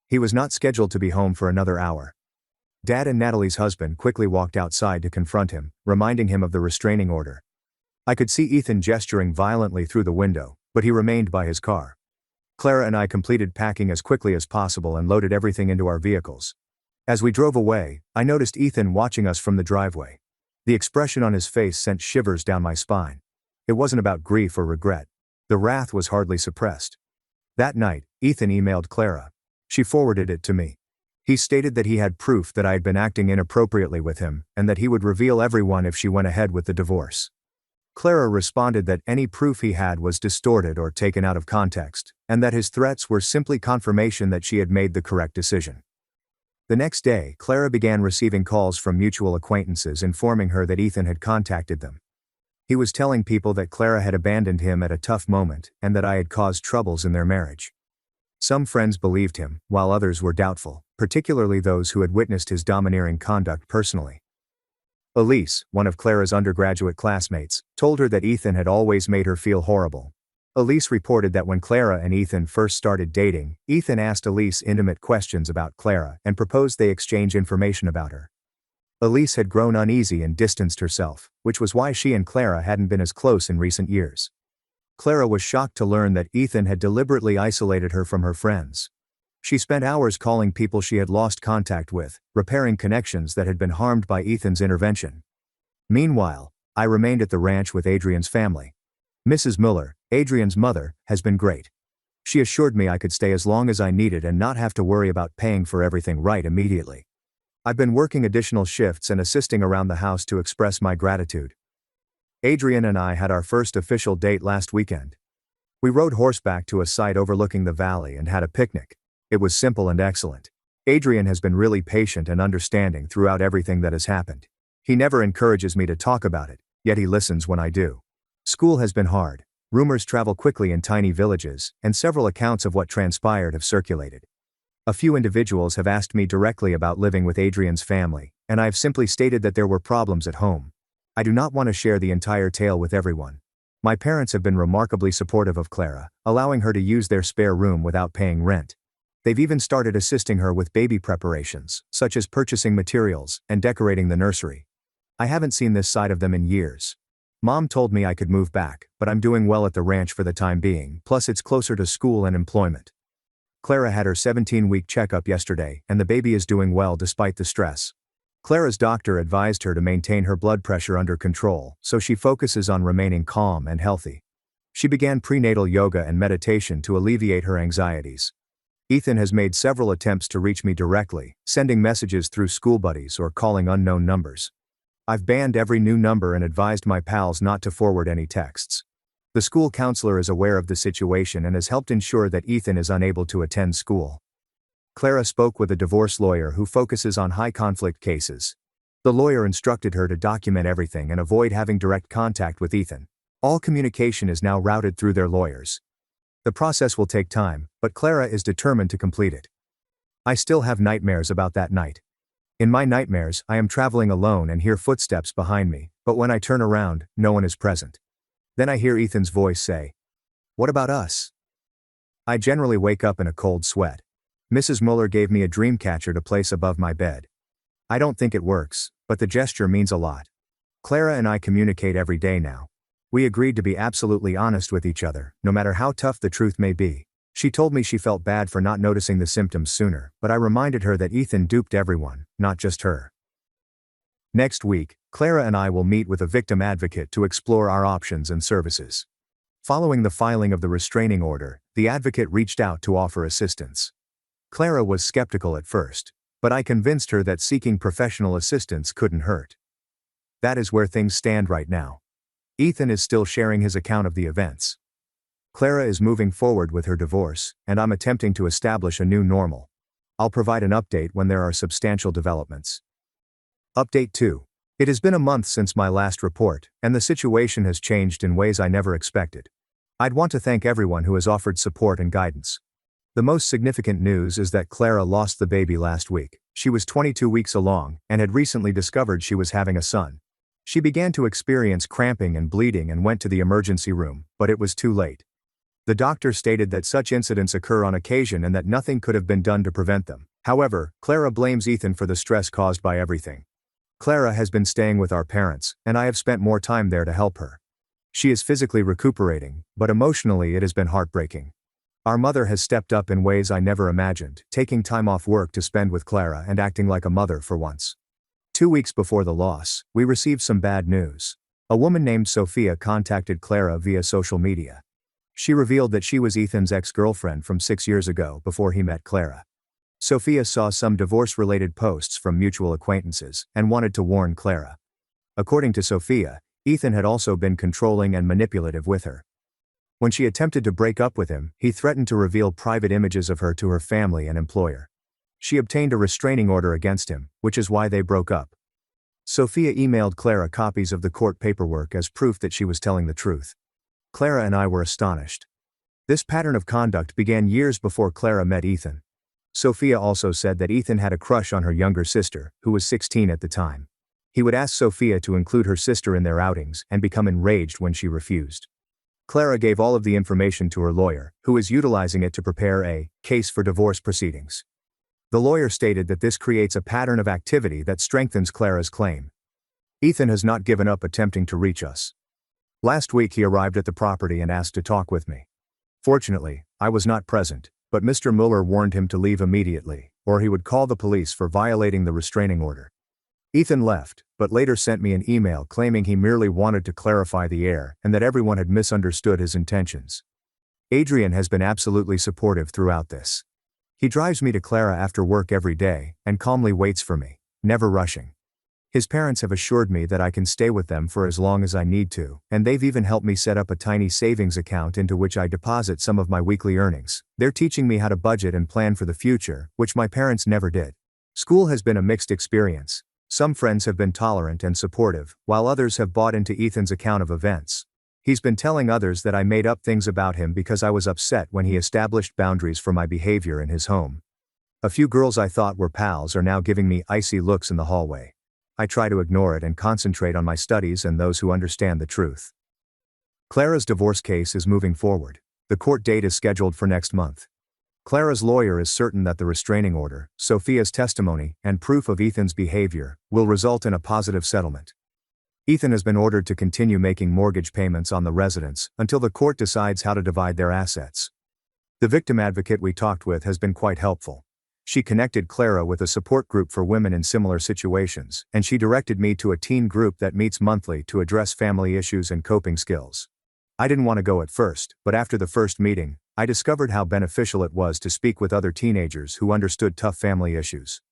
He was not scheduled to be home for another hour. Dad and Natalie's husband quickly walked outside to confront him, reminding him of the restraining order. I could see Ethan gesturing violently through the window, but he remained by his car. Clara and I completed packing as quickly as possible and loaded everything into our vehicles. As we drove away, I noticed Ethan watching us from the driveway. The expression on his face sent shivers down my spine. It wasn't about grief or regret. The wrath was hardly suppressed. That night, Ethan emailed Clara. She forwarded it to me. He stated that he had proof that I had been acting inappropriately with him, and that he would reveal everyone if she went ahead with the divorce. Clara responded that any proof he had was distorted or taken out of context, and that his threats were simply confirmation that she had made the correct decision. The next day, Clara began receiving calls from mutual acquaintances informing her that Ethan had contacted them. He was telling people that Clara had abandoned him at a tough moment and that I had caused troubles in their marriage. Some friends believed him, while others were doubtful, particularly those who had witnessed his domineering conduct personally. Elise, one of Clara's undergraduate classmates, told her that Ethan had always made her feel horrible. Elise reported that when Clara and Ethan first started dating, Ethan asked Elise intimate questions about Clara and proposed they exchange information about her. Elise had grown uneasy and distanced herself, which was why she and Clara hadn't been as close in recent years. Clara was shocked to learn that Ethan had deliberately isolated her from her friends. She spent hours calling people she had lost contact with, repairing connections that had been harmed by Ethan's intervention. Meanwhile, I remained at the ranch with Adrian's family. Mrs. Muller, Adrian's mother, has been great. She assured me I could stay as long as I needed and not have to worry about paying for everything right immediately. I've been working additional shifts and assisting around the house to express my gratitude. Adrian and I had our first official date last weekend. We rode horseback to a site overlooking the valley and had a picnic. It was simple and excellent. Adrian has been really patient and understanding throughout everything that has happened. He never encourages me to talk about it, yet he listens when I do. School has been hard. Rumors travel quickly in tiny villages, and several accounts of what transpired have circulated. A few individuals have asked me directly about living with Adrian's family, and I have simply stated that there were problems at home. I do not want to share the entire tale with everyone. My parents have been remarkably supportive of Clara, allowing her to use their spare room without paying rent. They've even started assisting her with baby preparations, such as purchasing materials and decorating the nursery. I haven't seen this side of them in years. Mom told me I could move back, but I'm doing well at the ranch for the time being, plus it's closer to school and employment. Clara had her 17-week checkup yesterday, and the baby is doing well despite the stress. Clara's doctor advised her to maintain her blood pressure under control, so she focuses on remaining calm and healthy. She began prenatal yoga and meditation to alleviate her anxieties. Ethan has made several attempts to reach me directly, sending messages through school buddies or calling unknown numbers. I've banned every new number and advised my pals not to forward any texts. The school counselor is aware of the situation and has helped ensure that Ethan is unable to attend school. Clara spoke with a divorce lawyer who focuses on high-conflict cases. The lawyer instructed her to document everything and avoid having direct contact with Ethan. All communication is now routed through their lawyers. The process will take time, but Clara is determined to complete it. I still have nightmares about that night. In my nightmares, I am traveling alone and hear footsteps behind me, but when I turn around, no one is present. Then I hear Ethan's voice say, "What about us?" I generally wake up in a cold sweat. Mrs. Muller gave me a dream catcher to place above my bed. I don't think it works, but the gesture means a lot. Clara and I communicate every day now. We agreed to be absolutely honest with each other, no matter how tough the truth may be. She told me she felt bad for not noticing the symptoms sooner, but I reminded her that Ethan duped everyone, not just her. Next week, Clara and I will meet with a victim advocate to explore our options and services. Following the filing of the restraining order, the advocate reached out to offer assistance. Clara was skeptical at first, but I convinced her that seeking professional assistance couldn't hurt. That is where things stand right now. Ethan is still sharing his account of the events. Clara is moving forward with her divorce, and I'm attempting to establish a new normal. I'll provide an update when there are substantial developments. Update 2. It has been a month since my last report, and the situation has changed in ways I never expected. I'd want to thank everyone who has offered support and guidance. The most significant news is that Clara lost the baby last week. She was 22 weeks along, and had recently discovered she was having a son. She began to experience cramping and bleeding and went to the emergency room, but it was too late. The doctor stated that such incidents occur on occasion and that nothing could have been done to prevent them. However, Clara blames Ethan for the stress caused by everything. Clara has been staying with our parents, and I have spent more time there to help her. She is physically recuperating, but emotionally it has been heartbreaking. Our mother has stepped up in ways I never imagined, taking time off work to spend with Clara and acting like a mother for once. 2 weeks before the loss, we received some bad news. A woman named Sophia contacted Clara via social media. She revealed that she was Ethan's ex-girlfriend from 6 years ago before he met Clara. Sophia saw some divorce-related posts from mutual acquaintances and wanted to warn Clara. According to Sophia, Ethan had also been controlling and manipulative with her. When she attempted to break up with him, he threatened to reveal private images of her to her family and employer. She obtained a restraining order against him, which is why they broke up. Sophia emailed Clara copies of the court paperwork as proof that she was telling the truth. Clara and I were astonished. This pattern of conduct began years before Clara met Ethan. Sophia also said that Ethan had a crush on her younger sister, who was 16 at the time. He would ask Sophia to include her sister in their outings and become enraged when she refused. Clara gave all of the information to her lawyer, who is utilizing it to prepare a case for divorce proceedings. The lawyer stated that this creates a pattern of activity that strengthens Clara's claim. Ethan has not given up attempting to reach us. Last week he arrived at the property and asked to talk with me. Fortunately, I was not present, but Mr. Mueller warned him to leave immediately, or he would call the police for violating the restraining order. Ethan left, but later sent me an email claiming he merely wanted to clarify the air and that everyone had misunderstood his intentions. Adrian has been absolutely supportive throughout this. He drives me to Clara after work every day and calmly waits for me, never rushing. His parents have assured me that I can stay with them for as long as I need to, and they've even helped me set up a tiny savings account into which I deposit some of my weekly earnings. They're teaching me how to budget and plan for the future, which my parents never did. School has been a mixed experience. Some friends have been tolerant and supportive, while others have bought into Ethan's account of events. He's been telling others that I made up things about him because I was upset when he established boundaries for my behavior in his home. A few girls I thought were pals are now giving me icy looks in the hallway. I try to ignore it and concentrate on my studies and those who understand the truth. Clara's divorce case is moving forward. The court date is scheduled for next month. Clara's lawyer is certain that the restraining order, Sophia's testimony, and proof of Ethan's behavior will result in a positive settlement. Ethan has been ordered to continue making mortgage payments on the residence until the court decides how to divide their assets. The victim advocate we talked with has been quite helpful. She connected Clara with a support group for women in similar situations, and she directed me to a teen group that meets monthly to address family issues and coping skills. I didn't want to go at first, but after the first meeting, I discovered how beneficial it was to speak with other teenagers who understood tough family issues.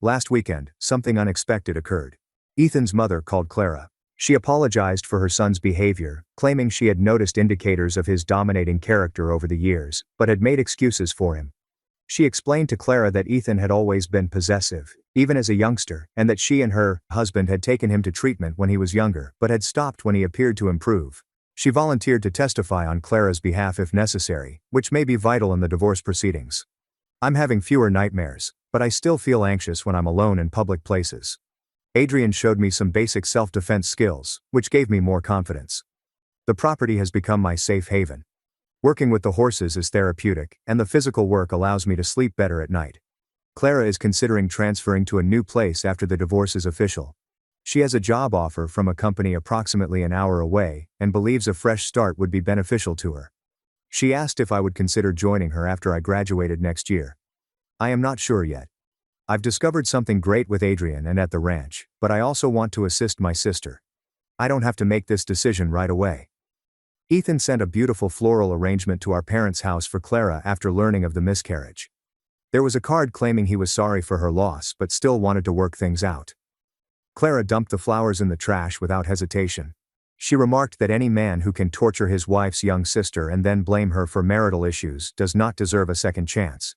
Last weekend, something unexpected occurred. Ethan's mother called Clara. She apologized for her son's behavior, claiming she had noticed indicators of his dominating character over the years, but had made excuses for him. She explained to Clara that Ethan had always been possessive, even as a youngster, and that she and her husband had taken him to treatment when he was younger, but had stopped when he appeared to improve. She volunteered to testify on Clara's behalf if necessary, which may be vital in the divorce proceedings. I'm having fewer nightmares, but I still feel anxious when I'm alone in public places. Adrian showed me some basic self-defense skills, which gave me more confidence. The property has become my safe haven. Working with the horses is therapeutic, and the physical work allows me to sleep better at night. Clara is considering transferring to a new place after the divorce is official. She has a job offer from a company approximately an hour away, and believes a fresh start would be beneficial to her. She asked if I would consider joining her after I graduated next year. I am not sure yet. I've discovered something great with Adrian and at the ranch, but I also want to assist my sister. I don't have to make this decision right away. Ethan sent a beautiful floral arrangement to our parents' house for Clara after learning of the miscarriage. There was a card claiming he was sorry for her loss but still wanted to work things out. Clara dumped the flowers in the trash without hesitation. She remarked that any man who can torture his wife's young sister and then blame her for marital issues does not deserve a second chance.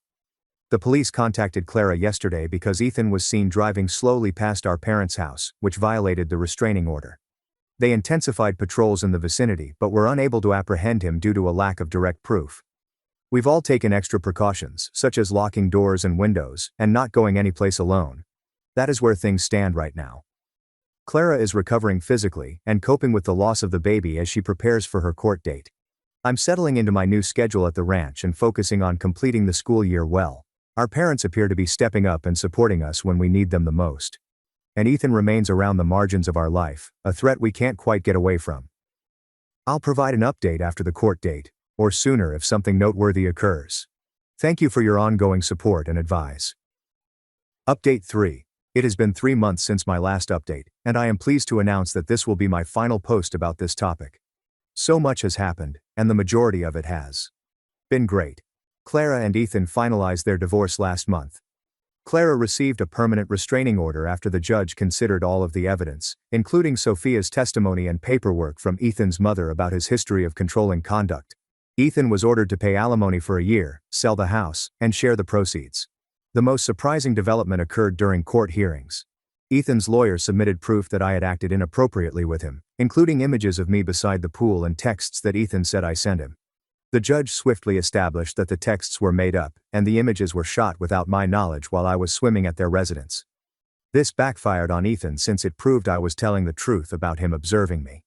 The police contacted Clara yesterday because Ethan was seen driving slowly past our parents' house, which violated the restraining order. They intensified patrols in the vicinity but were unable to apprehend him due to a lack of direct proof. We've all taken extra precautions, such as locking doors and windows, and not going anyplace alone. That is where things stand right now. Clara is recovering physically and coping with the loss of the baby as she prepares for her court date. I'm settling into my new schedule at the ranch and focusing on completing the school year well. Our parents appear to be stepping up and supporting us when we need them the most. And Ethan remains around the margins of our life, a threat we can't quite get away from. I'll provide an update after the court date, or sooner if something noteworthy occurs. Thank you for your ongoing support and advice. Update 3. It has been 3 months since my last update, and I am pleased to announce that this will be my final post about this topic. So much has happened, and the majority of it has been great. Clara and Ethan finalized their divorce last month. Clara received a permanent restraining order after the judge considered all of the evidence, including Sophia's testimony and paperwork from Ethan's mother about his history of controlling conduct. Ethan was ordered to pay alimony for a year, sell the house, and share the proceeds. The most surprising development occurred during court hearings. Ethan's lawyer submitted proof that I had acted inappropriately with him, including images of me beside the pool and texts that Ethan said I sent him. The judge swiftly established that the texts were made up, and the images were shot without my knowledge while I was swimming at their residence. This backfired on Ethan since it proved I was telling the truth about him observing me.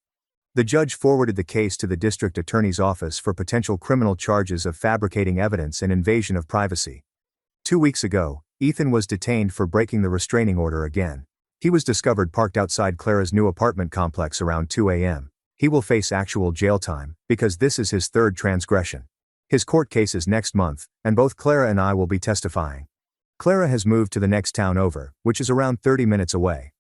The judge forwarded the case to the district attorney's office for potential criminal charges of fabricating evidence and invasion of privacy. 2 weeks ago, Ethan was detained for breaking the restraining order again. He was discovered parked outside Clara's new apartment complex around 2 a.m. He will face actual jail time, because this is his third transgression. His court case is next month, and both Clara and I will be testifying. Clara has moved to the next town over, which is around 30 minutes away.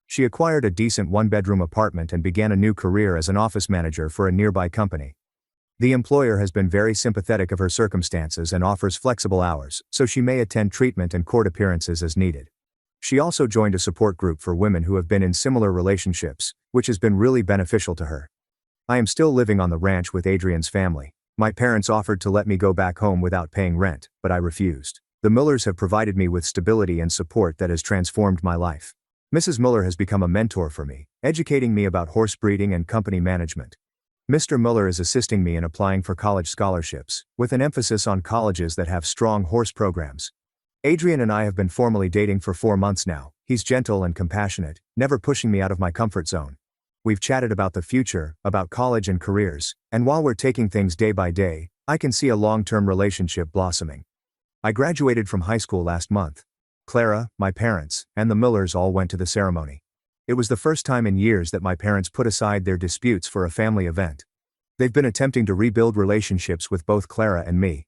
She acquired a decent one-bedroom apartment and began a new career as an office manager for a nearby company. The employer has been very sympathetic of her circumstances and offers flexible hours, so she may attend treatment and court appearances as needed. She also joined a support group for women who have been in similar relationships, which has been really beneficial to her. I am still living on the ranch with Adrian's family. My parents offered to let me go back home without paying rent, but I refused. The Millers have provided me with stability and support that has transformed my life. Mrs. Miller has become a mentor for me, educating me about horse breeding and company management. Mr. Miller is assisting me in applying for college scholarships, with an emphasis on colleges that have strong horse programs. Adrian and I have been formally dating for 4 months now. He's gentle and compassionate, never pushing me out of my comfort zone. We've chatted about the future, about college and careers, and while we're taking things day by day, I can see a long-term relationship blossoming. I graduated from high school last month. Clara, my parents, and the Millers all went to the ceremony. It was the first time in years that my parents put aside their disputes for a family event. They've been attempting to rebuild relationships with both Clara and me.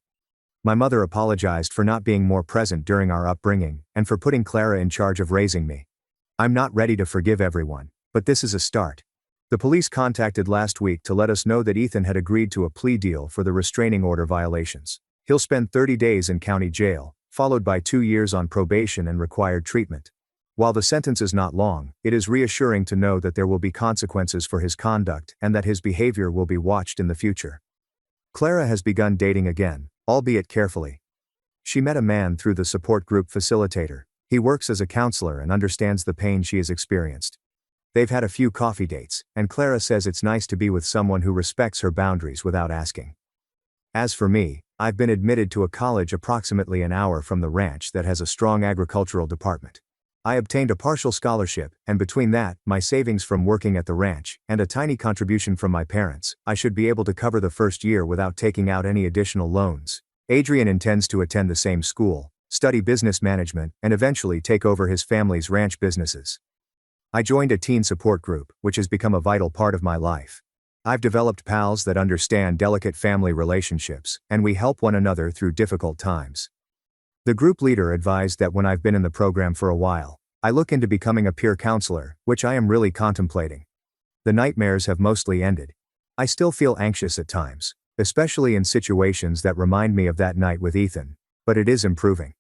My mother apologized for not being more present during our upbringing, and for putting Clara in charge of raising me. I'm not ready to forgive everyone, but this is a start. The police contacted last week to let us know that Ethan had agreed to a plea deal for the restraining order violations. He'll spend 30 days in county jail, followed by 2 years on probation and required treatment. While the sentence is not long, it is reassuring to know that there will be consequences for his conduct and that his behavior will be watched in the future. Clara has begun dating again, albeit carefully. She met a man through the support group facilitator. He works as a counselor and understands the pain she has experienced. They've had a few coffee dates, and Clara says it's nice to be with someone who respects her boundaries without asking. As for me, I've been admitted to a college approximately an hour from the ranch that has a strong agricultural department. I obtained a partial scholarship, and between that, my savings from working at the ranch, and a tiny contribution from my parents, I should be able to cover the first year without taking out any additional loans. Adrian intends to attend the same school, study business management, and eventually take over his family's ranch businesses. I joined a teen support group, which has become a vital part of my life. I've developed pals that understand delicate family relationships, and we help one another through difficult times. The group leader advised that when I've been in the program for a while, I look into becoming a peer counselor, which I am really contemplating. The nightmares have mostly ended. I still feel anxious at times, especially in situations that remind me of that night with Ethan, but it is improving.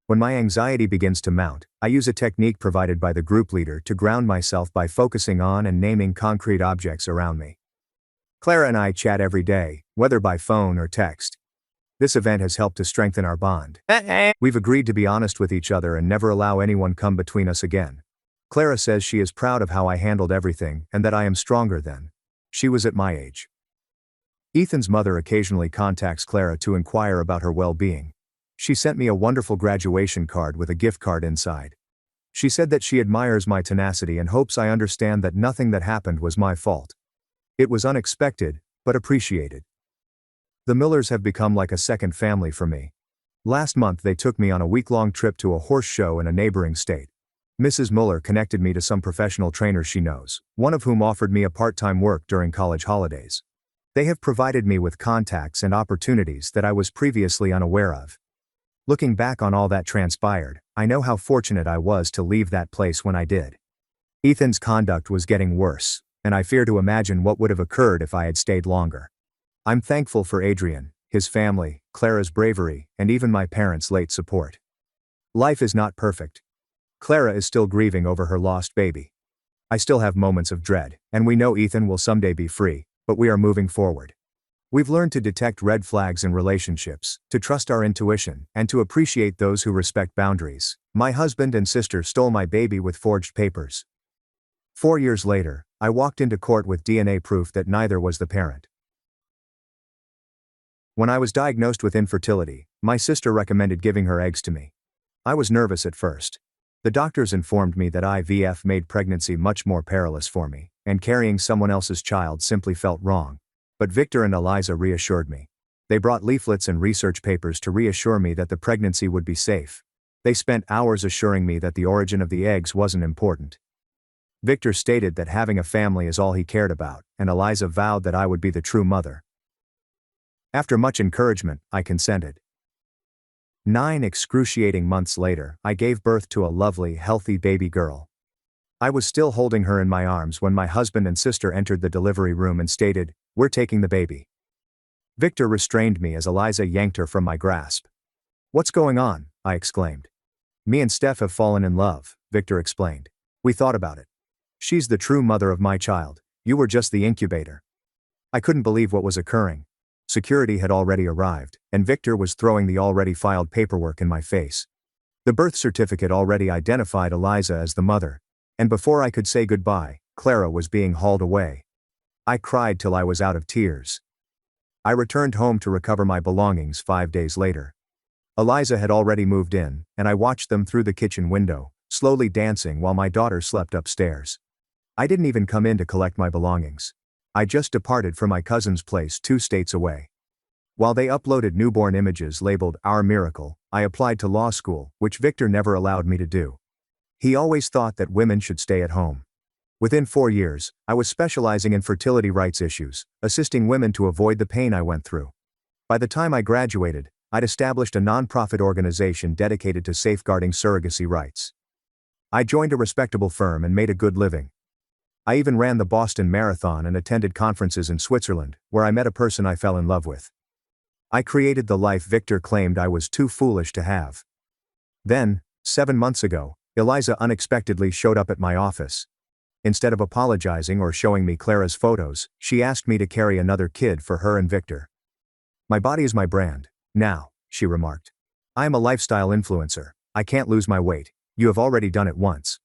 When my anxiety begins to mount, I use a technique provided by the group leader to ground myself by focusing on and naming concrete objects around me. Clara and I chat every day, whether by phone or text. This event has helped to strengthen our bond. We've agreed to be honest with each other and never allow anyone come between us again. Clara says she is proud of how I handled everything and that I am stronger than she was at my age. Ethan's mother occasionally contacts Clara to inquire about her well-being. She sent me a wonderful graduation card with a gift card inside. She said that she admires my tenacity and hopes I understand that nothing that happened was my fault. It was unexpected, but appreciated. The Millers have become like a second family for me. Last month they took me on a week-long trip to a horse show in a neighboring state. Mrs. Miller connected me to some professional trainers she knows, one of whom offered me a part-time work during college holidays. They have provided me with contacts and opportunities that I was previously unaware of. Looking back on all that transpired, I know how fortunate I was to leave that place when I did. Ethan's conduct was getting worse, and I fear to imagine what would have occurred if I had stayed longer. I'm thankful for Adrian, his family, Clara's bravery, and even my parents' late support. Life is not perfect. Clara is still grieving over her lost baby. I still have moments of dread, and we know Ethan will someday be free, but we are moving forward. We've learned to detect red flags in relationships, to trust our intuition, and to appreciate those who respect boundaries. My husband and sister stole my baby with forged papers. 4 years later, I walked into court with DNA proof that neither was the parent. When I was diagnosed with infertility, my sister recommended giving her eggs to me. I was nervous at first. The doctors informed me that IVF made pregnancy much more perilous for me, and carrying someone else's child simply felt wrong. But Victor and Eliza reassured me. They brought leaflets and research papers to reassure me that the pregnancy would be safe. They spent hours assuring me that the origin of the eggs wasn't important. Victor stated that having a family is all he cared about, and Eliza vowed that I would be the true mother. After much encouragement, I consented. 9 excruciating months later, I gave birth to a lovely, healthy baby girl. I was still holding her in my arms when my husband and sister entered the delivery room and stated, "We're taking the baby." Victor restrained me as Eliza yanked her from my grasp. "What's going on?" I exclaimed. "Me and Steph have fallen in love," Victor explained. "We thought about it. She's the true mother of my child. You were just the incubator." I couldn't believe what was occurring. Security had already arrived, and Victor was throwing the already filed paperwork in my face. The birth certificate already identified Eliza as the mother, and before I could say goodbye, Clara was being hauled away. I cried till I was out of tears. I returned home to recover my belongings 5 days later. Eliza had already moved in, and I watched them through the kitchen window, slowly dancing while my daughter slept upstairs. I didn't even come in to collect my belongings. I just departed from my cousin's place 2 states away. While they uploaded newborn images labeled "Our Miracle," I applied to law school, which Victor never allowed me to do. He always thought that women should stay at home. Within 4 years, I was specializing in fertility rights issues, assisting women to avoid the pain I went through. By the time I graduated, I'd established a nonprofit organization dedicated to safeguarding surrogacy rights. I joined a respectable firm and made a good living. I even ran the Boston Marathon and attended conferences in Switzerland, where I met a person I fell in love with. I created the life Victor claimed I was too foolish to have. Then, 7 months ago, Eliza unexpectedly showed up at my office. Instead of apologizing or showing me Clara's photos, she asked me to carry another kid for her and Victor. "My body is my brand, now," she remarked. "I am a lifestyle influencer. I can't lose my weight. You have already done it once."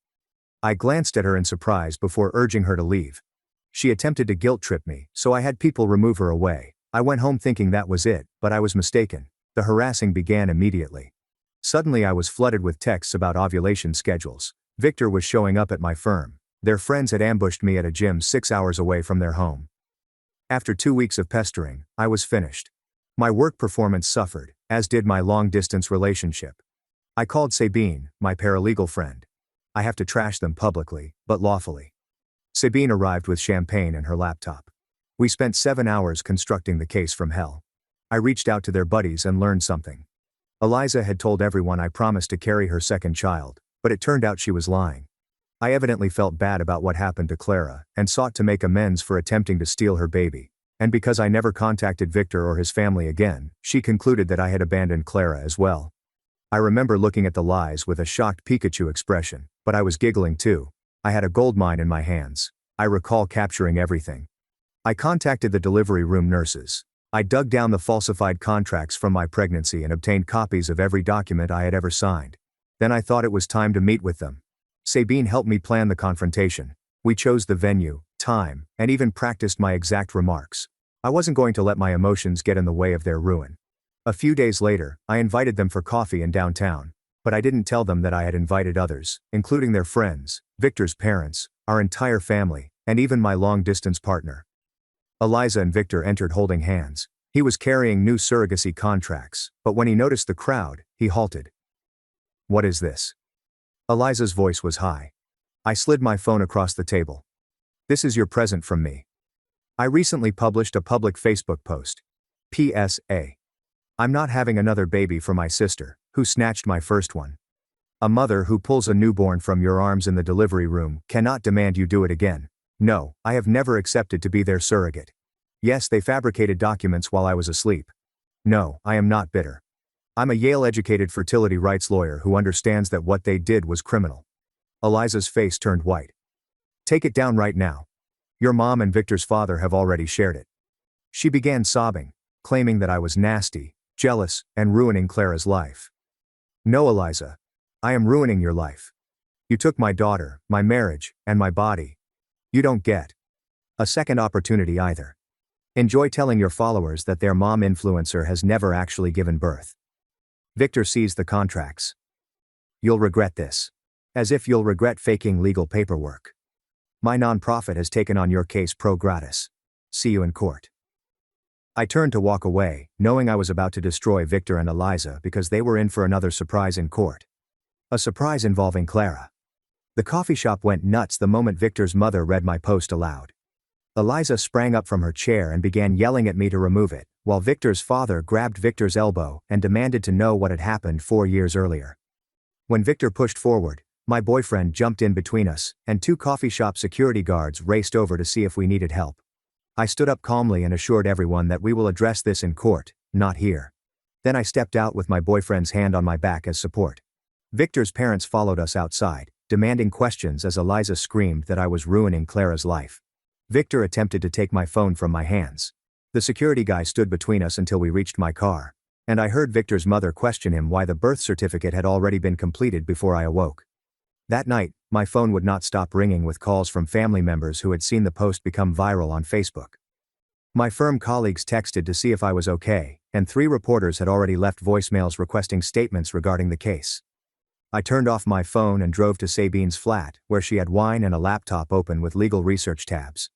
I glanced at her in surprise before urging her to leave. She attempted to guilt-trip me, so I had people remove her away. I went home thinking that was it, but I was mistaken. The harassing began immediately. Suddenly I was flooded with texts about ovulation schedules. Victor was showing up at my firm. Their friends had ambushed me at a gym 6 hours away from their home. After 2 weeks of pestering, I was finished. My work performance suffered, as did my long-distance relationship. I called Sabine, my paralegal friend. I have to trash them publicly, but lawfully. Sabine arrived with champagne and her laptop. We spent 7 hours constructing the case from hell. I reached out to their buddies and learned something. Eliza had told everyone I promised to carry her second child, but it turned out she was lying. I evidently felt bad about what happened to Clara, and sought to make amends for attempting to steal her baby. And because I never contacted Victor or his family again, she concluded that I had abandoned Clara as well. I remember looking at the lies with a shocked Pikachu expression, but I was giggling too. I had a goldmine in my hands. I recall capturing everything. I contacted the delivery room nurses. I dug down the falsified contracts from my pregnancy and obtained copies of every document I had ever signed. Then I thought it was time to meet with them. Sabine helped me plan the confrontation. We chose the venue, time, and even practiced my exact remarks. I wasn't going to let my emotions get in the way of their ruin. A few days later, I invited them for coffee in downtown, but I didn't tell them that I had invited others, including their friends, Victor's parents, our entire family, and even my long-distance partner. Eliza and Victor entered holding hands. He was carrying new surrogacy contracts, but when he noticed the crowd, he halted. "What is this?" Eliza's voice was high. I slid my phone across the table. "This is your present from me. I recently published a public Facebook post. PSA. I'm not having another baby for my sister, who snatched my first one. A mother who pulls a newborn from your arms in the delivery room cannot demand you do it again. No, I have never accepted to be their surrogate. Yes, they fabricated documents while I was asleep. No, I am not bitter. I'm a Yale-educated fertility rights lawyer who understands that what they did was criminal." Eliza's face turned white. "Take it down right now. Your mom and Victor's father have already shared it." She began sobbing, claiming that I was nasty, jealous, and ruining Clara's life. "No, Eliza. I am ruining your life. You took my daughter, my marriage, and my body. You don't get a second opportunity either. Enjoy telling your followers that their mom influencer has never actually given birth." Victor seized the contracts. "You'll regret this. As if you'll regret faking legal paperwork. My nonprofit has taken on your case pro gratis. See you in court. I turned to walk away, knowing I was about to destroy Victor and Eliza because they were in for another surprise in court. A surprise involving Clara. The coffee shop went nuts the moment Victor's mother read my post aloud. Eliza sprang up from her chair and began yelling at me to remove it, while Victor's father grabbed Victor's elbow and demanded to know what had happened 4 years earlier. When Victor pushed forward, my boyfriend jumped in between us, and 2 coffee shop security guards raced over to see if we needed help. I stood up calmly and assured everyone that we will address this in court, not here. Then I stepped out with my boyfriend's hand on my back as support. Victor's parents followed us outside, demanding questions as Eliza screamed that I was ruining Clara's life. Victor attempted to take my phone from my hands. The security guy stood between us until we reached my car, and I heard Victor's mother question him why the birth certificate had already been completed before I awoke. That night, my phone would not stop ringing with calls from family members who had seen the post become viral on Facebook. My firm colleagues texted to see if I was okay, and 3 reporters had already left voicemails requesting statements regarding the case. I turned off my phone and drove to Sabine's flat, where she had wine and a laptop open with legal research tabs.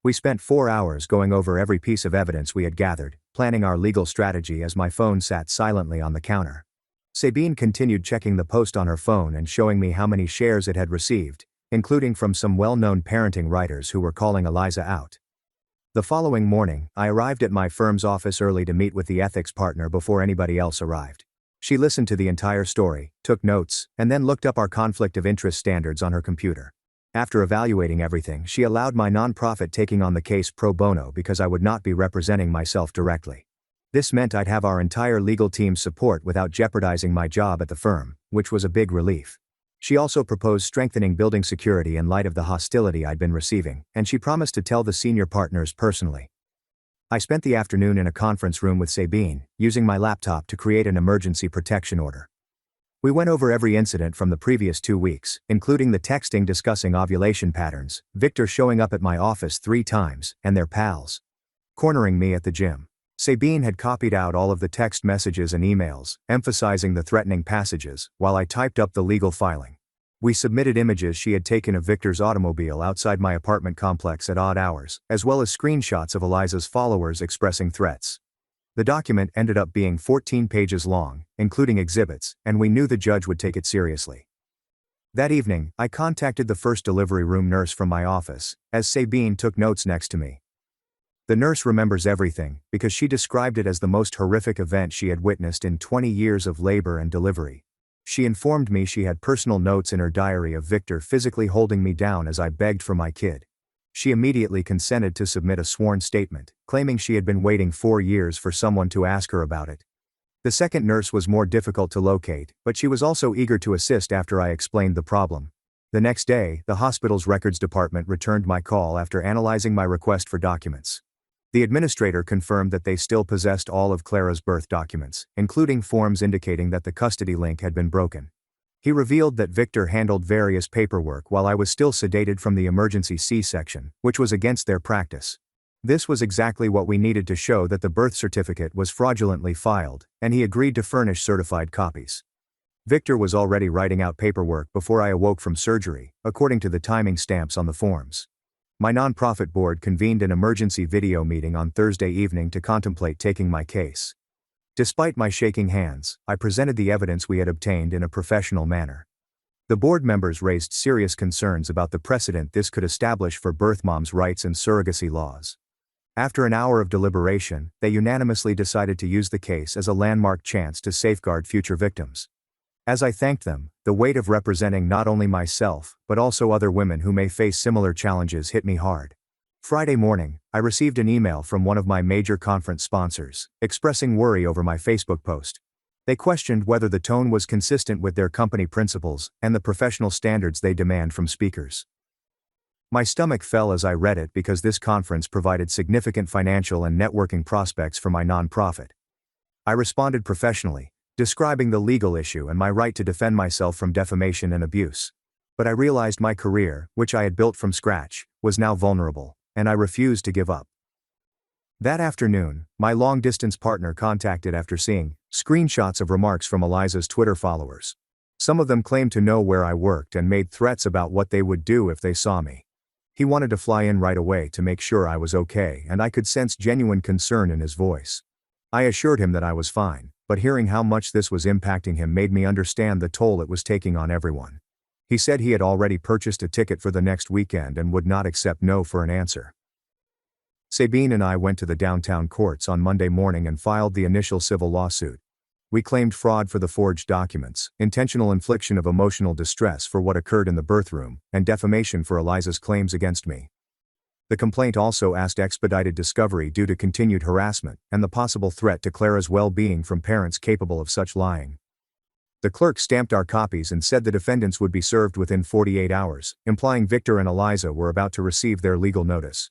We spent 4 hours going over every piece of evidence we had gathered, planning our legal strategy as my phone sat silently on the counter. Sabine continued checking the post on her phone and showing me how many shares it had received, including from some well-known parenting writers who were calling Eliza out. The following morning, I arrived at my firm's office early to meet with the ethics partner before anybody else arrived. She listened to the entire story, took notes, and then looked up our conflict of interest standards on her computer. After evaluating everything, she allowed my nonprofit taking on the case pro bono because I would not be representing myself directly. This meant I'd have our entire legal team's support without jeopardizing my job at the firm, which was a big relief. She also proposed strengthening building security in light of the hostility I'd been receiving, and she promised to tell the senior partners personally. I spent the afternoon in a conference room with Sabine, using my laptop to create an emergency protection order. We went over every incident from the previous 2 weeks, including the texting discussing ovulation patterns, Victor showing up at my office 3 times, and their pals cornering me at the gym. Sabine had copied out all of the text messages and emails, emphasizing the threatening passages, while I typed up the legal filing. We submitted images she had taken of Victor's automobile outside my apartment complex at odd hours, as well as screenshots of Eliza's followers expressing threats. The document ended up being 14 pages long, including exhibits, and we knew the judge would take it seriously. That evening, I contacted the first delivery room nurse from my office, as Sabine took notes next to me. The nurse remembers everything, because she described it as the most horrific event she had witnessed in 20 years of labor and delivery. She informed me she had personal notes in her diary of Victor physically holding me down as I begged for my kid. She immediately consented to submit a sworn statement, claiming she had been waiting 4 years for someone to ask her about it. The second nurse was more difficult to locate, but she was also eager to assist after I explained the problem. The next day, the hospital's records department returned my call after analyzing my request for documents. The administrator confirmed that they still possessed all of Clara's birth documents, including forms indicating that the custody link had been broken. He revealed that Victor handled various paperwork while I was still sedated from the emergency C-section, which was against their practice. This was exactly what we needed to show that the birth certificate was fraudulently filed, and he agreed to furnish certified copies. Victor was already writing out paperwork before I awoke from surgery, according to the timing stamps on the forms. My nonprofit board convened an emergency video meeting on Thursday evening to contemplate taking my case. Despite my shaking hands, I presented the evidence we had obtained in a professional manner. The board members raised serious concerns about the precedent this could establish for birth moms' rights and surrogacy laws. After an hour of deliberation, they unanimously decided to use the case as a landmark chance to safeguard future victims. As I thanked them, the weight of representing not only myself, but also other women who may face similar challenges hit me hard. Friday morning, I received an email from one of my major conference sponsors, expressing worry over my Facebook post. They questioned whether the tone was consistent with their company principles and the professional standards they demand from speakers. My stomach fell as I read it because this conference provided significant financial and networking prospects for my nonprofit. I responded professionally, describing the legal issue and my right to defend myself from defamation and abuse. But I realized my career, which I had built from scratch, was now vulnerable, and I refused to give up. That afternoon, my long-distance partner contacted after seeing screenshots of remarks from Eliza's Twitter followers. Some of them claimed to know where I worked and made threats about what they would do if they saw me. He wanted to fly in right away to make sure I was okay, and I could sense genuine concern in his voice. I assured him that I was fine, but hearing how much this was impacting him made me understand the toll it was taking on everyone. He said he had already purchased a ticket for the next weekend and would not accept no for an answer. Sabine and I went to the downtown courts on Monday morning and filed the initial civil lawsuit. We claimed fraud for the forged documents, intentional infliction of emotional distress for what occurred in the birth room, and defamation for Eliza's claims against me. The complaint also asked expedited discovery due to continued harassment and the possible threat to Clara's well-being from parents capable of such lying. The clerk stamped our copies and said the defendants would be served within 48 hours, implying Victor and Eliza were about to receive their legal notice.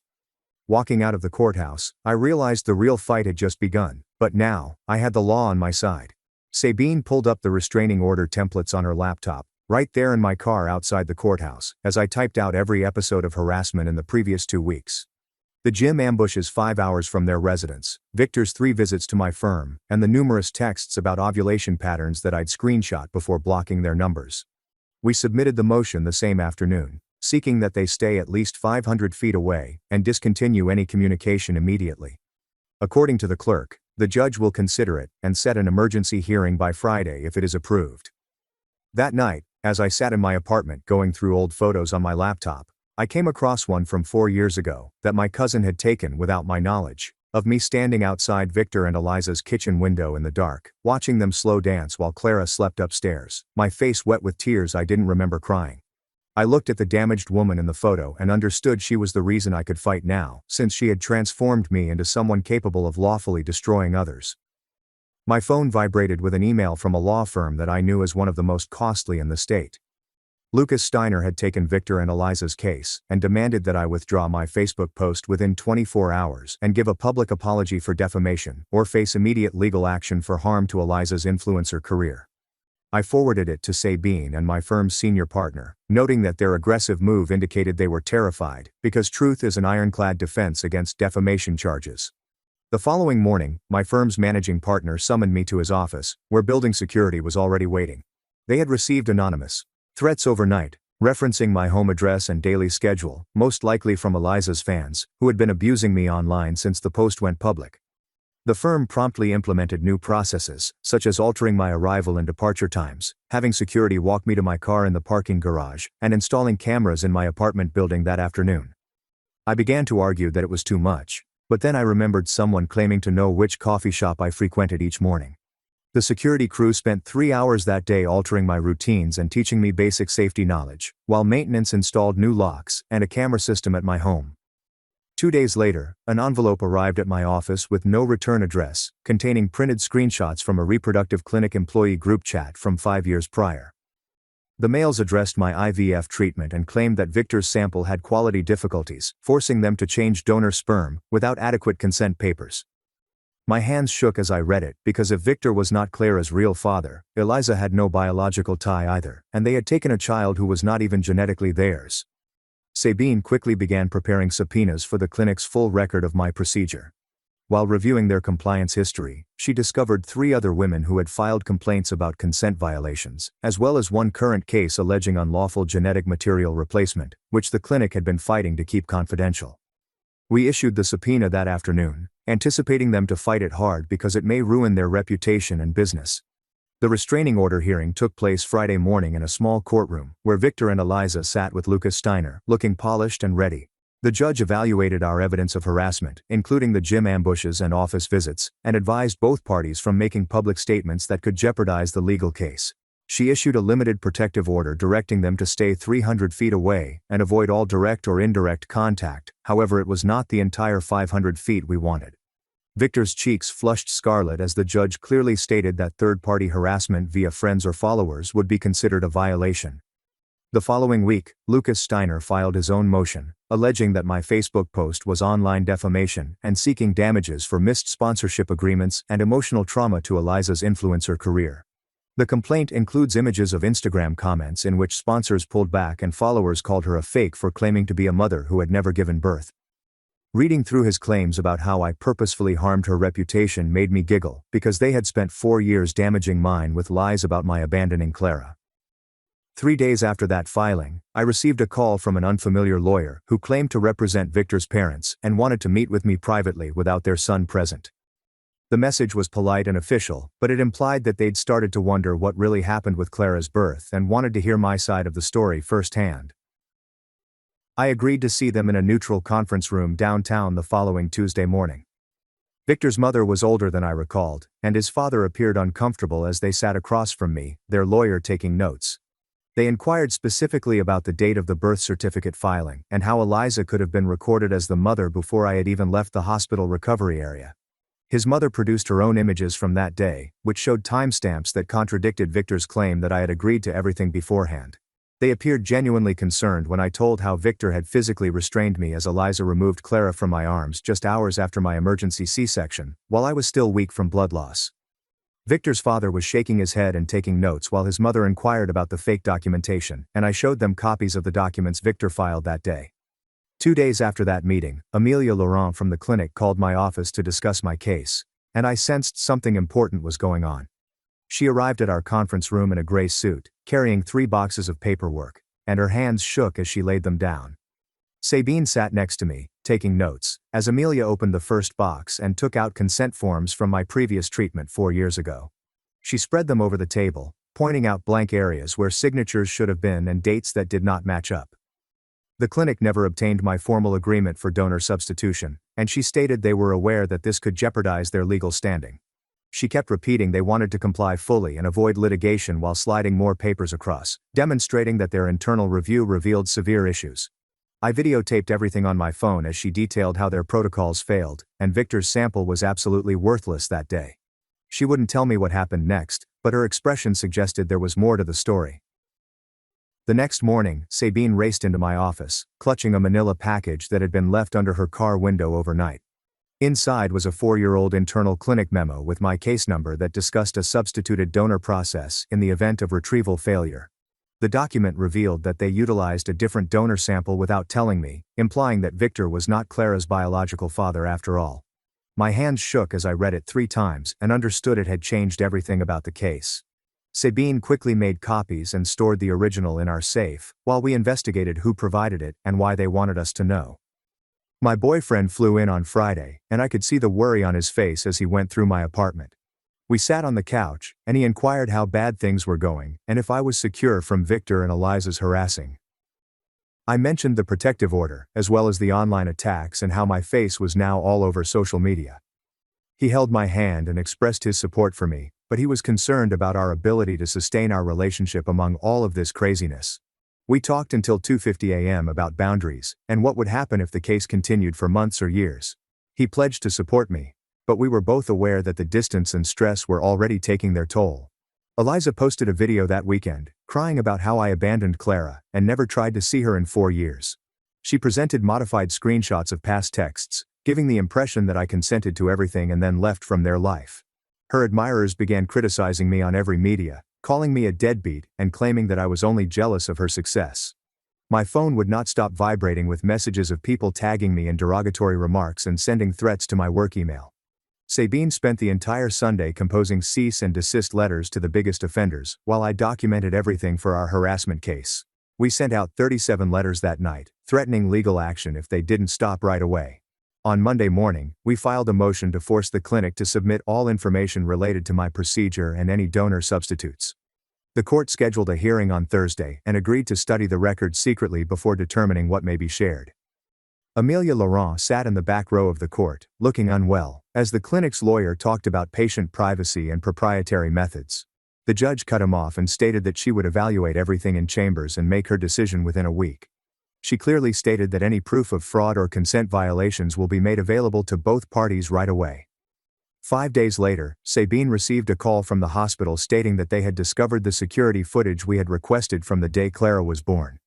Walking out of the courthouse, I realized the real fight had just begun, but now, I had the law on my side. Sabine pulled up the restraining order templates on her laptop, right there in my car outside the courthouse, as I typed out every episode of harassment in the previous 2 weeks. The gym ambushes 5 hours from their residence, Victor's 3 visits to my firm, and the numerous texts about ovulation patterns that I'd screenshot before blocking their numbers. We submitted the motion the same afternoon, seeking that they stay at least 500 feet away and discontinue any communication immediately. According to the clerk, the judge will consider it and set an emergency hearing by Friday if it is approved. That night, as I sat in my apartment going through old photos on my laptop, I came across one from 4 years ago that my cousin had taken without my knowledge, of me standing outside Victor and Eliza's kitchen window in the dark, watching them slow dance while Clara slept upstairs, my face wet with tears I didn't remember crying. I looked at the damaged woman in the photo and understood she was the reason I could fight now, since she had transformed me into someone capable of lawfully destroying others. My phone vibrated with an email from a law firm that I knew as one of the most costly in the state. Lucas Steiner had taken Victor and Eliza's case and demanded that I withdraw my Facebook post within 24 hours and give a public apology for defamation or face immediate legal action for harm to Eliza's influencer career. I forwarded it to Sabine and my firm's senior partner, noting that their aggressive move indicated they were terrified, because truth is an ironclad defense against defamation charges. The following morning, my firm's managing partner summoned me to his office, where building security was already waiting. They had received anonymous threats overnight, referencing my home address and daily schedule, most likely from Eliza's fans, who had been abusing me online since the post went public. The firm promptly implemented new processes, such as altering my arrival and departure times, having security walk me to my car in the parking garage, and installing cameras in my apartment building that afternoon. I began to argue that it was too much, but then I remembered someone claiming to know which coffee shop I frequented each morning. The security crew spent 3 hours that day altering my routines and teaching me basic safety knowledge, while maintenance installed new locks and a camera system at my home. 2 days later, an envelope arrived at my office with no return address, containing printed screenshots from a reproductive clinic employee group chat from 5 years prior. The mails addressed my IVF treatment and claimed that Victor's sample had quality difficulties, forcing them to change donor sperm without adequate consent papers. My hands shook as I read it, because if Victor was not Clara's real father, Eliza had no biological tie either, and they had taken a child who was not even genetically theirs. Sabine quickly began preparing subpoenas for the clinic's full record of my procedure. While reviewing their compliance history, she discovered 3 other women who had filed complaints about consent violations, as well as one current case alleging unlawful genetic material replacement, which the clinic had been fighting to keep confidential. We issued the subpoena that afternoon, anticipating them to fight it hard because it may ruin their reputation and business. The restraining order hearing took place Friday morning in a small courtroom, where Victor and Eliza sat with Lucas Steiner, looking polished and ready. The judge evaluated our evidence of harassment, including the gym ambushes and office visits, and advised both parties from making public statements that could jeopardize the legal case. She issued a limited protective order directing them to stay 300 feet away and avoid all direct or indirect contact. However, it was not the entire 500 feet we wanted. Victor's cheeks flushed scarlet as the judge clearly stated that third-party harassment via friends or followers would be considered a violation. The following week, Lucas Steiner filed his own motion, alleging that my Facebook post was online defamation and seeking damages for missed sponsorship agreements and emotional trauma to Eliza's influencer career. The complaint includes images of Instagram comments in which sponsors pulled back and followers called her a fake for claiming to be a mother who had never given birth. Reading through his claims about how I purposefully harmed her reputation made me giggle, because they had spent 4 years damaging mine with lies about my abandoning Clara. 3 days after that filing, I received a call from an unfamiliar lawyer who claimed to represent Victor's parents and wanted to meet with me privately without their son present. The message was polite and official, but it implied that they'd started to wonder what really happened with Clara's birth and wanted to hear my side of the story firsthand. I agreed to see them in a neutral conference room downtown the following Tuesday morning. Victor's mother was older than I recalled, and his father appeared uncomfortable as they sat across from me, their lawyer taking notes. They inquired specifically about the date of the birth certificate filing and how Eliza could have been recorded as the mother before I had even left the hospital recovery area. His mother produced her own images from that day, which showed timestamps that contradicted Victor's claim that I had agreed to everything beforehand. They appeared genuinely concerned when I told how Victor had physically restrained me as Eliza removed Clara from my arms just hours after my emergency C-section, while I was still weak from blood loss. Victor's father was shaking his head and taking notes while his mother inquired about the fake documentation, and I showed them copies of the documents Victor filed that day. 2 days after that meeting, Amelia Laurent from the clinic called my office to discuss my case, and I sensed something important was going on. She arrived at our conference room in a gray suit, carrying 3 boxes of paperwork, and her hands shook as she laid them down. Sabine sat next to me, taking notes, as Amelia opened the first box and took out consent forms from my previous treatment 4 years ago. She spread them over the table, pointing out blank areas where signatures should have been and dates that did not match up. The clinic never obtained my formal agreement for donor substitution, and she stated they were aware that this could jeopardize their legal standing. She kept repeating they wanted to comply fully and avoid litigation while sliding more papers across, demonstrating that their internal review revealed severe issues. I videotaped everything on my phone as she detailed how their protocols failed, and Victor's sample was absolutely worthless that day. She wouldn't tell me what happened next, but her expression suggested there was more to the story. The next morning, Sabine raced into my office, clutching a manila package that had been left under her car window overnight. Inside was a 4-year-old internal clinic memo with my case number that discussed a substituted donor process in the event of retrieval failure. The document revealed that they utilized a different donor sample without telling me, implying that Victor was not Clara's biological father after all. My hands shook as I read it 3 times and understood it had changed everything about the case. Sabine quickly made copies and stored the original in our safe, while we investigated who provided it and why they wanted us to know. My boyfriend flew in on Friday, and I could see the worry on his face as he went through my apartment. We sat on the couch, and he inquired how bad things were going, and if I was secure from Victor and Eliza's harassing. I mentioned the protective order, as well as the online attacks and how my face was now all over social media. He held my hand and expressed his support for me, but he was concerned about our ability to sustain our relationship among all of this craziness. We talked until 2:50 a.m. about boundaries, and what would happen if the case continued for months or years. He pledged to support me, but we were both aware that the distance and stress were already taking their toll. Eliza posted a video that weekend, crying about how I abandoned Clara and never tried to see her in 4 years. She presented modified screenshots of past texts, giving the impression that I consented to everything and then left from their life. Her admirers began criticizing me on every media, calling me a deadbeat and claiming that I was only jealous of her success. My phone would not stop vibrating with messages of people tagging me in derogatory remarks and sending threats to my work email. Sabine spent the entire Sunday composing cease and desist letters to the biggest offenders, while I documented everything for our harassment case. We sent out 37 letters that night, threatening legal action if they didn't stop right away. On Monday morning, we filed a motion to force the clinic to submit all information related to my procedure and any donor substitutes. The court scheduled a hearing on Thursday and agreed to study the records secretly before determining what may be shared. Amelia Laurent sat in the back row of the court, looking unwell, as the clinic's lawyer talked about patient privacy and proprietary methods. The judge cut him off and stated that she would evaluate everything in chambers and make her decision within a week. She clearly stated that any proof of fraud or consent violations will be made available to both parties right away. 5 days later, Sabine received a call from the hospital stating that they had discovered the security footage we had requested from the day Clara was born.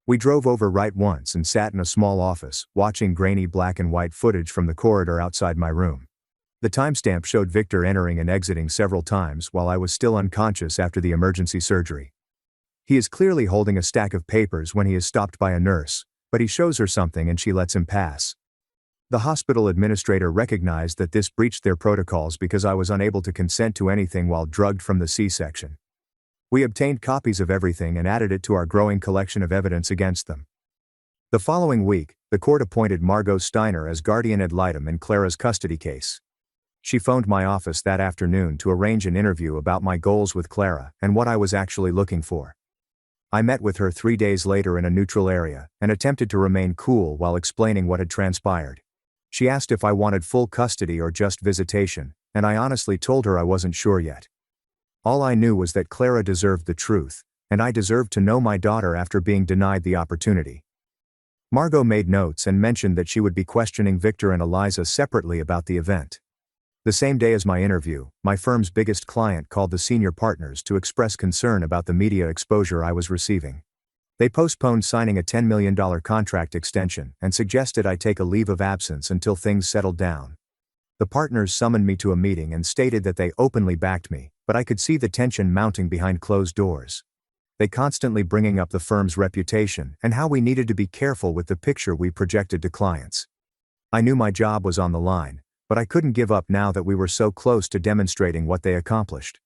We drove over right once and sat in a small office, watching grainy black and white footage from the corridor outside my room. The timestamp showed Victor entering and exiting several times while I was still unconscious after the emergency surgery. He is clearly holding a stack of papers when he is stopped by a nurse, but he shows her something and she lets him pass. The hospital administrator recognized that this breached their protocols because I was unable to consent to anything while drugged from the C-section. We obtained copies of everything and added it to our growing collection of evidence against them. The following week, the court appointed Margot Steiner as guardian ad litem in Clara's custody case. She phoned my office that afternoon to arrange an interview about my goals with Clara and what I was actually looking for. I met with her 3 days later in a neutral area and attempted to remain cool while explaining what had transpired. She asked if I wanted full custody or just visitation, and I honestly told her I wasn't sure yet. All I knew was that Clara deserved the truth, and I deserved to know my daughter after being denied the opportunity. Margot made notes and mentioned that she would be questioning Victor and Eliza separately about the event. The same day as my interview, my firm's biggest client called the senior partners to express concern about the media exposure I was receiving. They postponed signing a $10 million contract extension and suggested I take a leave of absence until things settled down. The partners summoned me to a meeting and stated that they openly backed me, but I could see the tension mounting behind closed doors. They constantly bringing up the firm's reputation and how we needed to be careful with the picture we projected to clients. I knew my job was on the line, but I couldn't give up now that we were so close to demonstrating what they accomplished.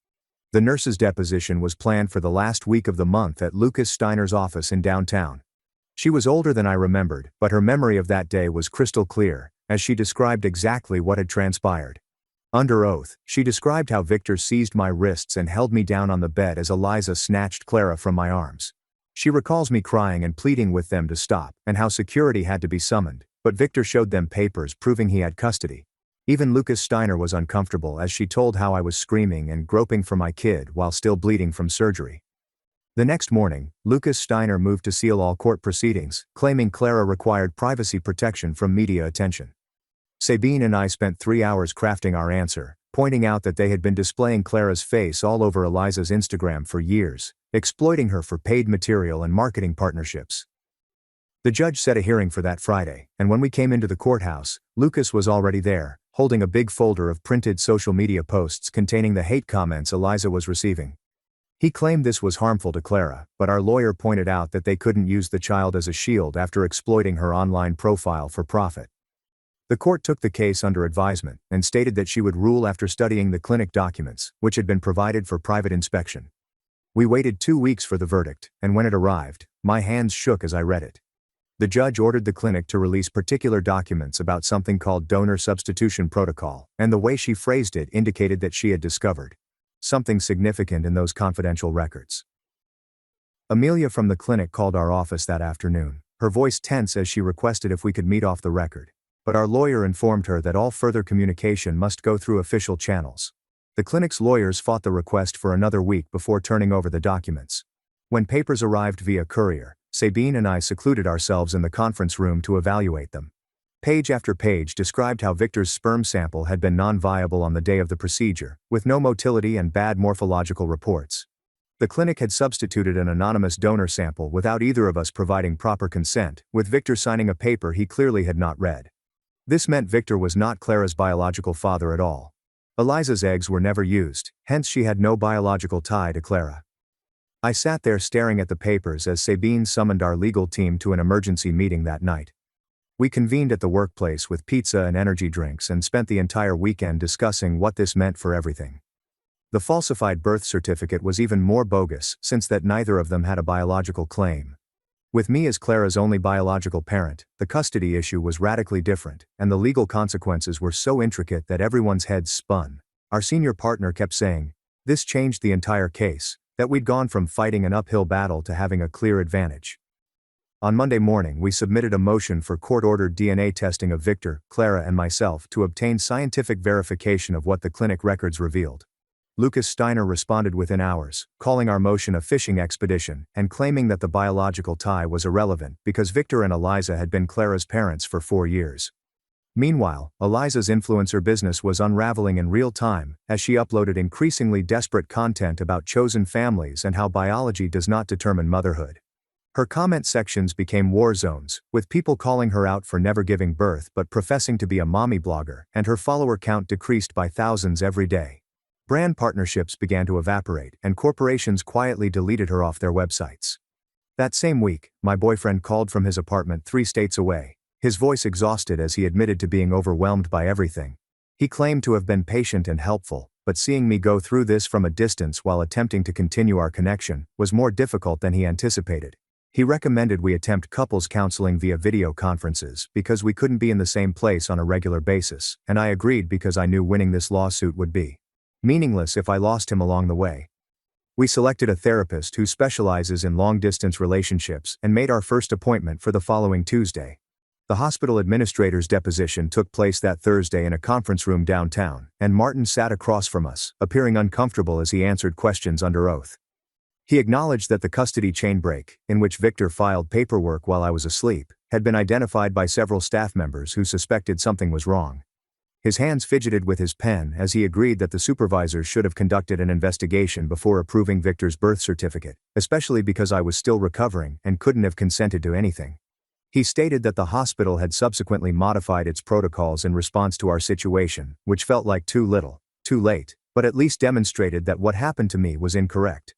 The nurse's deposition was planned for the last week of the month at Lucas Steiner's office in downtown. She was older than I remembered, but her memory of that day was crystal clear, as she described exactly what had transpired. Under oath, she described how Victor seized my wrists and held me down on the bed as Eliza snatched Clara from my arms. She recalls me crying and pleading with them to stop, and how security had to be summoned, but Victor showed them papers proving he had custody. Even Lucas Steiner was uncomfortable as she told how I was screaming and groping for my kid while still bleeding from surgery. The next morning, Lucas Steiner moved to seal all court proceedings, claiming Clara required privacy protection from media attention. Sabine and I spent 3 hours crafting our answer, pointing out that they had been displaying Clara's face all over Eliza's Instagram for years, exploiting her for paid material and marketing partnerships. The judge set a hearing for that Friday, and when we came into the courthouse, Lucas was already there, holding a big folder of printed social media posts containing the hate comments Eliza was receiving. He claimed this was harmful to Clara, but our lawyer pointed out that they couldn't use the child as a shield after exploiting her online profile for profit. The court took the case under advisement and stated that she would rule after studying the clinic documents, which had been provided for private inspection. We waited 2 weeks for the verdict, and when it arrived, my hands shook as I read it. The judge ordered the clinic to release particular documents about something called donor substitution protocol, and the way she phrased it indicated that she had discovered something significant in those confidential records. Amelia from the clinic called our office that afternoon, her voice tense as she requested if we could meet off the record, but our lawyer informed her that all further communication must go through official channels. The clinic's lawyers fought the request for another week before turning over the documents. When papers arrived via courier, Sabine and I secluded ourselves in the conference room to evaluate them. Page after page described how Victor's sperm sample had been non-viable on the day of the procedure, with no motility and bad morphological reports. The clinic had substituted an anonymous donor sample without either of us providing proper consent, with Victor signing a paper he clearly had not read. This meant Victor was not Clara's biological father at all. Eliza's eggs were never used, hence she had no biological tie to Clara. I sat there staring at the papers as Sabine summoned our legal team to an emergency meeting that night. We convened at the workplace with pizza and energy drinks and spent the entire weekend discussing what this meant for everything. The falsified birth certificate was even more bogus since that neither of them had a biological claim. With me as Clara's only biological parent, the custody issue was radically different, and the legal consequences were so intricate that everyone's heads spun. Our senior partner kept saying, "This changed the entire case," that we'd gone from fighting an uphill battle to having a clear advantage. On Monday morning we submitted a motion for court-ordered DNA testing of Victor, Clara and myself to obtain scientific verification of what the clinic records revealed. Lucas Steiner responded within hours, calling our motion a fishing expedition and claiming that the biological tie was irrelevant because Victor and Eliza had been Clara's parents for 4 years. Meanwhile, Eliza's influencer business was unraveling in real time as she uploaded increasingly desperate content about chosen families and how biology does not determine motherhood. Her comment sections became war zones, with people calling her out for never giving birth but professing to be a mommy blogger, and her follower count decreased by thousands every day. Brand partnerships began to evaporate, and corporations quietly deleted her off their websites. That same week, my boyfriend called from his apartment 3 states away, his voice exhausted as he admitted to being overwhelmed by everything. He claimed to have been patient and helpful, but seeing me go through this from a distance while attempting to continue our connection was more difficult than he anticipated. He recommended we attempt couples counseling via video conferences because we couldn't be in the same place on a regular basis, and I agreed because I knew winning this lawsuit would be meaningless if I lost him along the way. We selected a therapist who specializes in long-distance relationships and made our first appointment for the following Tuesday. The hospital administrator's deposition took place that Thursday in a conference room downtown, and Martin sat across from us, appearing uncomfortable as he answered questions under oath. He acknowledged that the custody chain break, in which Victor filed paperwork while I was asleep, had been identified by several staff members who suspected something was wrong. His hands fidgeted with his pen as he agreed that the supervisors should have conducted an investigation before approving Victor's birth certificate, especially because I was still recovering and couldn't have consented to anything. He stated that the hospital had subsequently modified its protocols in response to our situation, which felt like too little, too late, but at least demonstrated that what happened to me was incorrect.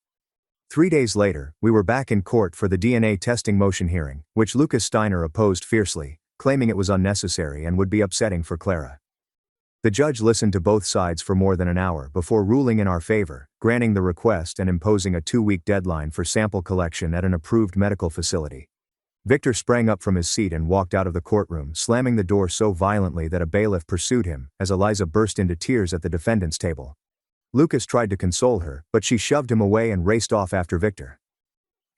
3 days later, we were back in court for the DNA testing motion hearing, which Lucas Steiner opposed fiercely, claiming it was unnecessary and would be upsetting for Clara. The judge listened to both sides for more than an hour before ruling in our favor, granting the request and imposing a 2-week deadline for sample collection at an approved medical facility. Victor sprang up from his seat and walked out of the courtroom, slamming the door so violently that a bailiff pursued him, as Eliza burst into tears at the defendant's table. Lucas tried to console her, but she shoved him away and raced off after Victor.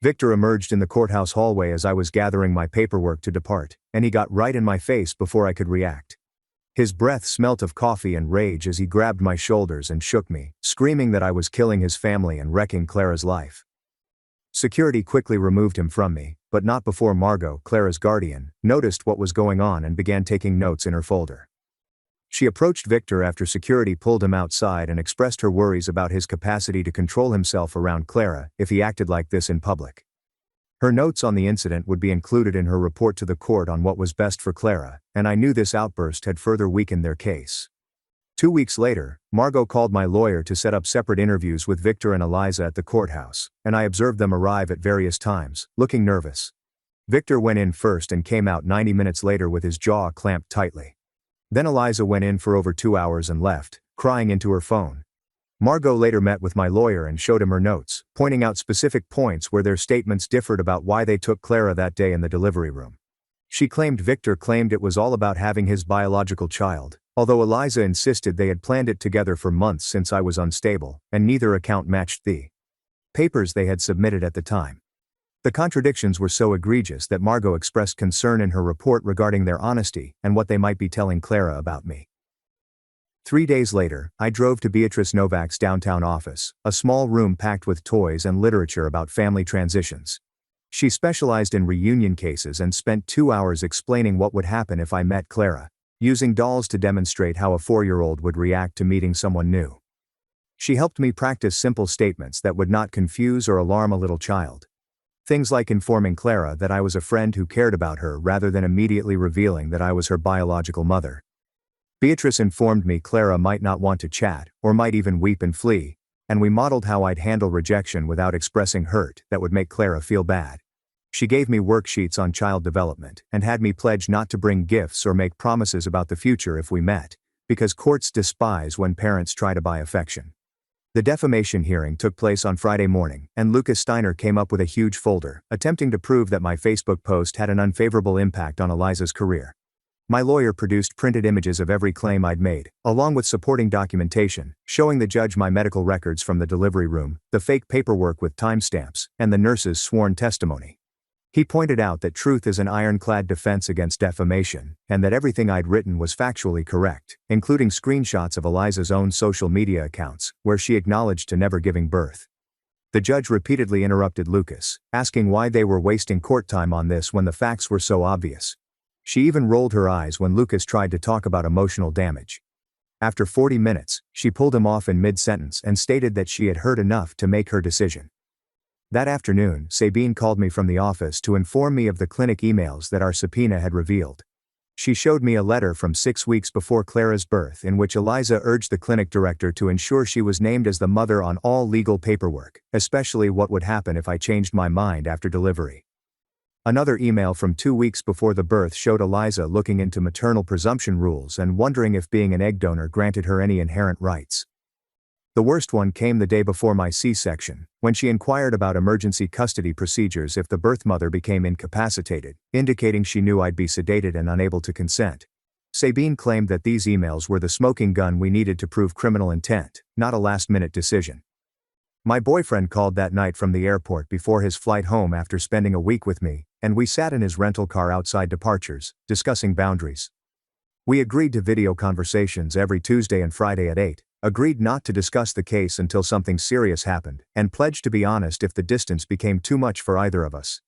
Victor emerged in the courthouse hallway as I was gathering my paperwork to depart, and he got right in my face before I could react. His breath smelt of coffee and rage as he grabbed my shoulders and shook me, screaming that I was killing his family and wrecking Clara's life. Security quickly removed him from me, but not before Margot, Clara's guardian, noticed what was going on and began taking notes in her folder. She approached Victor after security pulled him outside and expressed her worries about his capacity to control himself around Clara if he acted like this in public. Her notes on the incident would be included in her report to the court on what was best for Clara, and I knew this outburst had further weakened their case. 2 weeks later, Margot called my lawyer to set up separate interviews with Victor and Eliza at the courthouse, and I observed them arrive at various times, looking nervous. Victor went in first and came out 90 minutes later with his jaw clamped tightly. Then Eliza went in for over 2 hours and left, crying into her phone. Margot later met with my lawyer and showed him her notes, pointing out specific points where their statements differed about why they took Clara that day in the delivery room. She claimed Victor claimed it was all about having his biological child, although Eliza insisted they had planned it together for months since I was unstable, and neither account matched the papers they had submitted at the time. The contradictions were so egregious that Margot expressed concern in her report regarding their honesty and what they might be telling Clara about me. 3 days later, I drove to Beatrice Novak's downtown office, a small room packed with toys and literature about family transitions. She specialized in reunion cases and spent 2 hours explaining what would happen if I met Clara, using dolls to demonstrate how a 4-year-old would react to meeting someone new. She helped me practice simple statements that would not confuse or alarm a little child. Things like informing Clara that I was a friend who cared about her rather than immediately revealing that I was her biological mother. Beatrice informed me Clara might not want to chat, or might even weep and flee, and we modeled how I'd handle rejection without expressing hurt that would make Clara feel bad. She gave me worksheets on child development and had me pledge not to bring gifts or make promises about the future if we met, because courts despise when parents try to buy affection. The defamation hearing took place on Friday morning, and Lucas Steiner came up with a huge folder, attempting to prove that my Facebook post had an unfavorable impact on Eliza's career. My lawyer produced printed images of every claim I'd made, along with supporting documentation, showing the judge my medical records from the delivery room, the fake paperwork with timestamps, and the nurse's sworn testimony. He pointed out that truth is an ironclad defense against defamation, and that everything I'd written was factually correct, including screenshots of Eliza's own social media accounts, where she acknowledged to never giving birth. The judge repeatedly interrupted Lucas, asking why they were wasting court time on this when the facts were so obvious. She even rolled her eyes when Lucas tried to talk about emotional damage. After 40 minutes, she pulled him off in mid-sentence and stated that she had heard enough to make her decision. That afternoon, Sabine called me from the office to inform me of the clinic emails that our subpoena had revealed. She showed me a letter from 6 weeks before Clara's birth in which Eliza urged the clinic director to ensure she was named as the mother on all legal paperwork, especially what would happen if I changed my mind after delivery. Another email from 2 weeks before the birth showed Eliza looking into maternal presumption rules and wondering if being an egg donor granted her any inherent rights. The worst one came the day before my C-section, when she inquired about emergency custody procedures if the birth mother became incapacitated, indicating she knew I'd be sedated and unable to consent. Sabine claimed that these emails were the smoking gun we needed to prove criminal intent, not a last-minute decision. My boyfriend called that night from the airport before his flight home after spending a week with me, and we sat in his rental car outside departures, discussing boundaries. We agreed to video conversations every Tuesday and Friday at 8, agreed not to discuss the case until something serious happened, and pledged to be honest if the distance became too much for either of us.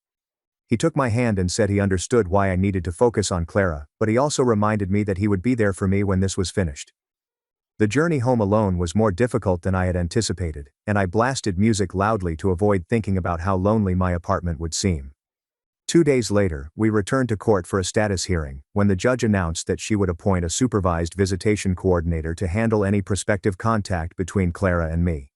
He took my hand and said he understood why I needed to focus on Clara, but he also reminded me that he would be there for me when this was finished. The journey home alone was more difficult than I had anticipated, and I blasted music loudly to avoid thinking about how lonely my apartment would seem. 2 days later, we returned to court for a status hearing, when the judge announced that she would appoint a supervised visitation coordinator to handle any prospective contact between Clara and me.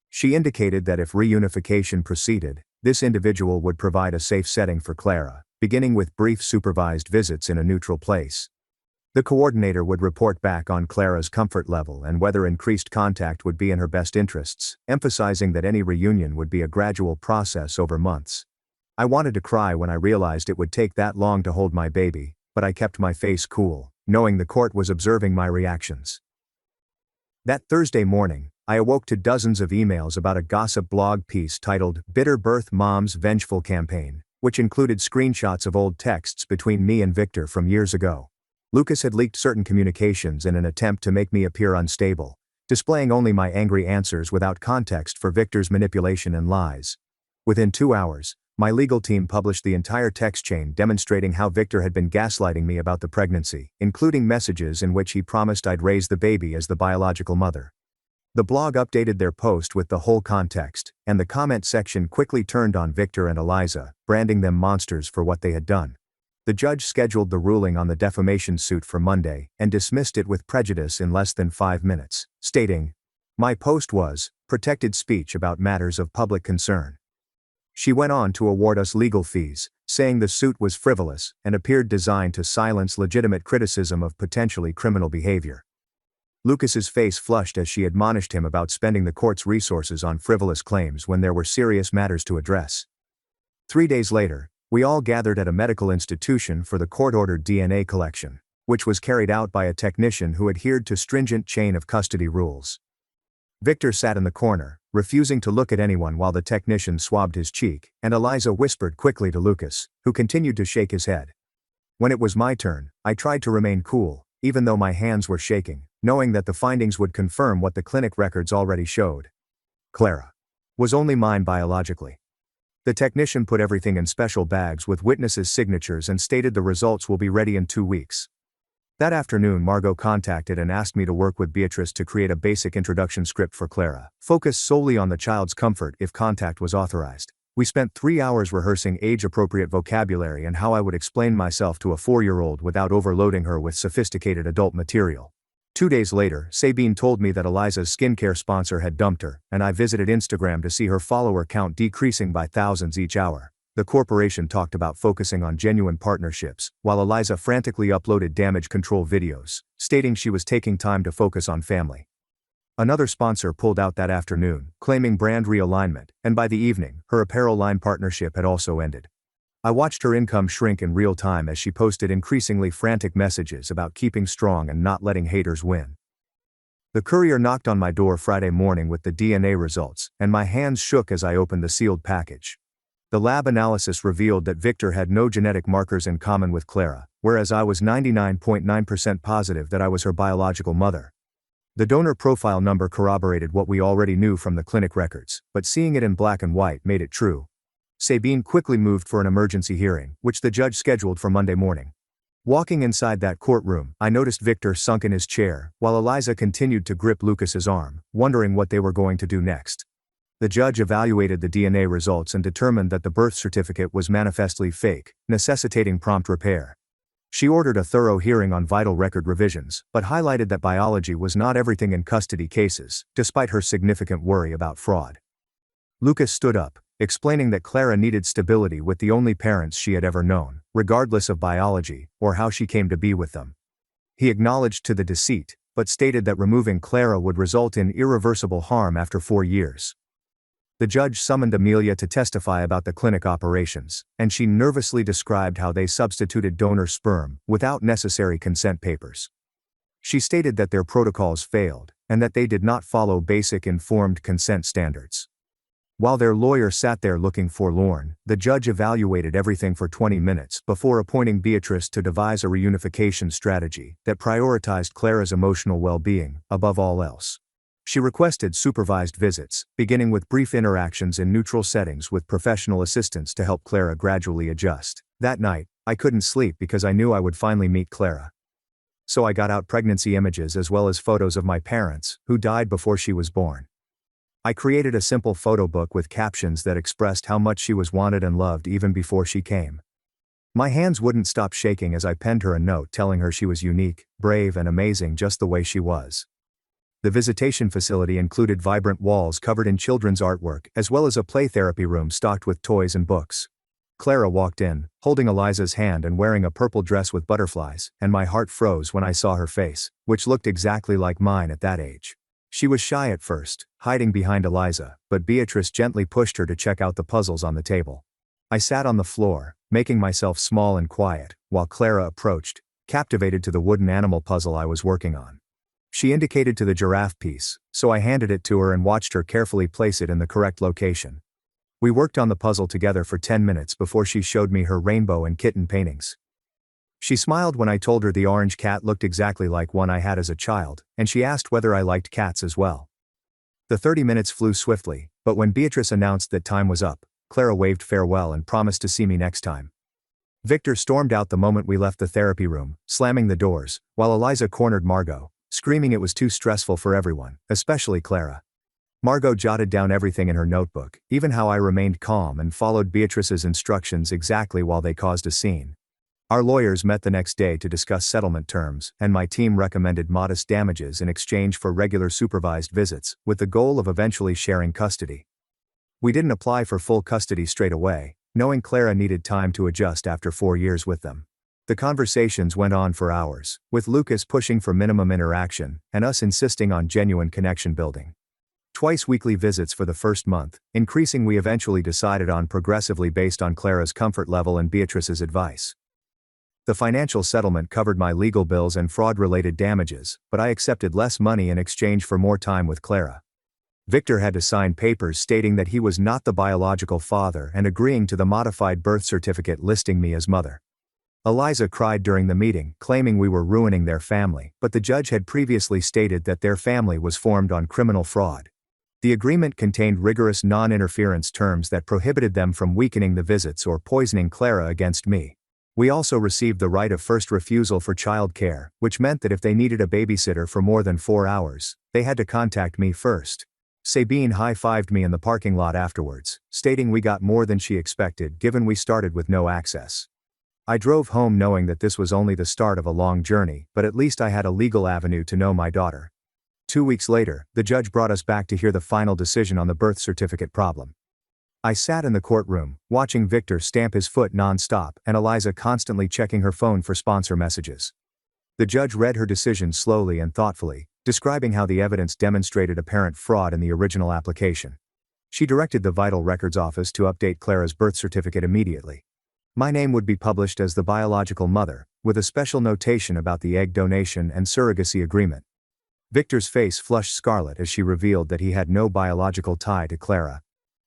She indicated that if reunification proceeded, this individual would provide a safe setting for Clara, beginning with brief supervised visits in a neutral place. The coordinator would report back on Clara's comfort level and whether increased contact would be in her best interests, emphasizing that any reunion would be a gradual process over months. I wanted to cry when I realized it would take that long to hold my baby, but I kept my face cool, knowing the court was observing my reactions. That Thursday morning, I awoke to dozens of emails about a gossip blog piece titled "Bitter Birth Mom's Vengeful Campaign," which included screenshots of old texts between me and Victor from years ago. Lucas had leaked certain communications in an attempt to make me appear unstable, displaying only my angry answers without context for Victor's manipulation and lies. Within 2 hours, my legal team published the entire text chain demonstrating how Victor had been gaslighting me about the pregnancy, including messages in which he promised I'd raise the baby as the biological mother. The blog updated their post with the whole context, and the comment section quickly turned on Victor and Eliza, branding them monsters for what they had done. The judge scheduled the ruling on the defamation suit for Monday and dismissed it with prejudice in less than 5 minutes, stating, "My post was protected speech about matters of public concern." She went on to award us legal fees, saying the suit was frivolous and appeared designed to silence legitimate criticism of potentially criminal behavior. Lucas's face flushed as she admonished him about spending the court's resources on frivolous claims when there were serious matters to address. 3 days later, we all gathered at a medical institution for the court-ordered DNA collection, which was carried out by a technician who adhered to stringent chain of custody rules. Victor sat in the corner, refusing to look at anyone while the technician swabbed his cheek, and Eliza whispered quickly to Lucas, who continued to shake his head. When it was my turn, I tried to remain cool, even though my hands were shaking, knowing that the findings would confirm what the clinic records already showed. Clara was only mine biologically. The technician put everything in special bags with witnesses' signatures and stated the results will be ready in 2 weeks. That afternoon, Margot contacted and asked me to work with Beatrice to create a basic introduction script for Clara, focused solely on the child's comfort if contact was authorized. We spent 3 hours rehearsing age-appropriate vocabulary and how I would explain myself to a 4-year-old without overloading her with sophisticated adult material. 2 days later, Sabine told me that Eliza's skincare sponsor had dumped her, and I visited Instagram to see her follower count decreasing by thousands each hour. The corporation talked about focusing on genuine partnerships, while Eliza frantically uploaded damage control videos, stating she was taking time to focus on family. Another sponsor pulled out that afternoon, claiming brand realignment, and by the evening, her apparel line partnership had also ended. I watched her income shrink in real time as she posted increasingly frantic messages about keeping strong and not letting haters win. The courier knocked on my door Friday morning with the DNA results, and my hands shook as I opened the sealed package. The lab analysis revealed that Victor had no genetic markers in common with Clara, whereas I was 99.9% positive that I was her biological mother. The donor profile number corroborated what we already knew from the clinic records, but seeing it in black and white made it true. Sabine quickly moved for an emergency hearing, which the judge scheduled for Monday morning. Walking inside that courtroom, I noticed Victor sunk in his chair, while Eliza continued to grip Lucas's arm, wondering what they were going to do next. The judge evaluated the DNA results and determined that the birth certificate was manifestly fake, necessitating prompt repair. She ordered a thorough hearing on vital record revisions, but highlighted that biology was not everything in custody cases, despite her significant worry about fraud. Lucas stood up, explaining that Clara needed stability with the only parents she had ever known, regardless of biology or how she came to be with them. He acknowledged to the deceit, but stated that removing Clara would result in irreversible harm after 4 years. The judge summoned Amelia to testify about the clinic operations, and she nervously described how they substituted donor sperm without necessary consent papers. She stated that their protocols failed, and that they did not follow basic informed consent standards. While their lawyer sat there looking forlorn, the judge evaluated everything for 20 minutes before appointing Beatrice to devise a reunification strategy that prioritized Clara's emotional well-being above all else. She requested supervised visits, beginning with brief interactions in neutral settings with professional assistance to help Clara gradually adjust. That night, I couldn't sleep because I knew I would finally meet Clara. So I got out pregnancy images as well as photos of my parents, who died before she was born. I created a simple photo book with captions that expressed how much she was wanted and loved even before she came. My hands wouldn't stop shaking as I penned her a note telling her she was unique, brave and amazing just the way she was. The visitation facility included vibrant walls covered in children's artwork as well as a play therapy room stocked with toys and books. Clara walked in, holding Eliza's hand and wearing a purple dress with butterflies, and my heart froze when I saw her face, which looked exactly like mine at that age. She was shy at first, hiding behind Eliza, but Beatrice gently pushed her to check out the puzzles on the table. I sat on the floor, making myself small and quiet, while Clara approached, captivated to the wooden animal puzzle I was working on. She indicated to the giraffe piece, so I handed it to her and watched her carefully place it in the correct location. We worked on the puzzle together for 10 minutes before she showed me her rainbow and kitten paintings. She smiled when I told her the orange cat looked exactly like one I had as a child, and she asked whether I liked cats as well. The 30 minutes flew swiftly, but when Beatrice announced that time was up, Clara waved farewell and promised to see me next time. Victor stormed out the moment we left the therapy room, slamming the doors, while Eliza cornered Margot, screaming it was too stressful for everyone, especially Clara. Margot jotted down everything in her notebook, even how I remained calm and followed Beatrice's instructions exactly while they caused a scene. Our lawyers met the next day to discuss settlement terms, and my team recommended modest damages in exchange for regular supervised visits, with the goal of eventually sharing custody. We didn't apply for full custody straight away, knowing Clara needed time to adjust after 4 years with them. The conversations went on for hours, with Lucas pushing for minimum interaction, and us insisting on genuine connection building. Twice weekly visits for the first month, increasing we eventually decided on progressively based on Clara's comfort level and Beatrice's advice. The financial settlement covered my legal bills and fraud-related damages, but I accepted less money in exchange for more time with Clara. Victor had to sign papers stating that he was not the biological father and agreeing to the modified birth certificate listing me as mother. Eliza cried during the meeting, claiming we were ruining their family, but the judge had previously stated that their family was formed on criminal fraud. The agreement contained rigorous non-interference terms that prohibited them from weakening the visits or poisoning Clara against me. We also received the right of first refusal for child care, which meant that if they needed a babysitter for more than 4 hours, they had to contact me first. Sabine high-fived me in the parking lot afterwards, stating we got more than she expected given we started with no access. I drove home knowing that this was only the start of a long journey, but at least I had a legal avenue to know my daughter. 2 weeks later, the judge brought us back to hear the final decision on the birth certificate problem. I sat in the courtroom, watching Victor stamp his foot non-stop and Eliza constantly checking her phone for sponsor messages. The judge read her decision slowly and thoughtfully, describing how the evidence demonstrated apparent fraud in the original application. She directed the Vital Records Office to update Clara's birth certificate immediately. My name would be published as the biological mother, with a special notation about the egg donation and surrogacy agreement. Victor's face flushed scarlet as she revealed that he had no biological tie to Clara.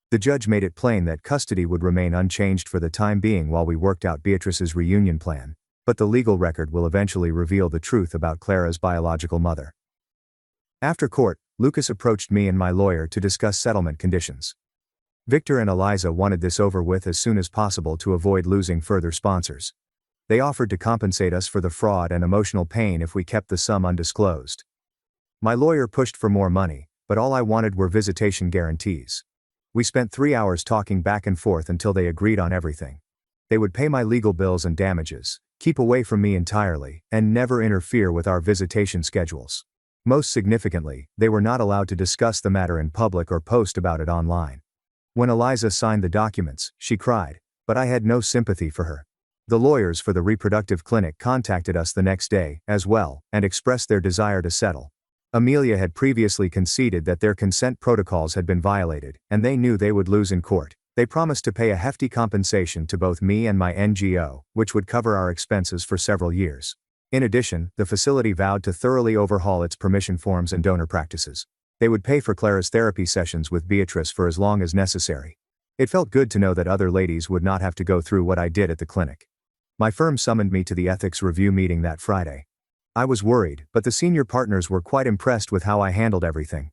The judge made it plain that custody would remain unchanged for the time being while we worked out Beatrice's reunion plan, but the legal record will eventually reveal the truth about Clara's biological mother. After court, Lucas approached me and my lawyer to discuss settlement conditions. Victor and Eliza wanted this over with as soon as possible to avoid losing further sponsors. They offered to compensate us for the fraud and emotional pain if we kept the sum undisclosed. My lawyer pushed for more money, but all I wanted were visitation guarantees. We spent 3 hours talking back and forth until they agreed on everything. They would pay my legal bills and damages, keep away from me entirely, and never interfere with our visitation schedules. Most significantly, they were not allowed to discuss the matter in public or post about it online. When Eliza signed the documents, she cried, but I had no sympathy for her. The lawyers for the reproductive clinic contacted us the next day, as well, and expressed their desire to settle. Amelia had previously conceded that their consent protocols had been violated, and they knew they would lose in court. They promised to pay a hefty compensation to both me and my NGO, which would cover our expenses for several years. In addition, the facility vowed to thoroughly overhaul its permission forms and donor practices. They would pay for Clara's therapy sessions with Beatrice for as long as necessary. It felt good to know that other ladies would not have to go through what I did at the clinic. My firm summoned me to the ethics review meeting that Friday. I was worried, but the senior partners were quite impressed with how I handled everything.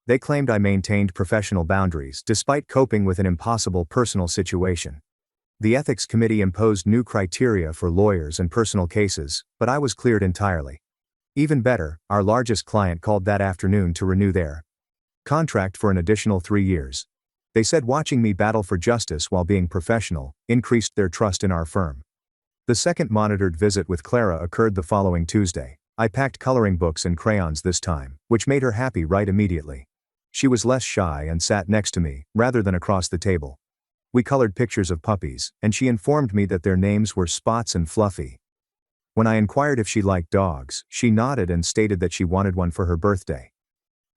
They claimed I maintained professional boundaries despite coping with an impossible personal situation. The ethics committee imposed new criteria for lawyers and personal cases, but I was cleared entirely. Even better, our largest client called that afternoon to renew their contract for an additional 3 years. They said watching me battle for justice while being professional increased their trust in our firm. The second monitored visit with Clara occurred the following Tuesday. I packed coloring books and crayons this time, which made her happy right immediately. She was less shy and sat next to me, rather than across the table. We colored pictures of puppies, and she informed me that their names were Spots and Fluffy. When I inquired if she liked dogs, she nodded and stated that she wanted one for her birthday.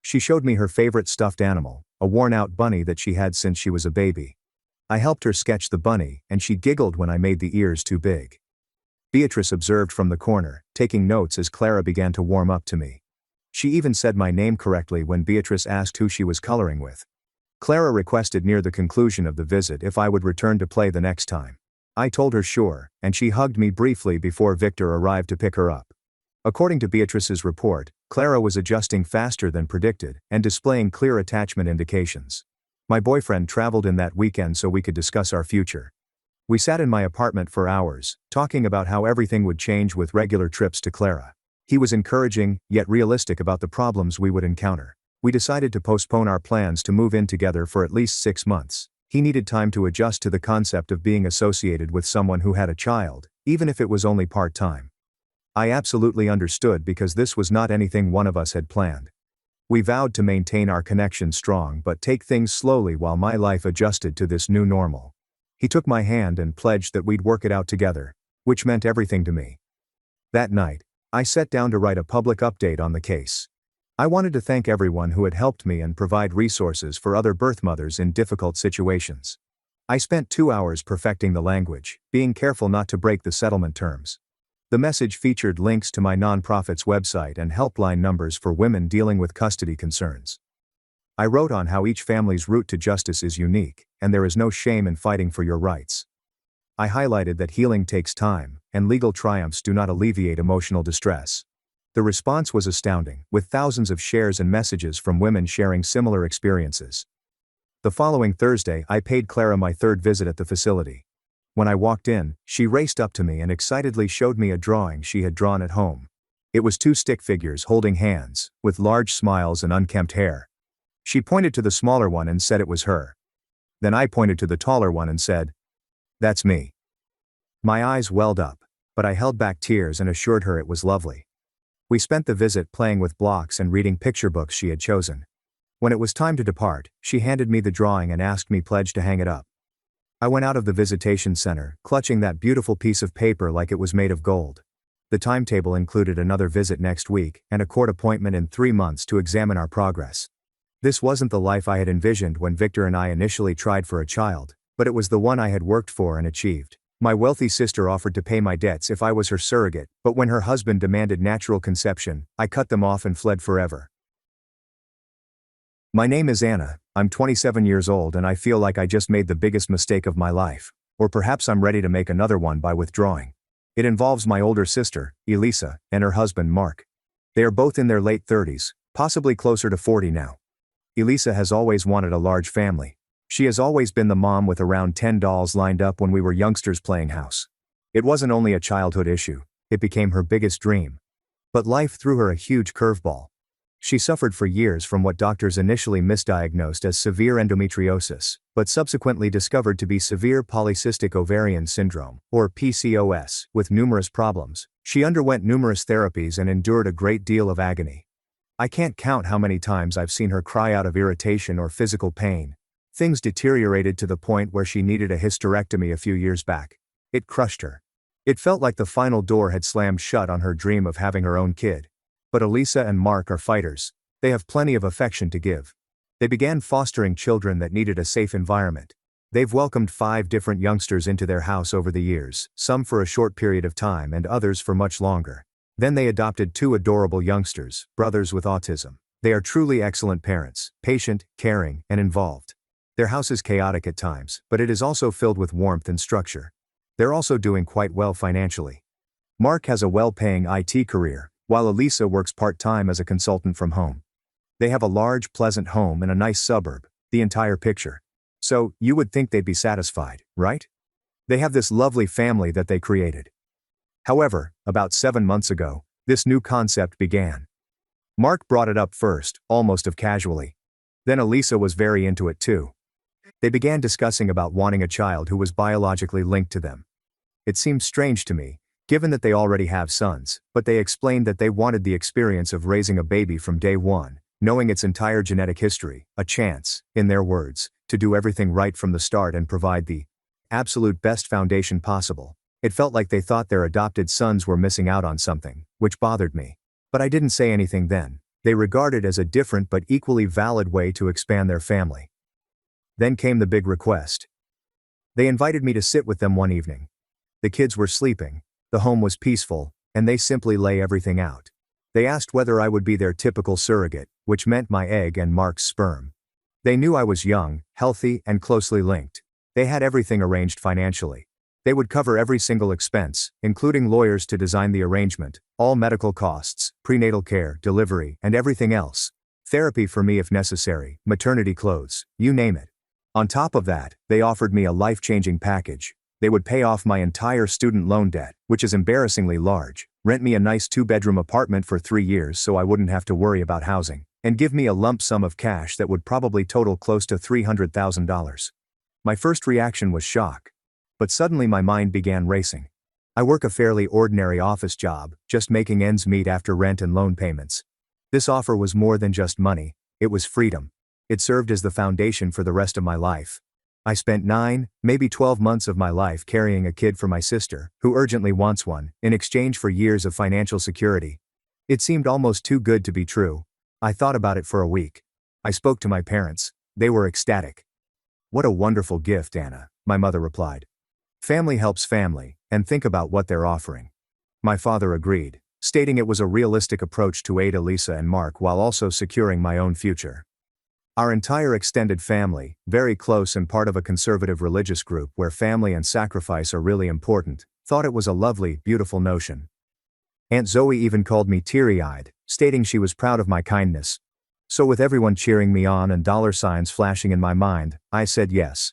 She showed me her favorite stuffed animal, a worn-out bunny that she had since she was a baby. I helped her sketch the bunny, and she giggled when I made the ears too big. Beatrice observed from the corner, taking notes as Clara began to warm up to me. She even said my name correctly when Beatrice asked who she was coloring with. Clara requested near the conclusion of the visit if I would return to play the next time. I told her sure, and she hugged me briefly before Victor arrived to pick her up. According to Beatrice's report, Clara was adjusting faster than predicted and displaying clear attachment indications. My boyfriend traveled in that weekend so we could discuss our future. We sat in my apartment for hours, talking about how everything would change with regular trips to Clara. He was encouraging, yet realistic about the problems we would encounter. We decided to postpone our plans to move in together for at least 6 months. He needed time to adjust to the concept of being associated with someone who had a child, even if it was only part-time. I absolutely understood because this was not anything one of us had planned. We vowed to maintain our connection strong but take things slowly while my life adjusted to this new normal. He took my hand and pledged that we'd work it out together, which meant everything to me. That night, I sat down to write a public update on the case. I wanted to thank everyone who had helped me and provide resources for other birth mothers in difficult situations. I spent 2 hours perfecting the language, being careful not to break the settlement terms. The message featured links to my nonprofit's website and helpline numbers for women dealing with custody concerns. I wrote on how each family's route to justice is unique, and there is no shame in fighting for your rights. I highlighted that healing takes time, and legal triumphs do not alleviate emotional distress. The response was astounding, with thousands of shares and messages from women sharing similar experiences. The following Thursday, I paid Clara my 3rd visit at the facility. When I walked in, she raced up to me and excitedly showed me a drawing she had drawn at home. It was 2 stick figures holding hands, with large smiles and unkempt hair. She pointed to the smaller one and said it was her. Then I pointed to the taller one and said, "That's me." My eyes welled up, but I held back tears and assured her it was lovely. We spent the visit playing with blocks and reading picture books she had chosen. When it was time to depart, she handed me the drawing and asked me pledge to hang it up. I went out of the visitation center, clutching that beautiful piece of paper like it was made of gold. The timetable included another visit next week and a court appointment in 3 months to examine our progress. This wasn't the life I had envisioned when Victor and I initially tried for a child, but it was the one I had worked for and achieved. My wealthy sister offered to pay my debts if I was her surrogate, but when her husband demanded natural conception, I cut them off and fled forever. My name is Anna, I'm 27 years old and I feel like I just made the biggest mistake of my life. Or perhaps I'm ready to make another one by withdrawing. It involves my older sister, Elisa, and her husband Mark. They are both in their late 30s, possibly closer to 40 now. Elisa has always wanted a large family. She has always been the mom with around 10 dolls lined up when we were youngsters playing house. It wasn't only a childhood issue, it became her biggest dream. But life threw her a huge curveball. She suffered for years from what doctors initially misdiagnosed as severe endometriosis, but subsequently discovered to be severe polycystic ovarian syndrome, or PCOS, with numerous problems. She underwent numerous therapies and endured a great deal of agony. I can't count how many times I've seen her cry out of irritation or physical pain. Things deteriorated to the point where she needed a hysterectomy a few years back. It crushed her. It felt like the final door had slammed shut on her dream of having her own kid. But Elisa and Mark are fighters. They have plenty of affection to give. They began fostering children that needed a safe environment. They've welcomed 5 different youngsters into their house over the years, some for a short period of time and others for much longer. Then they adopted 2 adorable youngsters, brothers with autism. They are truly excellent parents, patient, caring, and involved. Their house is chaotic at times, but it is also filled with warmth and structure. They're also doing quite well financially. Mark has a well-paying IT career, while Elisa works part-time as a consultant from home. They have a large, pleasant home in a nice suburb, the entire picture. So, you would think they'd be satisfied, right? They have this lovely family that they created. However, about 7 months ago, this new concept began. Mark brought it up first, almost casually. Then Elisa was very into it too. They began discussing about wanting a child who was biologically linked to them. It seemed strange to me, given that they already have sons, but they explained that they wanted the experience of raising a baby from day one, knowing its entire genetic history, a chance, in their words, to do everything right from the start and provide the absolute best foundation possible. It felt like they thought their adopted sons were missing out on something, which bothered me. But I didn't say anything then. They regarded it as a different but equally valid way to expand their family. Then came the big request. They invited me to sit with them one evening. The kids were sleeping, the home was peaceful, and they simply lay everything out. They asked whether I would be their typical surrogate, which meant my egg and Mark's sperm. They knew I was young, healthy, and closely linked. They had everything arranged financially. They would cover every single expense, including lawyers to design the arrangement, all medical costs, prenatal care, delivery, and everything else. Therapy for me if necessary, maternity clothes, you name it. On top of that, they offered me a life-changing package. They would pay off my entire student loan debt, which is embarrassingly large, rent me a nice 2-bedroom apartment for 3 years so I wouldn't have to worry about housing, and give me a lump sum of cash that would probably total close to $300,000. My first reaction was shock. But suddenly my mind began racing. I work a fairly ordinary office job, just making ends meet after rent and loan payments. This offer was more than just money, it was freedom. It served as the foundation for the rest of my life. I spent 9, maybe 12 months of my life carrying a kid for my sister, who urgently wants one, in exchange for years of financial security. It seemed almost too good to be true. I thought about it for a week. I spoke to my parents. They were ecstatic. "What a wonderful gift, Anna," my mother replied. "Family helps family, and think about what they're offering." My father agreed, stating it was a realistic approach to aid Elisa and Mark while also securing my own future. Our entire extended family, very close and part of a conservative religious group where family and sacrifice are really important, thought it was a lovely, beautiful notion. Aunt Zoe even called me teary-eyed, stating she was proud of my kindness. So with everyone cheering me on and dollar signs flashing in my mind, I said yes.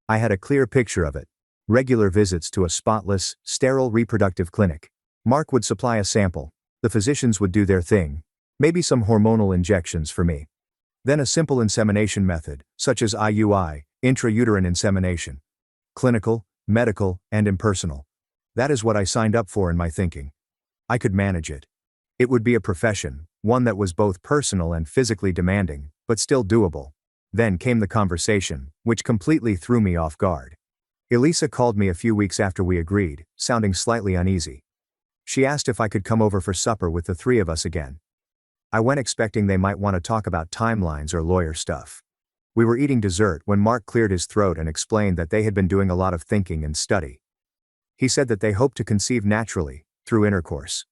I had a clear picture of it. Regular visits to a spotless, sterile reproductive clinic. Mark would supply a sample. The physicians would do their thing. Maybe some hormonal injections for me. Then a simple insemination method, such as IUI, intrauterine insemination. Clinical, medical, and impersonal. That is what I signed up for in my thinking. I could manage it. It would be a profession, one that was both personal and physically demanding, but still doable. Then came the conversation, which completely threw me off guard. Elisa called me a few weeks after we agreed, sounding slightly uneasy. She asked if I could come over for supper with the 3 of us again. I went expecting they might want to talk about timelines or lawyer stuff. We were eating dessert when Mark cleared his throat and explained that they had been doing a lot of thinking and study. He said that they hoped to conceive naturally, through intercourse.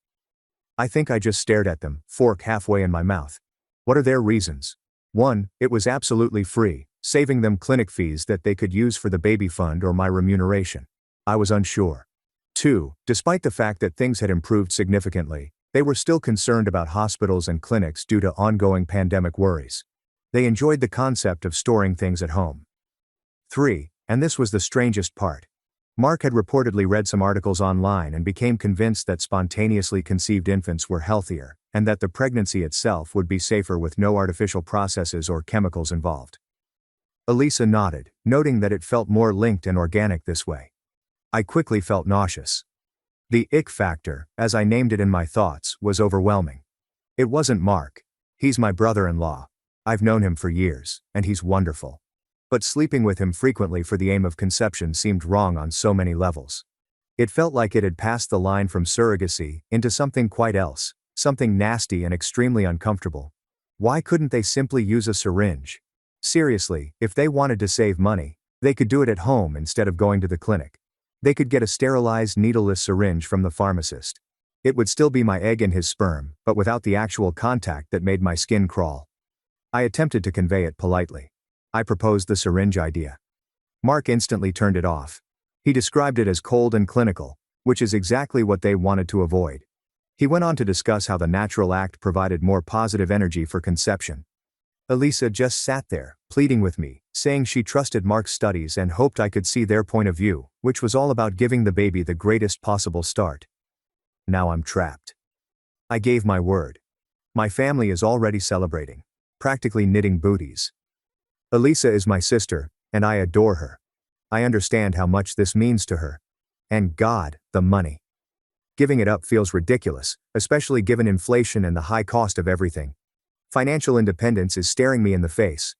I think I just stared at them, fork halfway in my mouth. What are their reasons? 1, it was absolutely free, saving them clinic fees that they could use for the baby fund or my remuneration. I was unsure. 2, despite the fact that things had improved significantly, they were still concerned about hospitals and clinics due to ongoing pandemic worries. They enjoyed the concept of storing things at home. 3, and this was the strangest part. Mark had reportedly read some articles online and became convinced that spontaneously conceived infants were healthier, and that the pregnancy itself would be safer with no artificial processes or chemicals involved. Elisa nodded, noting that it felt more linked and organic this way. I quickly felt nauseous. The ick factor, as I named it in my thoughts, was overwhelming. It wasn't Mark. He's my brother-in-law. I've known him for years, and he's wonderful. But sleeping with him frequently for the aim of conception seemed wrong on so many levels. It felt like it had passed the line from surrogacy into something quite else, something nasty and extremely uncomfortable. Why couldn't they simply use a syringe? Seriously, if they wanted to save money, they could do it at home instead of going to the clinic. They could get a sterilized needleless syringe from the pharmacist. It would still be my egg and his sperm, but without the actual contact that made my skin crawl. I attempted to convey it politely. I proposed the syringe idea. Mark instantly turned it off. He described it as cold and clinical, which is exactly what they wanted to avoid. He went on to discuss how the natural act provided more positive energy for conception. Elisa just sat there, pleading with me, saying she trusted Mark's studies and hoped I could see their point of view, which was all about giving the baby the greatest possible start. Now I'm trapped. I gave my word. My family is already celebrating, practically knitting booties. Elisa is my sister, and I adore her. I understand how much this means to her. And God, the money. Giving it up feels ridiculous, especially given inflation and the high cost of everything. Financial independence is staring me in the face.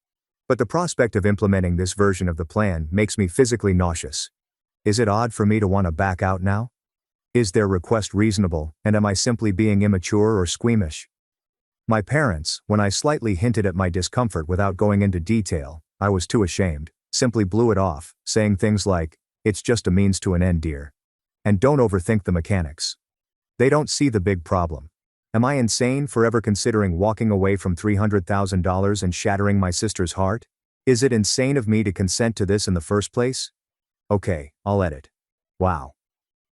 But the prospect of implementing this version of the plan makes me physically nauseous. Is it odd for me to want to back out now? Is their request reasonable, and am I simply being immature or squeamish? My parents, when I slightly hinted at my discomfort without going into detail, I was too ashamed, simply blew it off, saying things like, "It's just a means to an end, dear. And don't overthink the mechanics." They don't see the big problem. Am I insane for ever considering walking away from $300,000 and shattering my sister's heart? Is it insane of me to consent to this in the first place? Okay, I'll edit. Wow.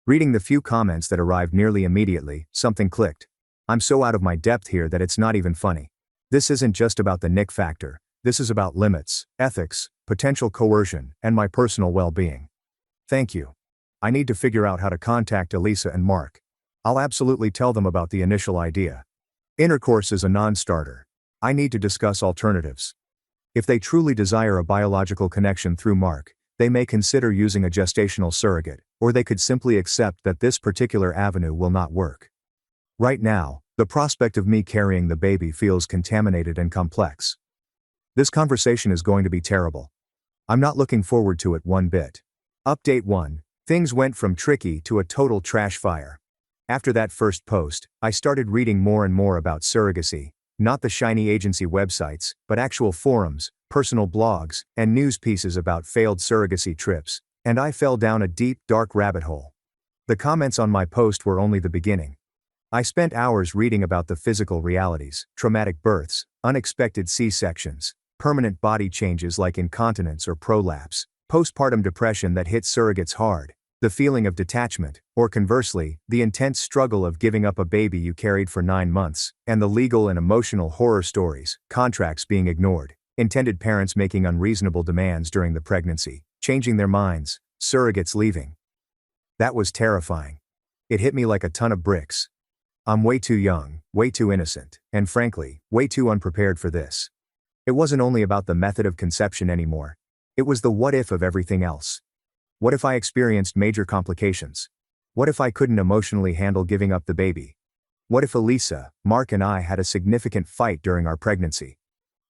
Reading the few comments that arrived nearly immediately, something clicked. I'm so out of my depth here that it's not even funny. This isn't just about the Nick factor, this is about limits, ethics, potential coercion, and my personal well-being. Thank you. I need to figure out how to contact Elisa and Mark. I'll absolutely tell them about the initial idea. Intercourse is a non-starter. I need to discuss alternatives. If they truly desire a biological connection through Mark, they may consider using a gestational surrogate, or they could simply accept that this particular avenue will not work. Right now, the prospect of me carrying the baby feels contaminated and complex. This conversation is going to be terrible. I'm not looking forward to it one bit. Update 1. Things went from tricky to a total trash fire. After that first post, I started reading more and more about surrogacy, not the shiny agency websites, but actual forums, personal blogs, and news pieces about failed surrogacy trips, and I fell down a deep, dark rabbit hole. The comments on my post were only the beginning. I spent hours reading about the physical realities, traumatic births, unexpected C-sections, permanent body changes like incontinence or prolapse, postpartum depression that hits surrogates hard, the feeling of detachment, or conversely, the intense struggle of giving up a baby you carried for 9 months, and the legal and emotional horror stories, contracts being ignored, intended parents making unreasonable demands during the pregnancy, changing their minds, surrogates leaving. That was terrifying. It hit me like a ton of bricks. I'm way too young, way too innocent, and frankly, way too unprepared for this. It wasn't only about the method of conception anymore. It was the what if of everything else. What if I experienced major complications? What if I couldn't emotionally handle giving up the baby? What if Elisa, Mark and I had a significant fight during our pregnancy?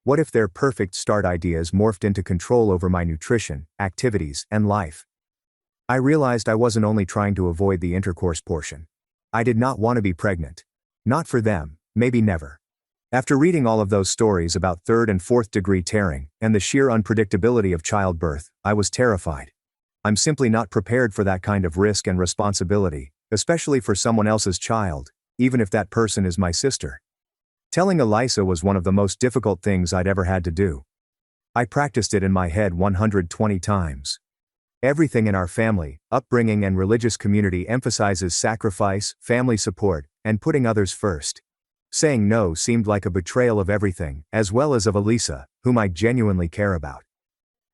What if their perfect start ideas morphed into control over my nutrition, activities, and life? I realized I wasn't only trying to avoid the intercourse portion. I did not want to be pregnant. Not for them, maybe never. After reading all of those stories about third and fourth degree tearing, and the sheer unpredictability of childbirth, I was terrified. I'm simply not prepared for that kind of risk and responsibility, especially for someone else's child, even if that person is my sister. Telling Elisa was one of the most difficult things I'd ever had to do. I practiced it in my head 120 times. Everything in our family, upbringing and religious community emphasizes sacrifice, family support, and putting others first. Saying no seemed like a betrayal of everything, as well as of Elisa, whom I genuinely care about.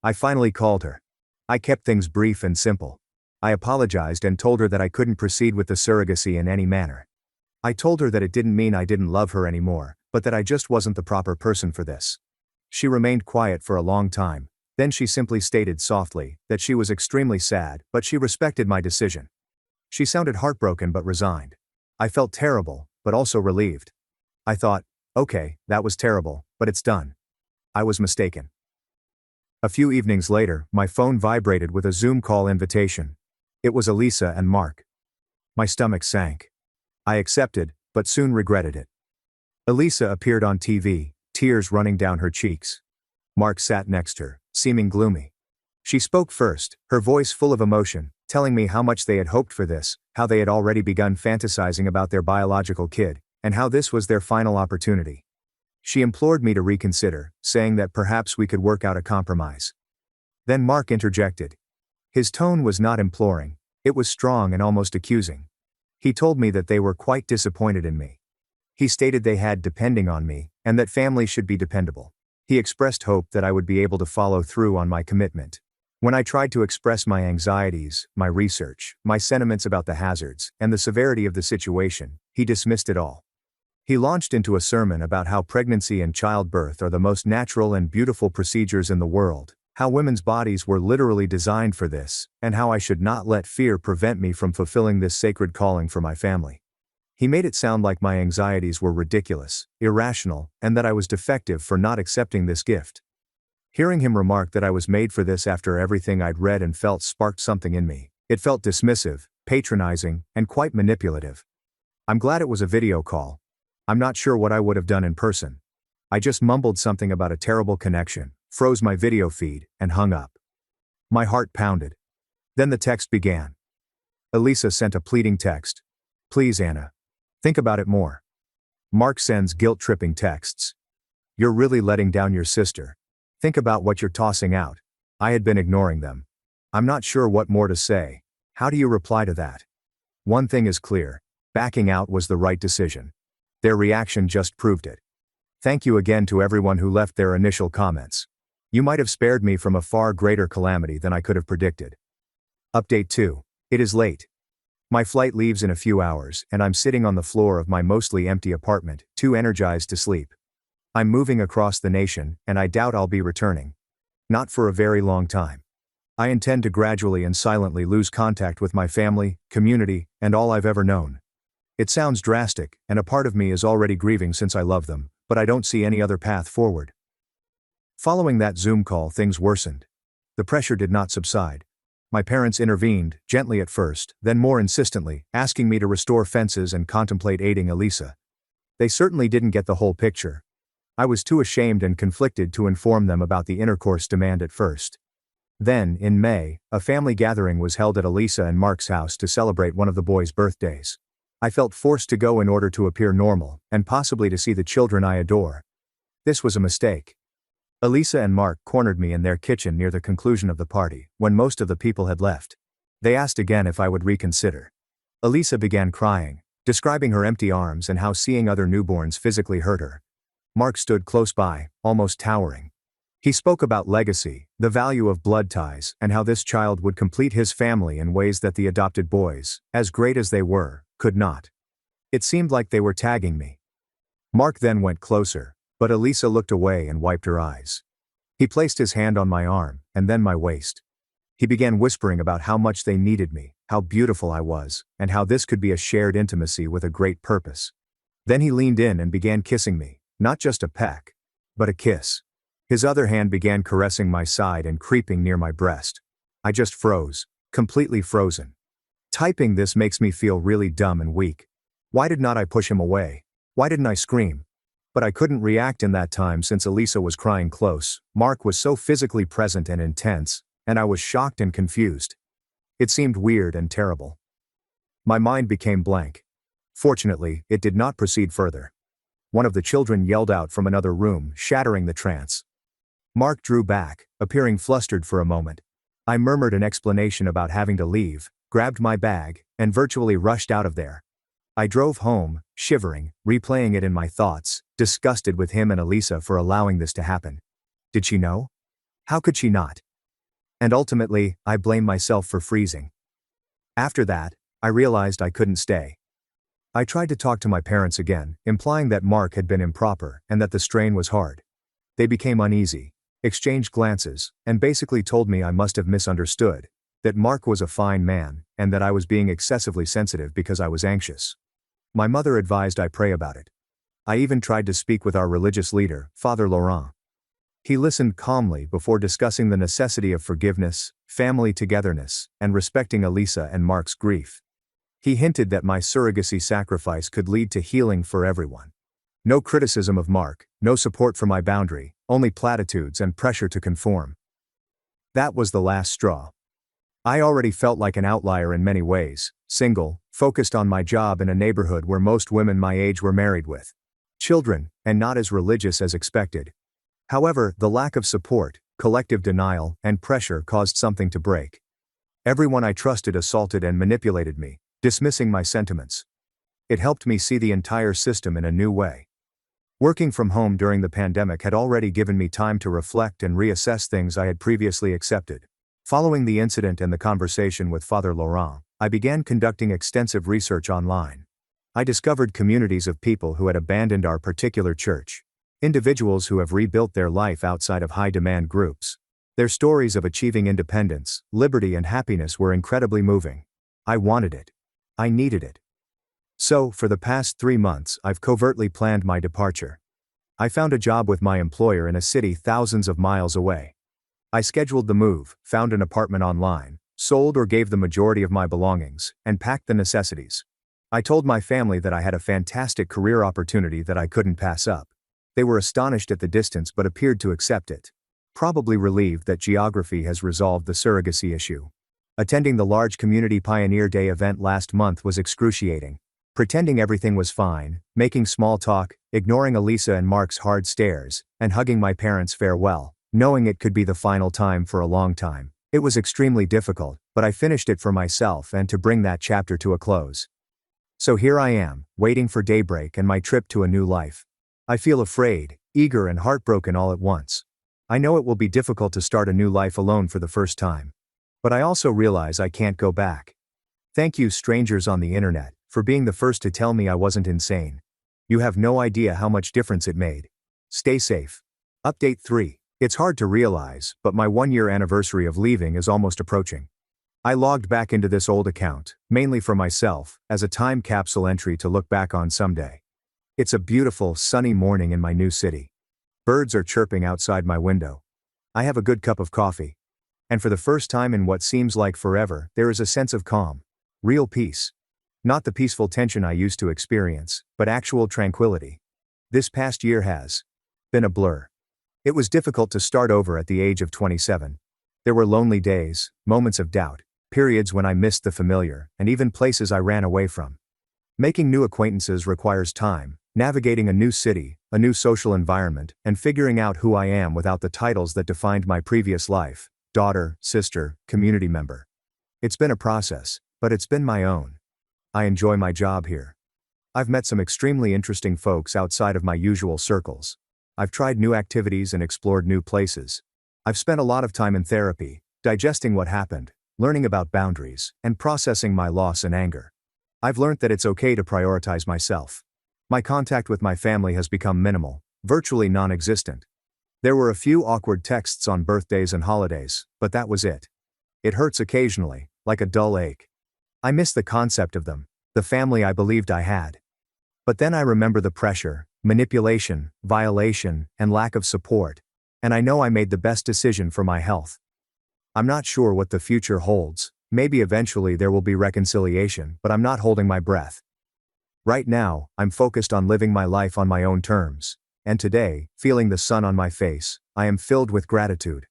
I finally called her. I kept things brief and simple. I apologized and told her that I couldn't proceed with the surrogacy in any manner. I told her that it didn't mean I didn't love her anymore, but that I just wasn't the proper person for this. She remained quiet for a long time. Then she simply stated softly that she was extremely sad, but she respected my decision. She sounded heartbroken but resigned. I felt terrible, but also relieved. I thought, okay, that was terrible, but it's done. I was mistaken. A few evenings later, my phone vibrated with a Zoom call invitation. It was Elisa and Mark. My stomach sank. I accepted, but soon regretted it. Elisa appeared on TV, tears running down her cheeks. Mark sat next to her, seeming gloomy. She spoke first, her voice full of emotion, telling me how much they had hoped for this, how they had already begun fantasizing about their biological kid, and how this was their final opportunity. She implored me to reconsider, saying that perhaps we could work out a compromise. Then Mark interjected. His tone was not imploring, it was strong and almost accusing. He told me that they were quite disappointed in me. He stated they had depending on me, and that family should be dependable. He expressed hope that I would be able to follow through on my commitment. When I tried to express my anxieties, my research, my sentiments about the hazards, and the severity of the situation, he dismissed it all. He launched into a sermon about how pregnancy and childbirth are the most natural and beautiful procedures in the world, how women's bodies were literally designed for this, and how I should not let fear prevent me from fulfilling this sacred calling for my family. He made it sound like my anxieties were ridiculous, irrational, and that I was defective for not accepting this gift. Hearing him remark that I was made for this after everything I'd read and felt sparked something in me. It felt dismissive, patronizing, and quite manipulative. I'm glad it was a video call. I'm not sure what I would have done in person. I just mumbled something about a terrible connection, froze my video feed, and hung up. My heart pounded. Then the text began. Elisa sent a pleading text. Please, Anna. Think about it more. Mark sends guilt-tripping texts. You're really letting down your sister. Think about what you're tossing out. I had been ignoring them. I'm not sure what more to say. How do you reply to that? One thing is clear. Backing out was the right decision. Their reaction just proved it. Thank you again to everyone who left their initial comments. You might have spared me from a far greater calamity than I could have predicted. Update 2. It is late. My flight leaves in a few hours, and I'm sitting on the floor of my mostly empty apartment, too energized to sleep. I'm moving across the nation, and I doubt I'll be returning. Not for a very long time. I intend to gradually and silently lose contact with my family, community, and all I've ever known. It sounds drastic, and a part of me is already grieving since I love them, but I don't see any other path forward. Following that Zoom call, things worsened. The pressure did not subside. My parents intervened, gently at first, then more insistently, asking me to restore fences and contemplate aiding Elisa. They certainly didn't get the whole picture. I was too ashamed and conflicted to inform them about the intercourse demand at first. Then, in May, a family gathering was held at Elisa and Mark's house to celebrate one of the boys' birthdays. I felt forced to go in order to appear normal, and possibly to see the children I adore. This was a mistake. Elisa and Mark cornered me in their kitchen near the conclusion of the party, when most of the people had left. They asked again if I would reconsider. Elisa began crying, describing her empty arms and how seeing other newborns physically hurt her. Mark stood close by, almost towering. He spoke about legacy, the value of blood ties, and how this child would complete his family in ways that the adopted boys, as great as they were, could not. It seemed like they were tagging me. Mark then went closer, but Elisa looked away and wiped her eyes. He placed his hand on my arm, and then my waist. He began whispering about how much they needed me, how beautiful I was, and how this could be a shared intimacy with a great purpose. Then he leaned in and began kissing me, not just a peck, but a kiss. His other hand began caressing my side and creeping near my breast. I just froze, completely frozen. Typing this makes me feel really dumb and weak. Why did not I push him away? Why didn't I scream? But I couldn't react in that time since Elisa was crying close, Mark was so physically present and intense, and I was shocked and confused. It seemed weird and terrible. My mind became blank. Fortunately, it did not proceed further. One of the children yelled out from another room, shattering the trance. Mark drew back, appearing flustered for a moment. I murmured an explanation about having to leave, grabbed my bag, and virtually rushed out of there. I drove home, shivering, replaying it in my thoughts, disgusted with him and Elisa for allowing this to happen. Did she know? How could she not? And ultimately, I blame myself for freezing. After that, I realized I couldn't stay. I tried to talk to my parents again, implying that Mark had been improper and that the strain was hard. They became uneasy, exchanged glances, and basically told me I must have misunderstood, that Mark was a fine man, and that I was being excessively sensitive because I was anxious. My mother advised I pray about it. I even tried to speak with our religious leader, Father Laurent. He listened calmly before discussing the necessity of forgiveness, family togetherness, and respecting Elisa and Mark's grief. He hinted that my surrogacy sacrifice could lead to healing for everyone. No criticism of Mark, no support for my boundary, only platitudes and pressure to conform. That was the last straw. I already felt like an outlier in many ways, single, focused on my job in a neighborhood where most women my age were married with children, and not as religious as expected. However, the lack of support, collective denial, and pressure caused something to break. Everyone I trusted assaulted and manipulated me, dismissing my sentiments. It helped me see the entire system in a new way. Working from home during the pandemic had already given me time to reflect and reassess things I had previously accepted. Following the incident and the conversation with Father Laurent, I began conducting extensive research online. I discovered communities of people who had abandoned our particular church. Individuals who have rebuilt their life outside of high-demand groups. Their stories of achieving independence, liberty, and happiness were incredibly moving. I wanted it. I needed it. So, for the past 3 months, I've covertly planned my departure. I found a job with my employer in a city thousands of miles away. I scheduled the move, found an apartment online, sold or gave the majority of my belongings, and packed the necessities. I told my family that I had a fantastic career opportunity that I couldn't pass up. They were astonished at the distance but appeared to accept it. Probably relieved that geography has resolved the surrogacy issue. Attending the large Community Pioneer Day event last month was excruciating. Pretending everything was fine, making small talk, ignoring Elisa and Mark's hard stares, and hugging my parents farewell, knowing it could be the final time for a long time. It was extremely difficult, but I finished it for myself and to bring that chapter to a close. So here I am, waiting for daybreak and my trip to a new life. I feel afraid, eager and heartbroken all at once. I know it will be difficult to start a new life alone for the first time. But I also realize I can't go back. Thank you, strangers on the internet, for being the first to tell me I wasn't insane. You have no idea how much difference it made. Stay safe. Update 3. It's hard to realize, but my 1-year anniversary of leaving is almost approaching. I logged back into this old account, mainly for myself, as a time capsule entry to look back on someday. It's a beautiful, sunny morning in my new city. Birds are chirping outside my window. I have a good cup of coffee. And for the first time in what seems like forever, there is a sense of calm. Real peace. Not the peaceful tension I used to experience, but actual tranquility. This past year has been a blur. It was difficult to start over at the age of 27. There were lonely days, moments of doubt, periods when I missed the familiar, and even places I ran away from. Making new acquaintances requires time, navigating a new city, a new social environment, and figuring out who I am without the titles that defined my previous life: daughter, sister, community member. It's been a process, but it's been my own. I enjoy my job here. I've met some extremely interesting folks outside of my usual circles. I've tried new activities and explored new places. I've spent a lot of time in therapy, digesting what happened, learning about boundaries, and processing my loss and anger. I've learned that it's okay to prioritize myself. My contact with my family has become minimal, virtually non-existent. There were a few awkward texts on birthdays and holidays, but that was it. It hurts occasionally, like a dull ache. I miss the concept of them, the family I believed I had. But then I remember the pressure, manipulation, violation, and lack of support, and I know I made the best decision for my health. I'm not sure what the future holds. Maybe eventually there will be reconciliation, but I'm not holding my breath. Right now, I'm focused on living my life on my own terms, and today, feeling the sun on my face, I am filled with gratitude.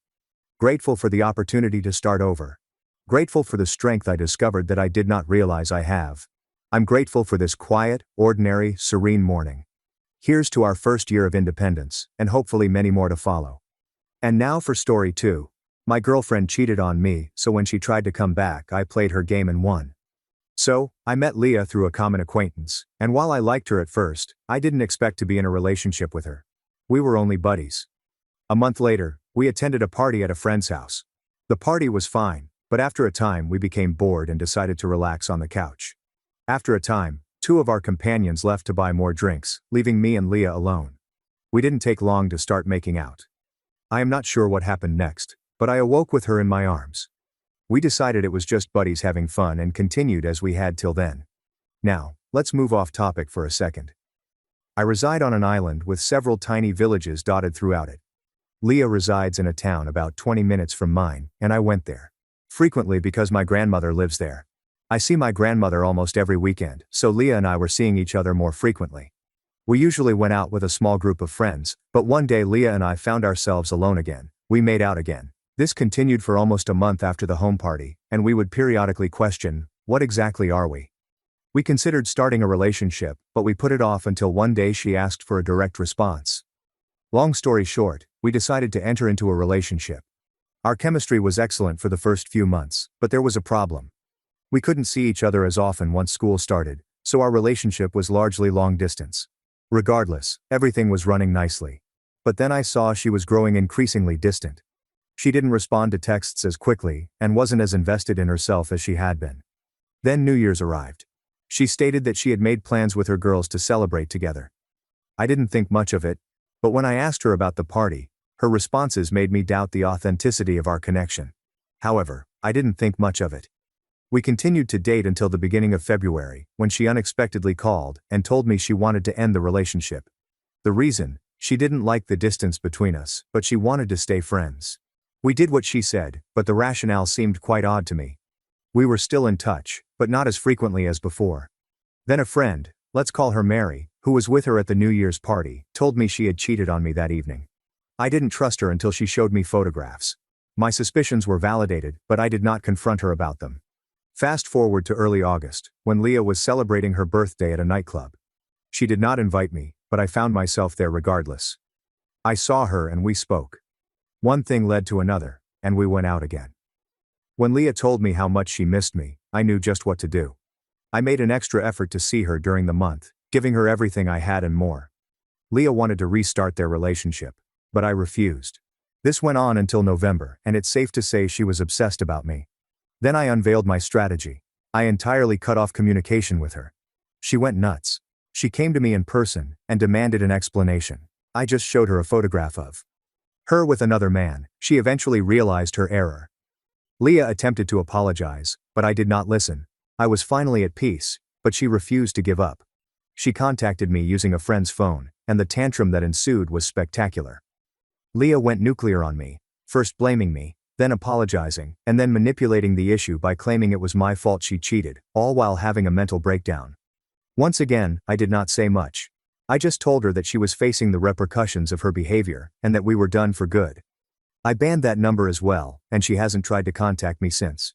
Grateful for the opportunity to start over. Grateful for the strength I discovered that I did not realize I have. I'm grateful for this quiet, ordinary, serene morning. Here's to our first year of independence, and hopefully many more to follow. And now for story 2. My girlfriend cheated on me, so when she tried to come back, I played her game and won. So, I met Leah through a common acquaintance, and while I liked her at first, I didn't expect to be in a relationship with her. We were only buddies. A month later, we attended a party at a friend's house. The party was fine, but after a time we became bored and decided to relax on the couch. After a time, 2 of our companions left to buy more drinks, leaving me and Leah alone. We didn't take long to start making out. I am not sure what happened next, but I awoke with her in my arms. We decided it was just buddies having fun and continued as we had till then. Now, let's move off topic for a second. I reside on an island with several tiny villages dotted throughout it. Leah resides in a town about 20 minutes from mine, and I went there frequently because my grandmother lives there. I see my grandmother almost every weekend, so Leah and I were seeing each other more frequently. We usually went out with a small group of friends, but one day Leah and I found ourselves alone again. We made out again. This continued for almost a month after the home party, and we would periodically question, what exactly are we? We considered starting a relationship, but we put it off until one day she asked for a direct response. Long story short, we decided to enter into a relationship. Our chemistry was excellent for the first few months, but there was a problem. We couldn't see each other as often once school started, so our relationship was largely long distance. Regardless, everything was running nicely. But then I saw she was growing increasingly distant. She didn't respond to texts as quickly, and wasn't as invested in herself as she had been. Then New Year's arrived. She stated that she had made plans with her girls to celebrate together. I didn't think much of it, but when I asked her about the party, her responses made me doubt the authenticity of our connection. However, I didn't think much of it. We continued to date until the beginning of February, when she unexpectedly called and told me she wanted to end the relationship. The reason? She didn't like the distance between us, but she wanted to stay friends. We did what she said, but the rationale seemed quite odd to me. We were still in touch, but not as frequently as before. Then a friend, let's call her Mary, who was with her at the New Year's party, told me she had cheated on me that evening. I didn't trust her until she showed me photographs. My suspicions were validated, but I did not confront her about them. Fast forward to early August, when Leah was celebrating her birthday at a nightclub. She did not invite me, but I found myself there regardless. I saw her and we spoke. One thing led to another, and we went out again. When Leah told me how much she missed me, I knew just what to do. I made an extra effort to see her during the month, giving her everything I had and more. Leah wanted to restart their relationship, but I refused. This went on until November, and it's safe to say she was obsessed about me. Then I unveiled my strategy. I entirely cut off communication with her. She went nuts. She came to me in person and demanded an explanation. I just showed her a photograph of her with another man. She eventually realized her error. Leah attempted to apologize, but I did not listen. I was finally at peace, but she refused to give up. She contacted me using a friend's phone, and the tantrum that ensued was spectacular. Leah went nuclear on me, first blaming me, then apologizing, and then manipulating the issue by claiming it was my fault she cheated, all while having a mental breakdown. Once again, I did not say much. I just told her that she was facing the repercussions of her behavior, and that we were done for good. I banned that number as well, and she hasn't tried to contact me since.